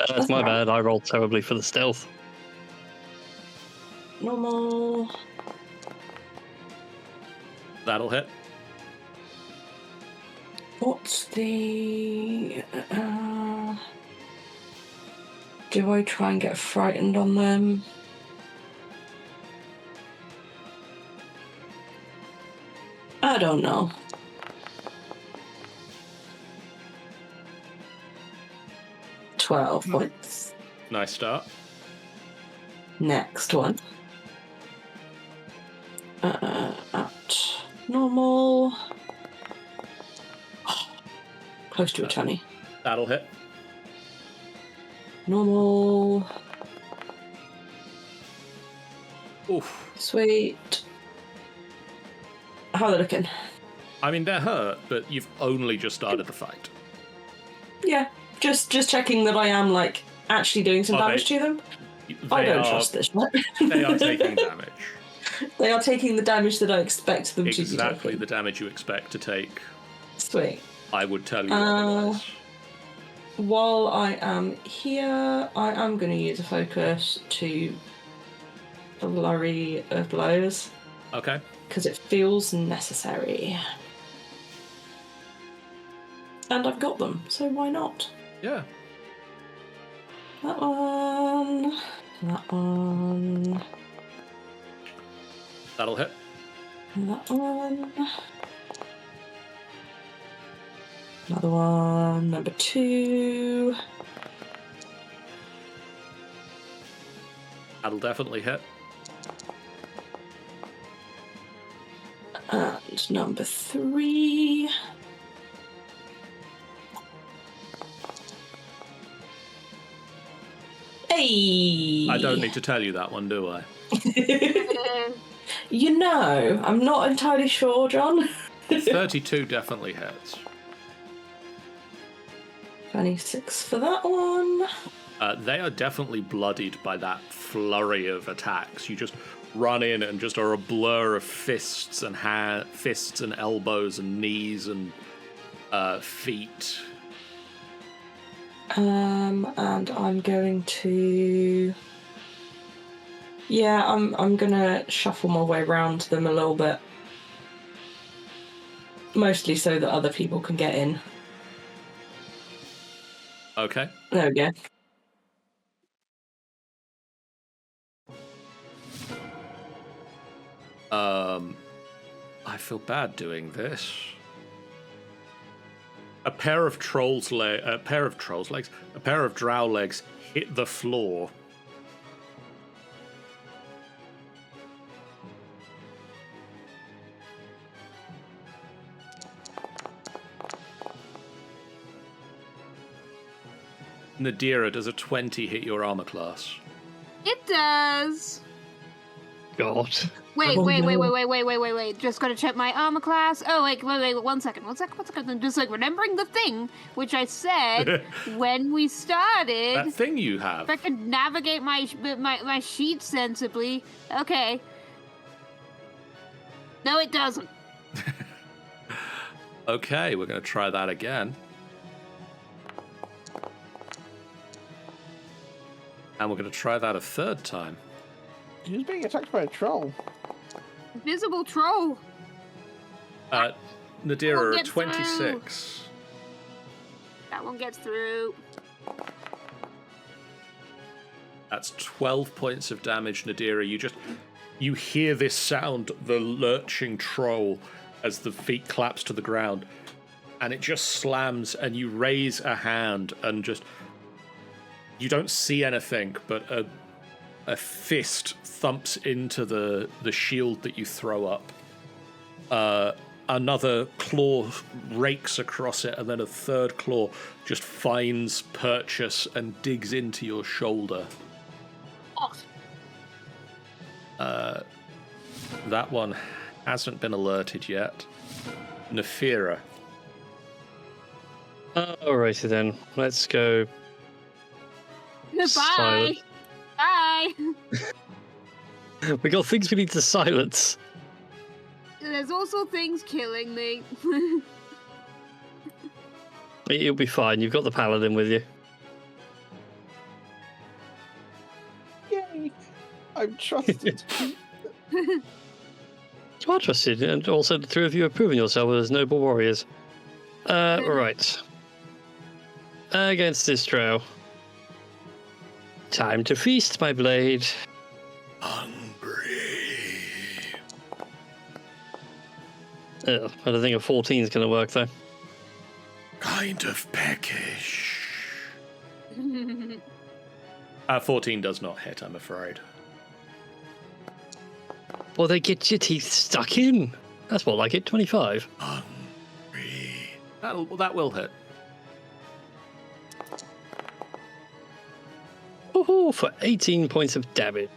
That's my bad. I rolled terribly for the stealth. Normal. That'll hit. What's the... do I try and get frightened on them? I don't know. £12 Nice start. Next one. At normal. Close to a 20. That'll hit. Normal. Oof. Sweet. How are they looking? I mean, they're hurt, but you've only just started the fight. Yeah, just checking that I am, like, actually doing some damage to them. I don't trust this. They are taking damage. They are taking the damage that I expect them to be Exactly taking. the damage you expect to take. Sweet. I would tell you otherwise. While I am here, I am going to use a focus to flurry of blows. Okay. Because it feels necessary. And I've got them, so why not? Yeah. That one. That one. That'll hit. That one. Another one. Number 2. That'll definitely hit. And number 3. Hey! I don't need to tell you that one, do I? You know, I'm not entirely sure, John. 32 definitely hits. 26 for that one. They are definitely bloodied by that flurry of attacks. You just run in and just are a blur of fists and fists and elbows and knees and feet. And I'm going to... Yeah, I'm gonna shuffle my way around them a little bit. Mostly so that other people can get in. Okay. There we go. I feel bad doing this. A pair of drow legs hit the floor. Nadira, does a 20 hit your armor class? It does. God. Wait, Oh, wait, wait, no. wait. Just gotta check my armor class. Oh, wait, one second. I'm just like remembering the thing which I said when we started. That thing you have. If I could navigate my sheet sensibly. Okay. No, it doesn't. Okay, we're going to try that again. And we're going to try that a third time. Who's being attacked by a troll? Invisible troll. Nadira, a get 26. That one gets through. That's 12 points of damage, Nadira. You hear this sound, the lurching troll, as the feet collapse to the ground, and it just slams, and you raise a hand, and just... You don't see anything, but a fist thumps into the shield that you throw up. Another claw rakes across it, and then a third claw just finds purchase and digs into your shoulder. That one hasn't been alerted yet. Nefira. Alrighty then, let's go. Bye. Silent. Bye. We got things we need to silence. There's also things killing me. You'll be fine. You've got the paladin with you. Yay! I'm trusted. You are trusted, and also the three of you have proven yourself as noble warriors. Right. Against this drow. Time to feast, my blade. Hungry. I don't think a 14 is going to work, though. Kind of peckish. 14 does not hit, I'm afraid. Well, they get your teeth stuck in. That's more like it, 25. Hungry. That will hit. for 18 points of damage.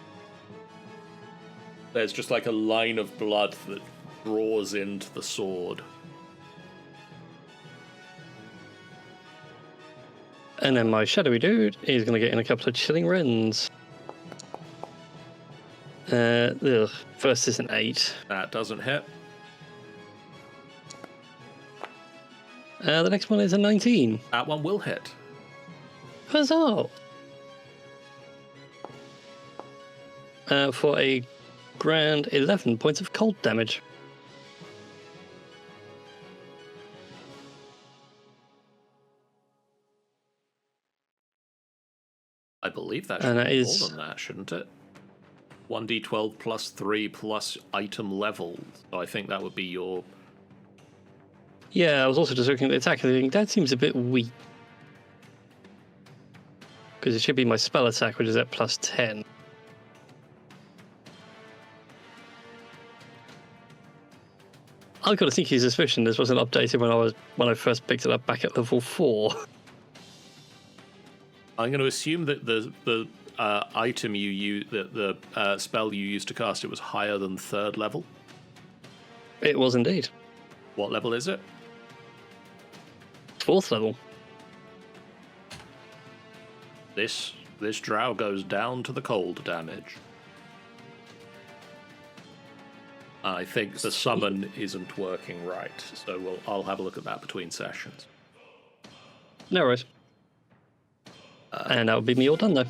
There's just like a line of blood that draws into the sword. And then my shadowy dude is going to get in a couple of chilling rends. First is an 8. That doesn't hit. The next one is a 19. That one will hit. Huzzah! For a grand 11 points of cold damage. I believe that And should that be is- more than that, shouldn't it? 1d12 plus 3 plus item level. So I think that would be your... Yeah, I was also just looking at the attack and thinking, that seems a bit weak. Because it should be my spell attack, which is at plus 10. I've got a sneaky suspicion this wasn't updated when I first picked it up back at level 4. I'm going to assume that the item you use, the spell you used to cast it was higher than 3rd level. It was indeed. What level is it? 4th level. This drow goes down to the cold damage. I think the summon isn't working right, so I'll have a look at that between sessions. No worries. And that would be me all done, though.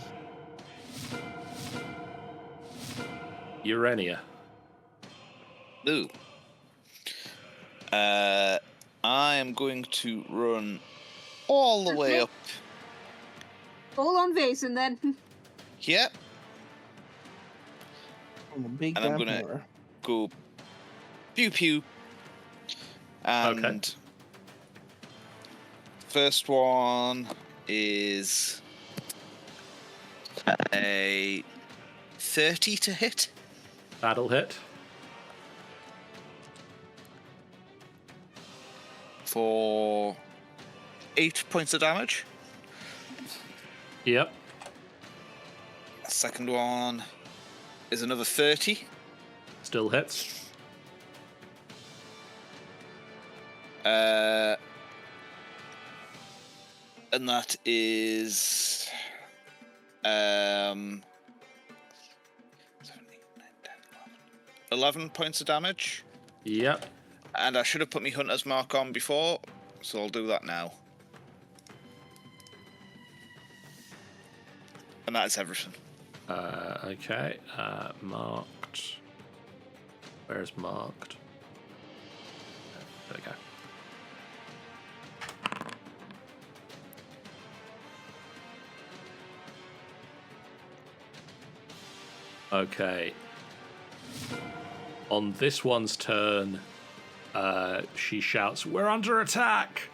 Urania. Ooh. I am going to run all the way up. Hold on, Vason, then. Yep. I'm a big And I'm damn gonna- hammer. Go pew pew. And Okay. first one is a 30 to hit. That'll hit. For 8 points of damage. Yep. Second one is another 30. Still hits. And that is 7, 8, 9, 10, 11 points of damage. Yep. And I should have put my hunter's mark on before, so I'll do that now. And that is everything. Okay. Marked. Where's marked? There we go. Okay. On this one's turn, she shouts, "We're under attack!"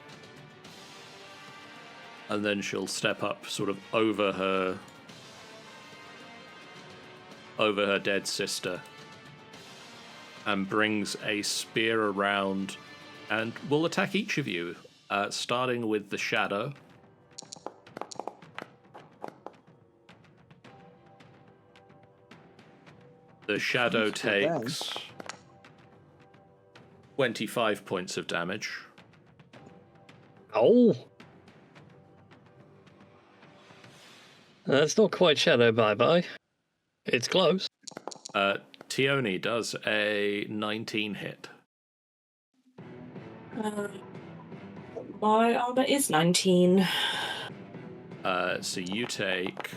And then she'll step up sort of over her dead sister and brings a spear around and will attack each of you, starting with the shadow. The shadow That's not bad. takes 25 points of damage. Oh! That's not quite shadow bye-bye. It's close. Tioni does a 19 hit. My armor is 19. So you take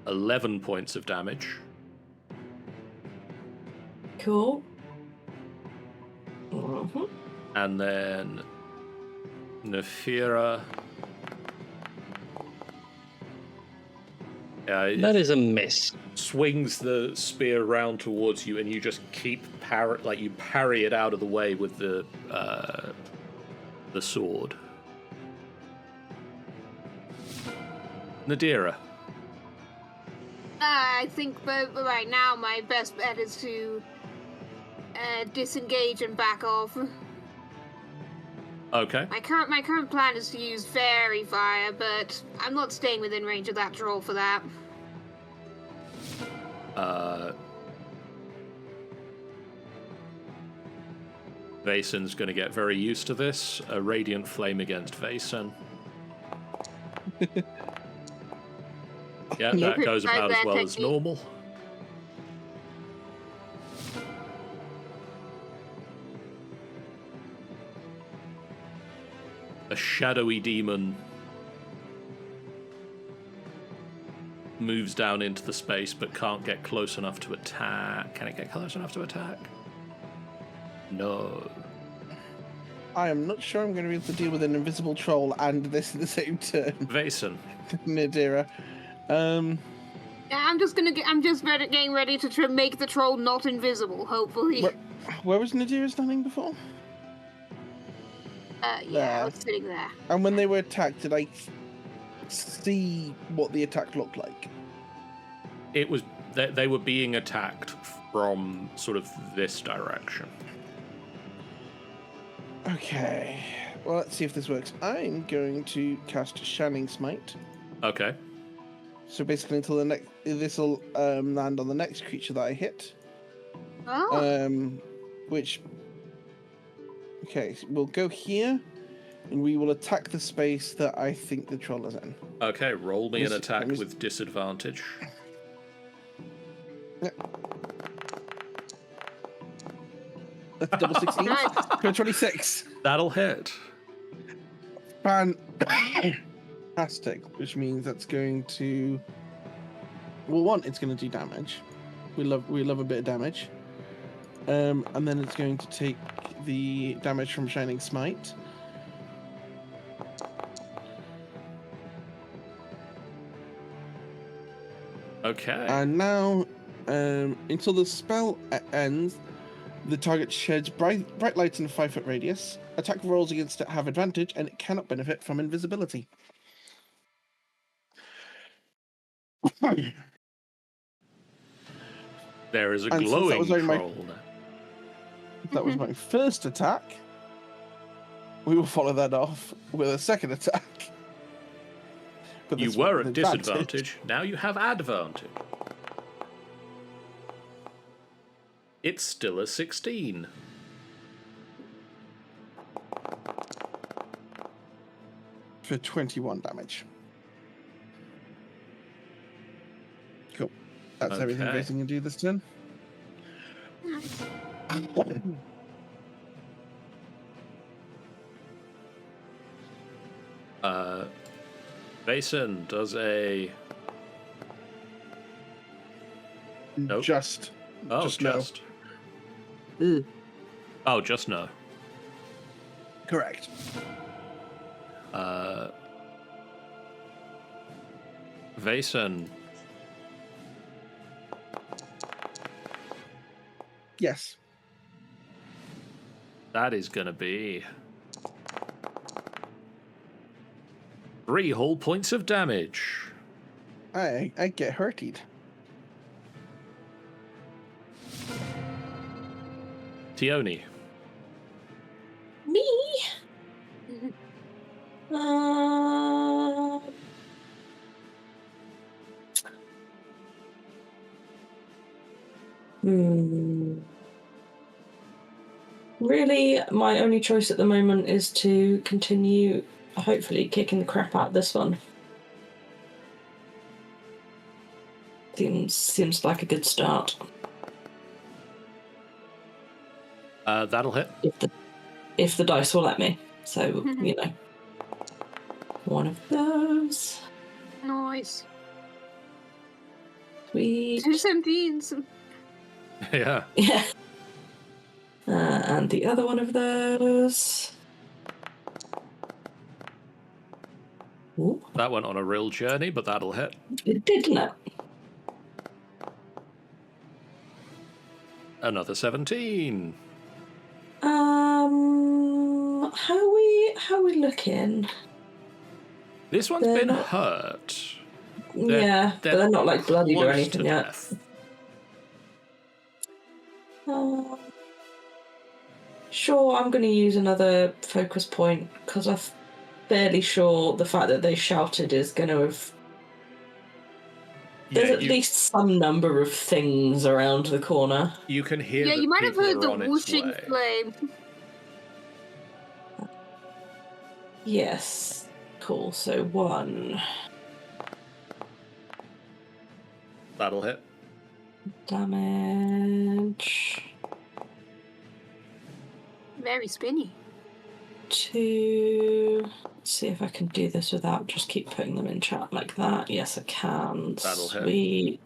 11 points of damage. Cool. Mm-hmm. And then Nefira. That is a miss. Swings the spear round towards you, and you just keep you parry it out of the way with the sword. Nadira. I think right now my best bet is to disengage and back off. Okay. My current plan is to use fairy fire, but I'm not staying within range of that troll for that. Vason's going to get very used to this. A radiant flame against Vason. Yeah, that goes about as well as normal. A shadowy demon moves down into the space but can't get close enough to attack. Can it get close enough to attack? No. I am not sure I'm going to be able to deal with an invisible troll and this at the same turn. Vason. Nadira. I'm just getting ready to make the troll not invisible, hopefully. Where was Nadira standing before? Yeah, I was sitting there. And when they were attacked, did I see what the attack looked like? It was they were being attacked from sort of this direction. Okay. Well, let's see if this works. I'm going to cast Shining Smite. Okay. So basically, until the next, this will land on the next creature that I hit. Oh. Which. Okay, so we'll go here, and we will attack the space that I think the troll is in. Okay, roll me an attack with disadvantage. Yeah. Double 16. 26. That'll hit. Fantastic, which means that's going to. Well, one, it's going to do damage. We love a bit of damage. And then it's going to take the damage from Shining Smite. Okay. And now, until the spell ends, the target sheds bright light in a 5-foot radius. Attack rolls against it have advantage, and it cannot benefit from invisibility. There is a And since glowing that was troll. That was my first attack. We will follow that off with a second attack. But You this were one at with advantage. disadvantage. Now you have advantage. It's still a 16. For 21 damage. Cool. That's everything Okay. Vason can do this turn. Vason does a. Nope. Just. Oh, Just just. no. Oh, just no. Correct. Vason. Yes. That is going to be 3 whole points of damage. I get hurted. Tioni. Me? Really, my only choice at the moment is to continue, hopefully, kicking the crap out of this one. Seems like a good start. That'll hit. If the dice will let me. So, you know. One of those. Nice. Sweet. 2 17s. Yeah. Yeah. And the other one of those. Ooh, That went on a real journey, but that'll hit. it did, didn't it? Another 17. How are we looking? This one's They're been not- hurt. Yeah, but they're not like bloodied or close anything to yet. death. Sure, I'm going to use another focus point because I'm fairly sure the fact that they shouted is going to have. There's at least some number of things around the corner. You can hear. Yeah, that you might have people heard are the on its whooshing way. flame. Yes. Cool. So 1 That'll hit. damage. Very spinny. 2. Let's see if I can do this without just keep putting them in chat like that. Yes, I can. That'll hit. Sweet.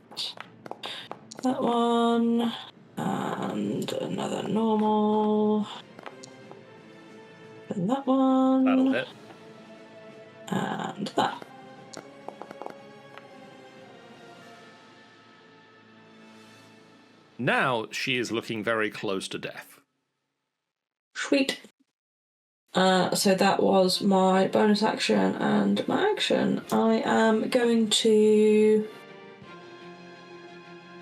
That one. And another normal. And that one. That'll hit. And that. Now she is looking very close to death. Sweet. So that was my bonus action and my action. I am going to.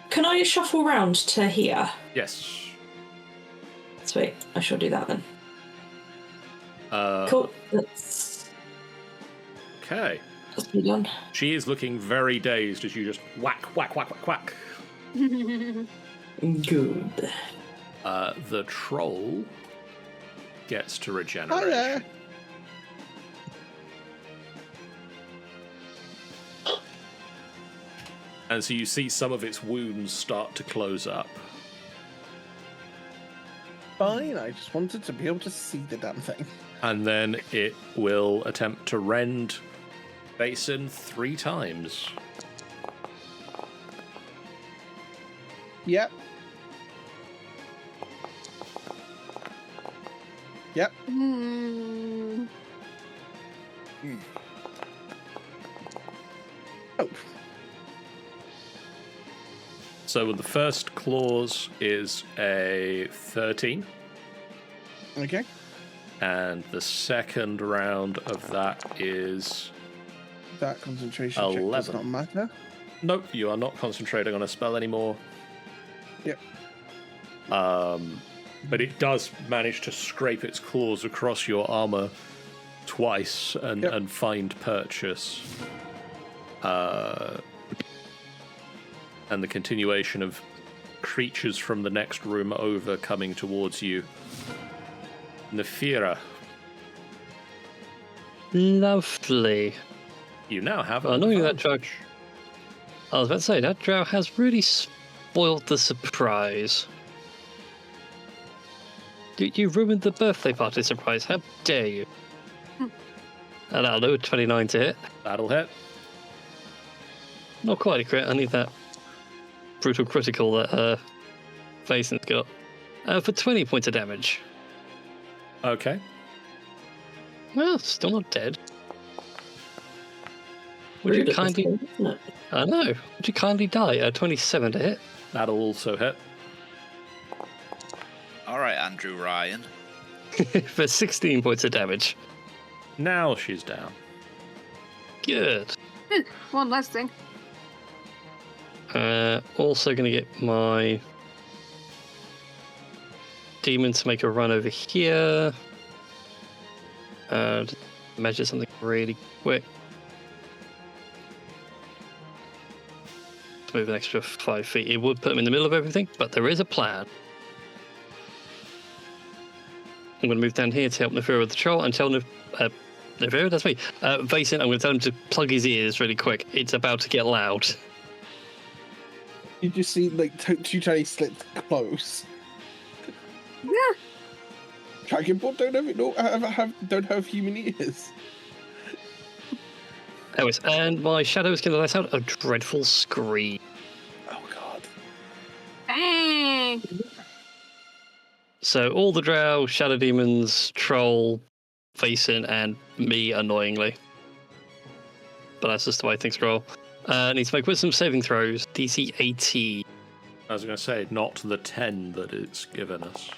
Can I shuffle round to here? Yes. Sweet. I shall do that then. Cool. Let's be done. She is looking very dazed as you just whack, whack, whack, whack, whack. Good. The troll gets to regenerate. Hiya. And so you see some of its wounds start to close up. Fine, I just wanted to be able to see the damn thing. And then it will attempt to rend Basin 3 times. Yep. Yep. Hmm. Oh. So the first clause is a 13. Okay. And the second round of that is... That concentration check does 11. not matter. Nope, you are not concentrating on a spell anymore. Yep. But it does manage to scrape its claws across your armor twice and find purchase. And the continuation of creatures from the next room over coming towards you. Nefira, Lovely. you now have I know that drow. I was about to say, that drow has really spoiled the surprise. You ruined the birthday party surprise. How dare you? And that'll do, 29 to hit. That'll hit. Not quite a crit, I need that brutal critical that Vason's got. For 20 points of damage. Okay. Well, still not dead. Would you Rude at this kindly... point, isn't it? I know. Would you kindly die? 27 to hit. That'll also hit. All right, Andrew Ryan. For 16 points of damage. Now she's down. Good. One less thing. Also going to get my demon to make a run over here. Measure something really quick. Move an extra 5 feet. It would put him in the middle of everything, but there is a plan. I'm going to move down here to help Nefira with the troll and tell Nefira, that's me. Vason, I'm going to tell him to plug his ears really quick. It's about to get loud. You just see like two tiny slits close. Yeah. Dragonborn don't have human ears. Anyways, and my shadow is going to let out a dreadful scream. Oh god. Bang! So all the drow, shadow demons, troll, Vason, and me, annoyingly. But that's just the way things roll. Need to make wisdom saving throws. DC 18. I was going to say, not the 10 that it's given us.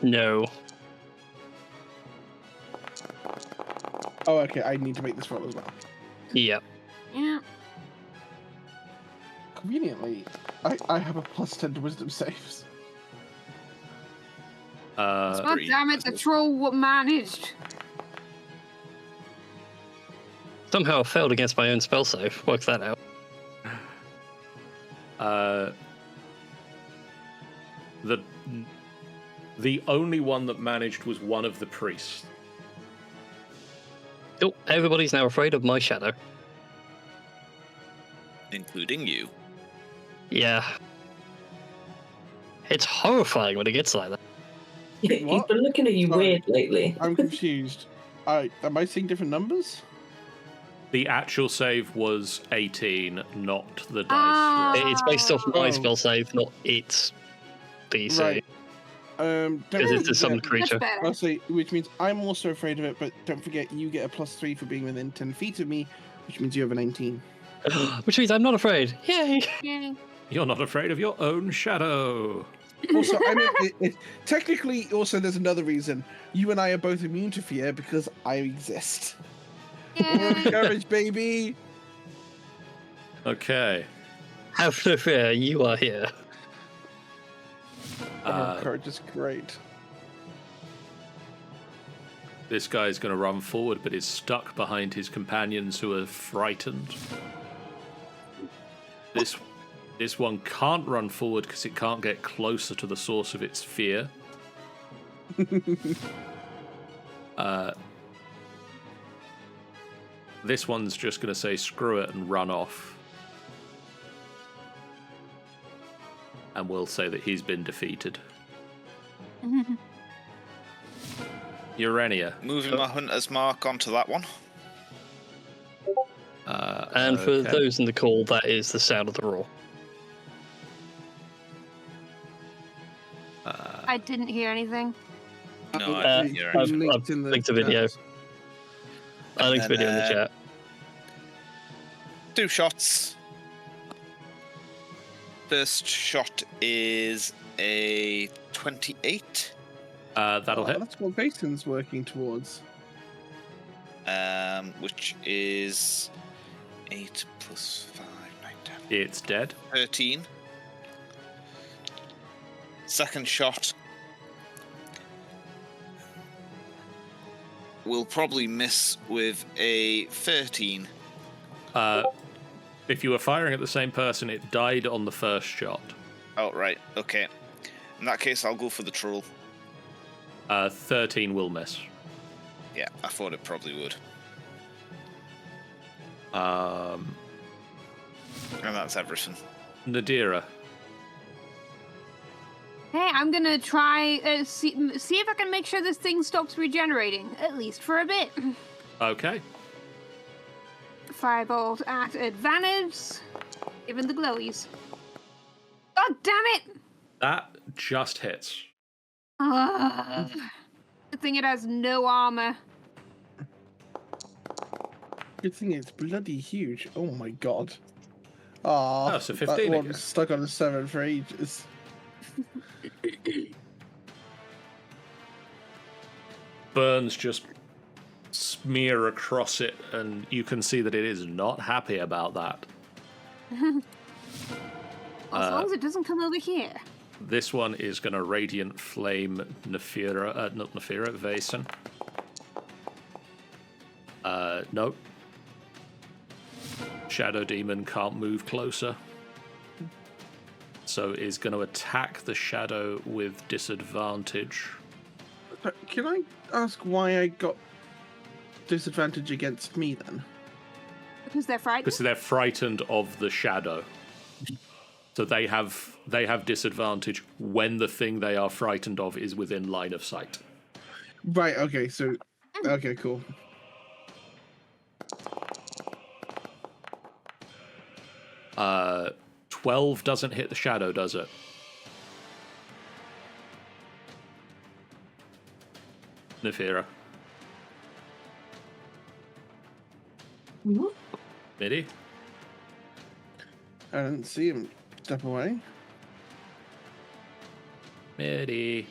No. Oh, okay. I need to make this roll as well. Yep. Yeah. Conveniently, I have a +10 to wisdom saves. That's God pretty damn it, the impressive. troll managed. Somehow I failed against my own spell save. Work that out. The only one that managed was one of the priests. Oh, everybody's now afraid of my shadow. Including you. Yeah. It's horrifying when it gets like that. He's What? been looking at you Sorry. weird lately. I'm confused. Am I seeing different numbers? The actual save was 18, not the dice Ah. roll. It's based off my Oh. spell save, not its DC. Right. Don't Because it's a forget- summoned Much creature. better. I'll say, which means I'm also afraid of it, but don't forget you get a +3 for being within 10 feet of me, which means you have a 19. Which means I'm not afraid. Yay! Yay. You're not afraid of your own shadow. Also, I mean, technically, also there's another reason. You and I are both immune to fear because I exist. Yay. Courage, baby! Okay. Have no fear, you are here. Courage is great. This guy's going to run forward, but is stuck behind his companions who are frightened. This one can't run forward because it can't get closer to the source of its fear. This one's just going to say screw it and run off. And we'll say that he's been defeated. Urania. Moving my hunter's mark onto that one. And for okay. those in the call, that is the sound of the roar. I didn't hear anything. No, I Uh, didn't hear I've- anything. I've linked a video. I linked a video in the chat. 2 shots. First shot is a 28, That'll hit. That's what Basin's working towards. which is 8 plus 5, 9, 10, It's dead. 13. Second shot will probably miss with a 13. If you were firing at the same person, it died on the first shot. Oh, right, okay. In that case, I'll go for the troll. 13 will miss. Yeah, I thought it probably would. Um, And that's everything. Nadira. Hey, I'm gonna try see if I can make sure this thing stops regenerating, at least for a bit. Okay. Firebolt at advantage, given the glowies. God damn it! That just hits. Good thing it has no armor. Good thing it's bloody huge. Oh my god. Ah, Oh, so 15 that again. one's stuck on a 7 for ages. Burns just smear across it, and you can see that it is not happy about that. As long as it doesn't come over here. This one is going to Radiant Flame Nephira, not Nephira, Vason. Nope. Shadow Demon can't move closer. So is going to attack the shadow with disadvantage. Can I ask why I got disadvantage against me then? Because they're frightened. Because they're frightened of the shadow. So they have disadvantage when the thing they are frightened of is within line of sight. Right, okay, so... Okay, cool. Uh, 12 doesn't hit the shadow, does it? Nephira. Mhm. Midi? I didn't see him step away. Midi.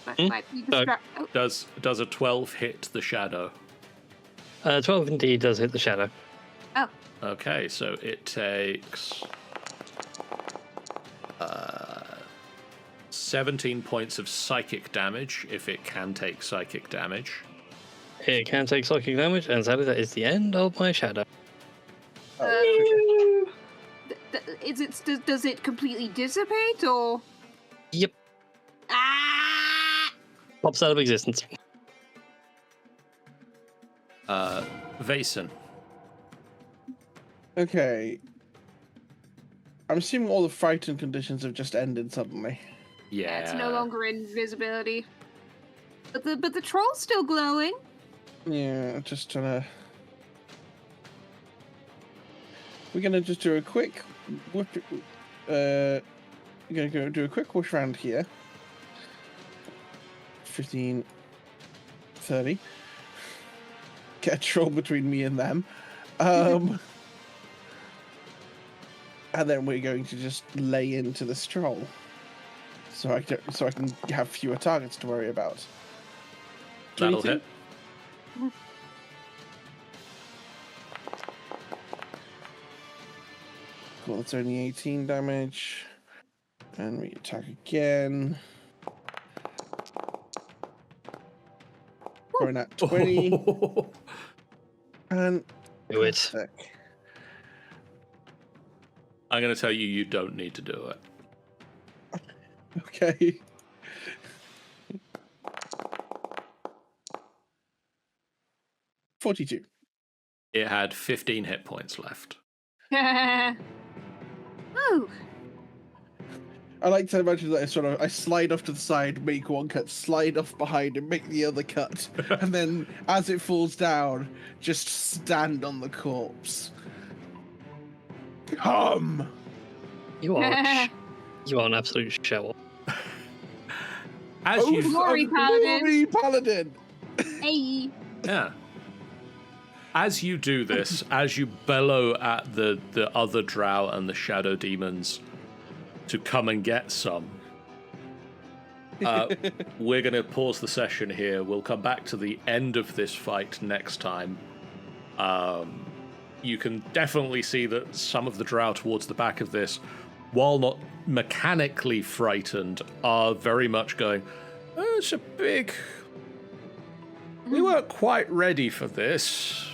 That might be distra- oh, Does a 12 hit the shadow? 12 indeed does hit the shadow. oh. Okay, so it takes 17 points of psychic damage if it can take psychic damage. It can take psychic damage, and sadly, that is the end of my shadow. Does it completely dissipate or? Yep, Ah! pops out of existence. Vason. Okay. I'm assuming all the frightened conditions have just ended suddenly. Yeah. It's no longer invisibility. But the troll's still glowing. Yeah, just trying to. We're gonna just do a quick. We're gonna go do a quick whoosh round here. 15, 30. Get a troll between me and them. And then we're going to just lay into this troll. So I can have fewer targets to worry about. That'll 22? hit. Cool, that's only 18 damage. And we attack again. Throwing at 20. And Do it. sick. I'm going to tell you, you don't need to do it. Okay. $42. It had 15 hit points left. Ooh. I like to imagine that I slide off to the side, make one cut, slide off behind, and make the other cut, and then as it falls down, just stand on the corpse. Come. You are you are an absolute show. As you Glory Glory Paladin. Hey. Yeah. As you do this, as you bellow at the other drow and the shadow demons to come and get some, we're going to pause the session here. We'll come back to the end of this fight next time. You can definitely see that some of the drow towards the back of this, while not mechanically frightened, are very much going, oh, it's a big... We weren't quite ready for this.